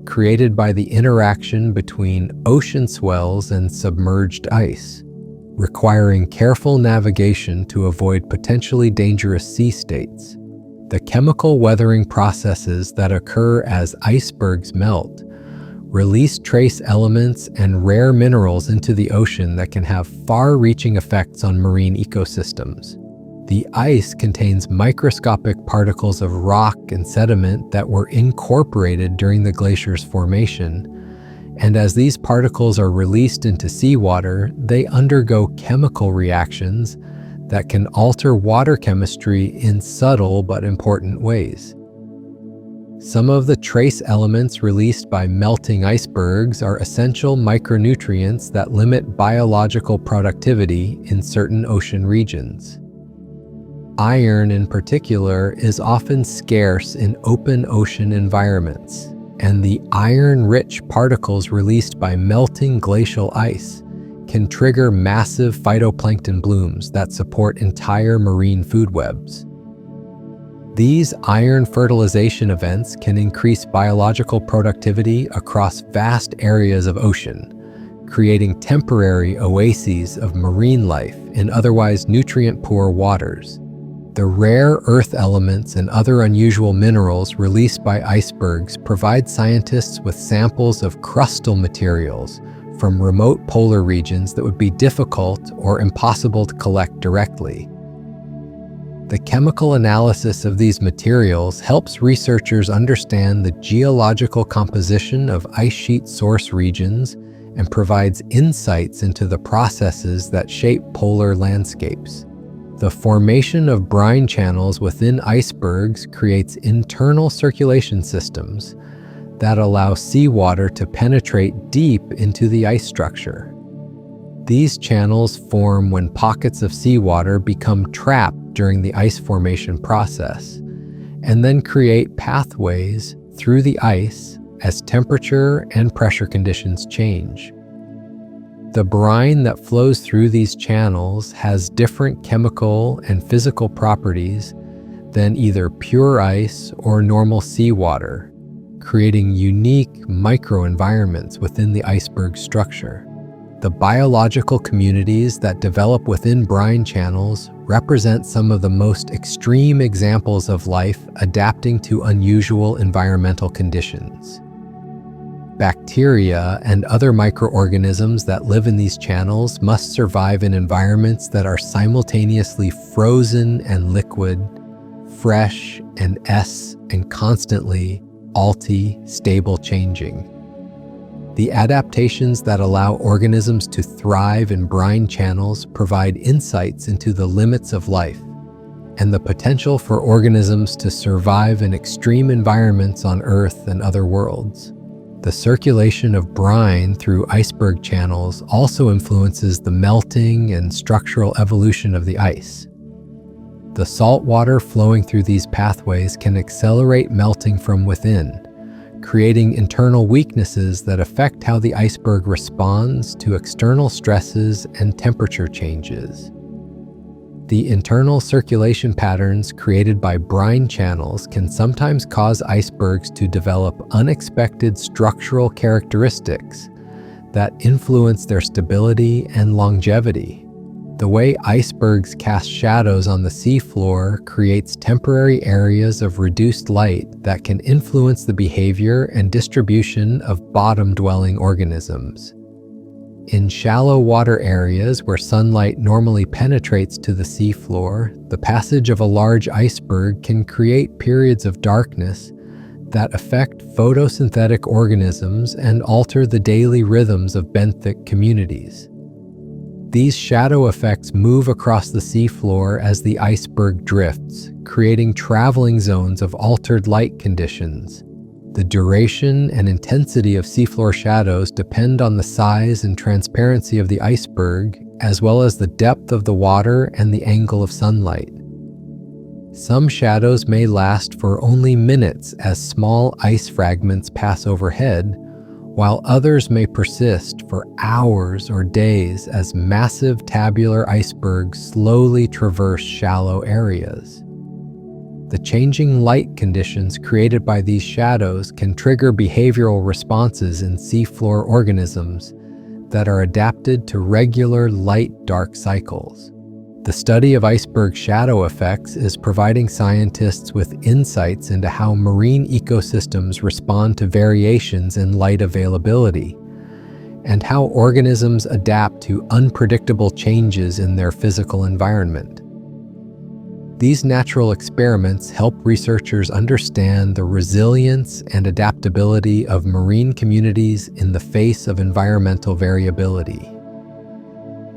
created by the interaction between ocean swells and submerged ice, requiring careful navigation to avoid potentially dangerous sea states. The chemical weathering processes that occur as icebergs melt release trace elements and rare minerals into the ocean that can have far-reaching effects on marine ecosystems. The ice contains microscopic particles of rock and sediment that were incorporated during the glacier's formation, and as these particles are released into seawater, they undergo chemical reactions that can alter water chemistry in subtle but important ways. Some of the trace elements released by melting icebergs are essential micronutrients that limit biological productivity in certain ocean regions. Iron, in particular, is often scarce in open ocean environments, and the iron-rich particles released by melting glacial ice can trigger massive phytoplankton blooms that support entire marine food webs. These iron fertilization events can increase biological productivity across vast areas of ocean, creating temporary oases of marine life in otherwise nutrient-poor waters. The rare earth elements and other unusual minerals released by icebergs provide scientists with samples of crustal materials from remote polar regions that would be difficult or impossible to collect directly. The chemical analysis of these materials helps researchers understand the geological composition of ice sheet source regions and provides insights into the processes that shape polar landscapes. The formation of brine channels within icebergs creates internal circulation systems that allow seawater to penetrate deep into the ice structure. These channels form when pockets of seawater become trapped during the ice formation process, and then create pathways through the ice as temperature and pressure conditions change. The brine that flows through these channels has different chemical and physical properties than either pure ice or normal seawater, creating unique microenvironments within the iceberg structure. The biological communities that develop within brine channels represent some of the most extreme examples of life adapting to unusual environmental conditions. Bacteria and other microorganisms that live in these channels must survive in environments that are simultaneously frozen and liquid, fresh and and constantly stable changing. The adaptations that allow organisms to thrive in brine channels provide insights into the limits of life and the potential for organisms to survive in extreme environments on Earth and other worlds. The circulation of brine through iceberg channels also influences the melting and structural evolution of the ice. The salt water flowing through these pathways can accelerate melting from within, creating internal weaknesses that affect how the iceberg responds to external stresses and temperature changes. The internal circulation patterns created by brine channels can sometimes cause icebergs to develop unexpected structural characteristics that influence their stability and longevity. The way icebergs cast shadows on the seafloor creates temporary areas of reduced light that can influence the behavior and distribution of bottom-dwelling organisms. In shallow water areas where sunlight normally penetrates to the seafloor, the passage of a large iceberg can create periods of darkness that affect photosynthetic organisms and alter the daily rhythms of benthic communities. These shadow effects move across the seafloor as the iceberg drifts, creating traveling zones of altered light conditions. The duration and intensity of seafloor shadows depend on the size and transparency of the iceberg, as well as the depth of the water and the angle of sunlight. Some shadows may last for only minutes as small ice fragments pass overhead, while others may persist for hours or days as massive tabular icebergs slowly traverse shallow areas. The changing light conditions created by these shadows can trigger behavioral responses in seafloor organisms that are adapted to regular light-dark cycles. The study of iceberg shadow effects is providing scientists with insights into how marine ecosystems respond to variations in light availability, and how organisms adapt to unpredictable changes in their physical environment. These natural experiments help researchers understand the resilience and adaptability of marine communities in the face of environmental variability.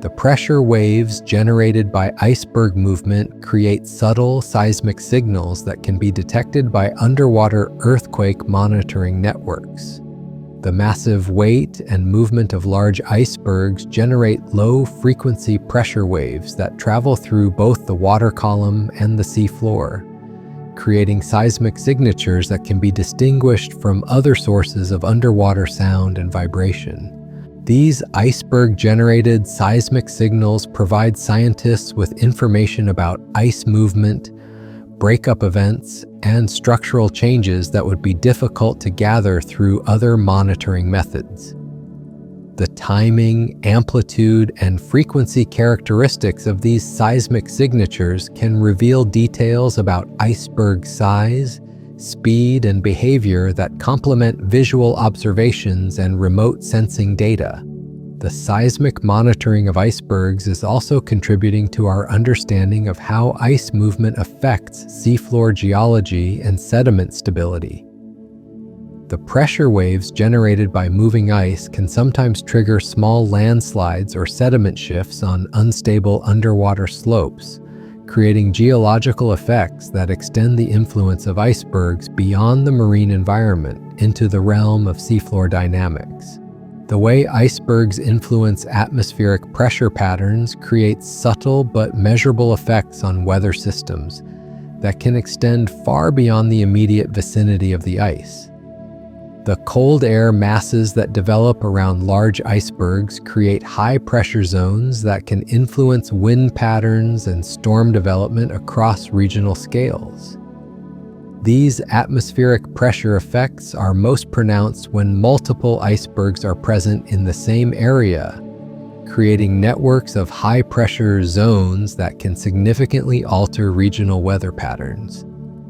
The pressure waves generated by iceberg movement create subtle seismic signals that can be detected by underwater earthquake monitoring networks. The massive weight and movement of large icebergs generate low-frequency pressure waves that travel through both the water column and the seafloor, creating seismic signatures that can be distinguished from other sources of underwater sound and vibration. These iceberg-generated seismic signals provide scientists with information about ice movement, breakup events, and structural changes that would be difficult to gather through other monitoring methods. The timing, amplitude, and frequency characteristics of these seismic signatures can reveal details about iceberg size, speed, and behavior that complement visual observations and remote sensing data. The seismic monitoring of icebergs is also contributing to our understanding of how ice movement affects seafloor geology and sediment stability. The pressure waves generated by moving ice can sometimes trigger small landslides or sediment shifts on unstable underwater slopes, creating geological effects that extend the influence of icebergs beyond the marine environment into the realm of seafloor dynamics. The way icebergs influence atmospheric pressure patterns creates subtle but measurable effects on weather systems that can extend far beyond the immediate vicinity of the ice. The cold air masses that develop around large icebergs create high-pressure zones that can influence wind patterns and storm development across regional scales. These atmospheric pressure effects are most pronounced when multiple icebergs are present in the same area, creating networks of high-pressure zones that can significantly alter regional weather patterns.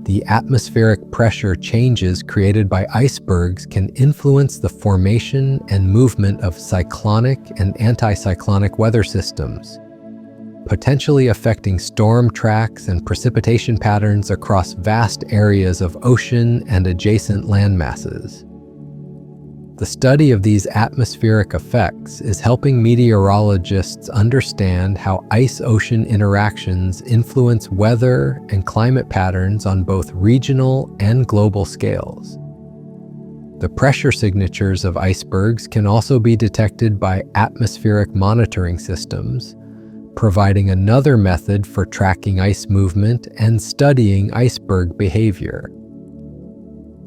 The atmospheric pressure changes created by icebergs can influence the formation and movement of cyclonic and anticyclonic weather systems, potentially affecting storm tracks and precipitation patterns across vast areas of ocean and adjacent landmasses. The study of these atmospheric effects is helping meteorologists understand how ice-ocean interactions influence weather and climate patterns on both regional and global scales. The pressure signatures of icebergs can also be detected by atmospheric monitoring systems, providing another method for tracking ice movement and studying iceberg behavior.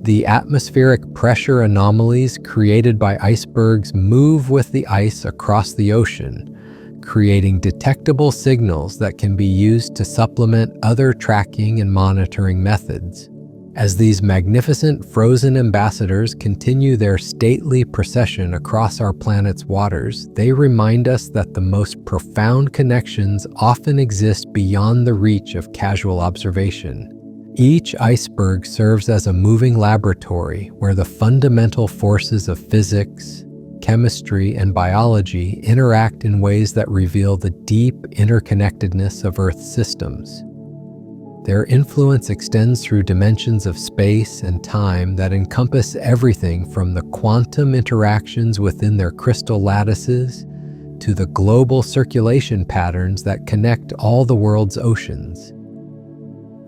The atmospheric pressure anomalies created by icebergs move with the ice across the ocean, creating detectable signals that can be used to supplement other tracking and monitoring methods. As these magnificent frozen ambassadors continue their stately procession across our planet's waters, they remind us that the most profound connections often exist beyond the reach of casual observation. Each iceberg serves as a moving laboratory where the fundamental forces of physics, chemistry, and biology interact in ways that reveal the deep interconnectedness of Earth's systems. Their influence extends through dimensions of space and time that encompass everything from the quantum interactions within their crystal lattices to the global circulation patterns that connect all the world's oceans.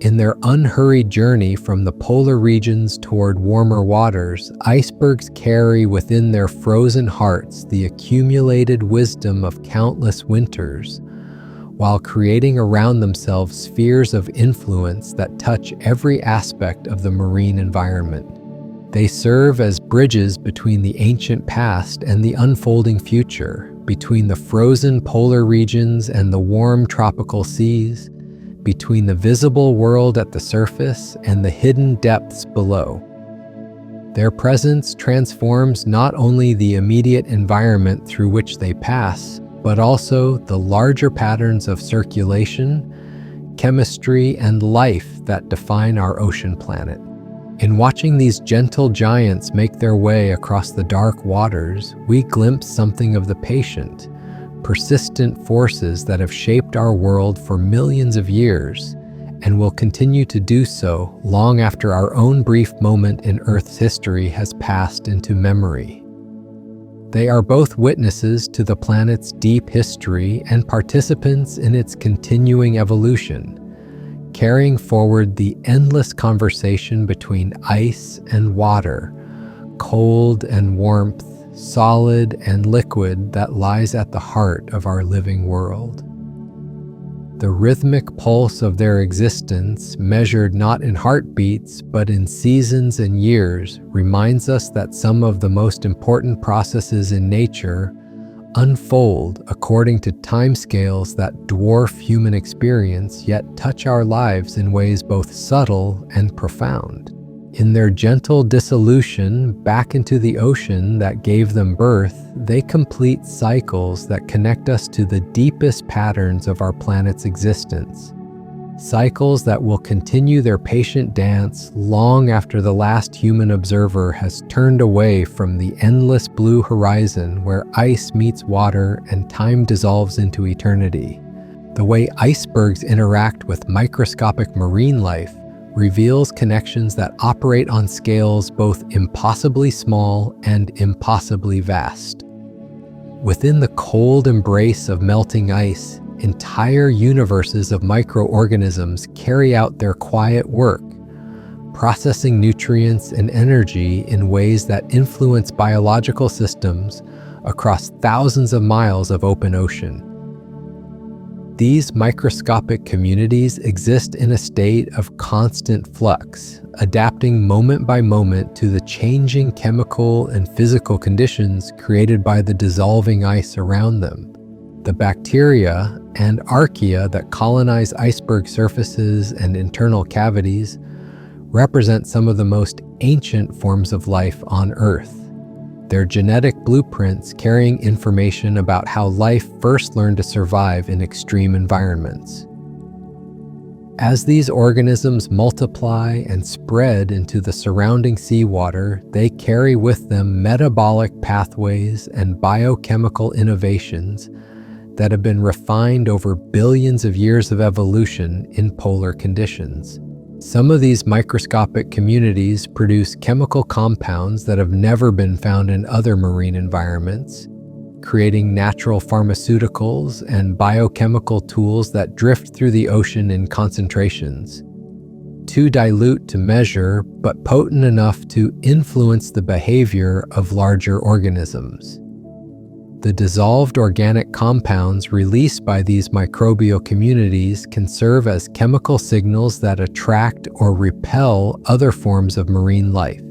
In their unhurried journey from the polar regions toward warmer waters, icebergs carry within their frozen hearts the accumulated wisdom of countless winters, while creating around themselves spheres of influence that touch every aspect of the marine environment. They serve as bridges between the ancient past and the unfolding future, between the frozen polar regions and the warm tropical seas, between the visible world at the surface and the hidden depths below. Their presence transforms not only the immediate environment through which they pass, but also the larger patterns of circulation, chemistry, and life that define our ocean planet. In watching these gentle giants make their way across the dark waters, we glimpse something of the patient, persistent forces that have shaped our world for millions of years and will continue to do so long after our own brief moment in Earth's history has passed into memory. They are both witnesses to the planet's deep history and participants in its continuing evolution, carrying forward the endless conversation between ice and water, cold and warmth, solid and liquid that lies at the heart of our living world. The rhythmic pulse of their existence, measured not in heartbeats but in seasons and years, reminds us that some of the most important processes in nature unfold according to timescales that dwarf human experience yet touch our lives in ways both subtle and profound. In their gentle dissolution back into the ocean that gave them birth, they complete cycles that connect us to the deepest patterns of our planet's existence. Cycles that will continue their patient dance long after the last human observer has turned away from the endless blue horizon where ice meets water and time dissolves into eternity. The way icebergs interact with microscopic marine life reveals connections that operate on scales both impossibly small and impossibly vast. Within the cold embrace of melting ice, entire universes of microorganisms carry out their quiet work, processing nutrients and energy in ways that influence biological systems across thousands of miles of open ocean. These microscopic communities exist in a state of constant flux, adapting moment by moment to the changing chemical and physical conditions created by the dissolving ice around them. The bacteria and archaea that colonize iceberg surfaces and internal cavities represent some of the most ancient forms of life on Earth. Their genetic blueprints carrying information about how life first learned to survive in extreme environments. As these organisms multiply and spread into the surrounding seawater, they carry with them metabolic pathways and biochemical innovations that have been refined over billions of years of evolution in polar conditions. Some of these microscopic communities produce chemical compounds that have never been found in other marine environments, creating natural pharmaceuticals and biochemical tools that drift through the ocean in concentrations, too dilute to measure but potent enough to influence the behavior of larger organisms. The dissolved organic compounds released by these microbial communities can serve as chemical signals that attract or repel other forms of marine life,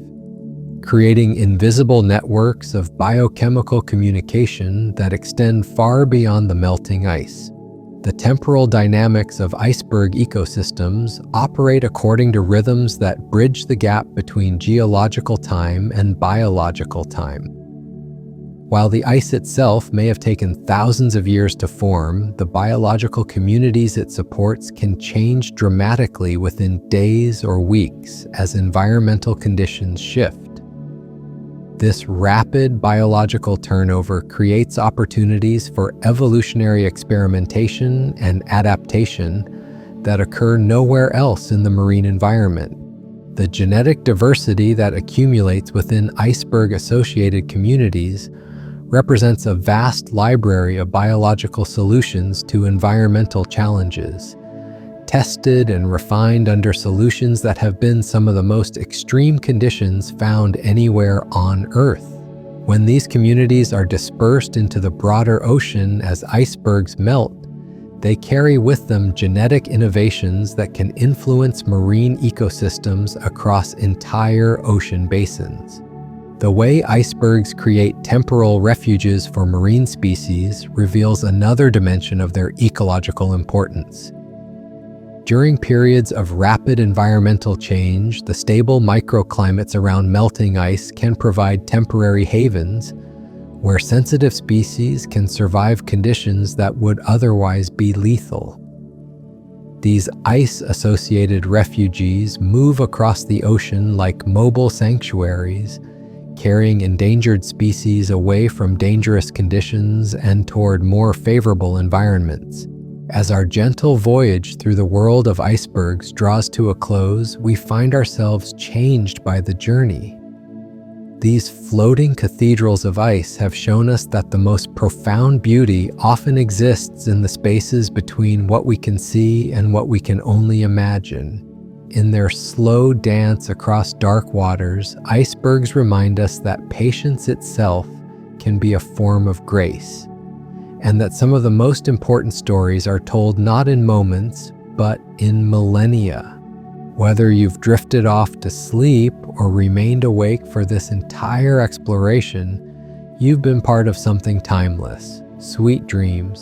creating invisible networks of biochemical communication that extend far beyond the melting ice. The temporal dynamics of iceberg ecosystems operate according to rhythms that bridge the gap between geological time and biological time. While the ice itself may have taken thousands of years to form, the biological communities it supports can change dramatically within days or weeks as environmental conditions shift. This rapid biological turnover creates opportunities for evolutionary experimentation and adaptation that occur nowhere else in the marine environment. The genetic diversity that accumulates within iceberg-associated communities represents a vast library of biological solutions to environmental challenges, tested and refined under solutions that have been some of the most extreme conditions found anywhere on Earth. When these communities are dispersed into the broader ocean as icebergs melt, they carry with them genetic innovations that can influence marine ecosystems across entire ocean basins. The way icebergs create temporal refuges for marine species reveals another dimension of their ecological importance. During periods of rapid environmental change, the stable microclimates around melting ice can provide temporary havens where sensitive species can survive conditions that would otherwise be lethal. These ice-associated refuges move across the ocean like mobile sanctuaries, carrying endangered species away from dangerous conditions and toward more favorable environments. As our gentle voyage through the world of icebergs draws to a close, we find ourselves changed by the journey. These floating cathedrals of ice have shown us that the most profound beauty often exists in the spaces between what we can see and what we can only imagine. In their slow dance across dark waters, icebergs remind us that patience itself can be a form of grace, and that some of the most important stories are told not in moments, but in millennia. Whether you've drifted off to sleep or remained awake for this entire exploration, you've been part of something timeless. Sweet dreams.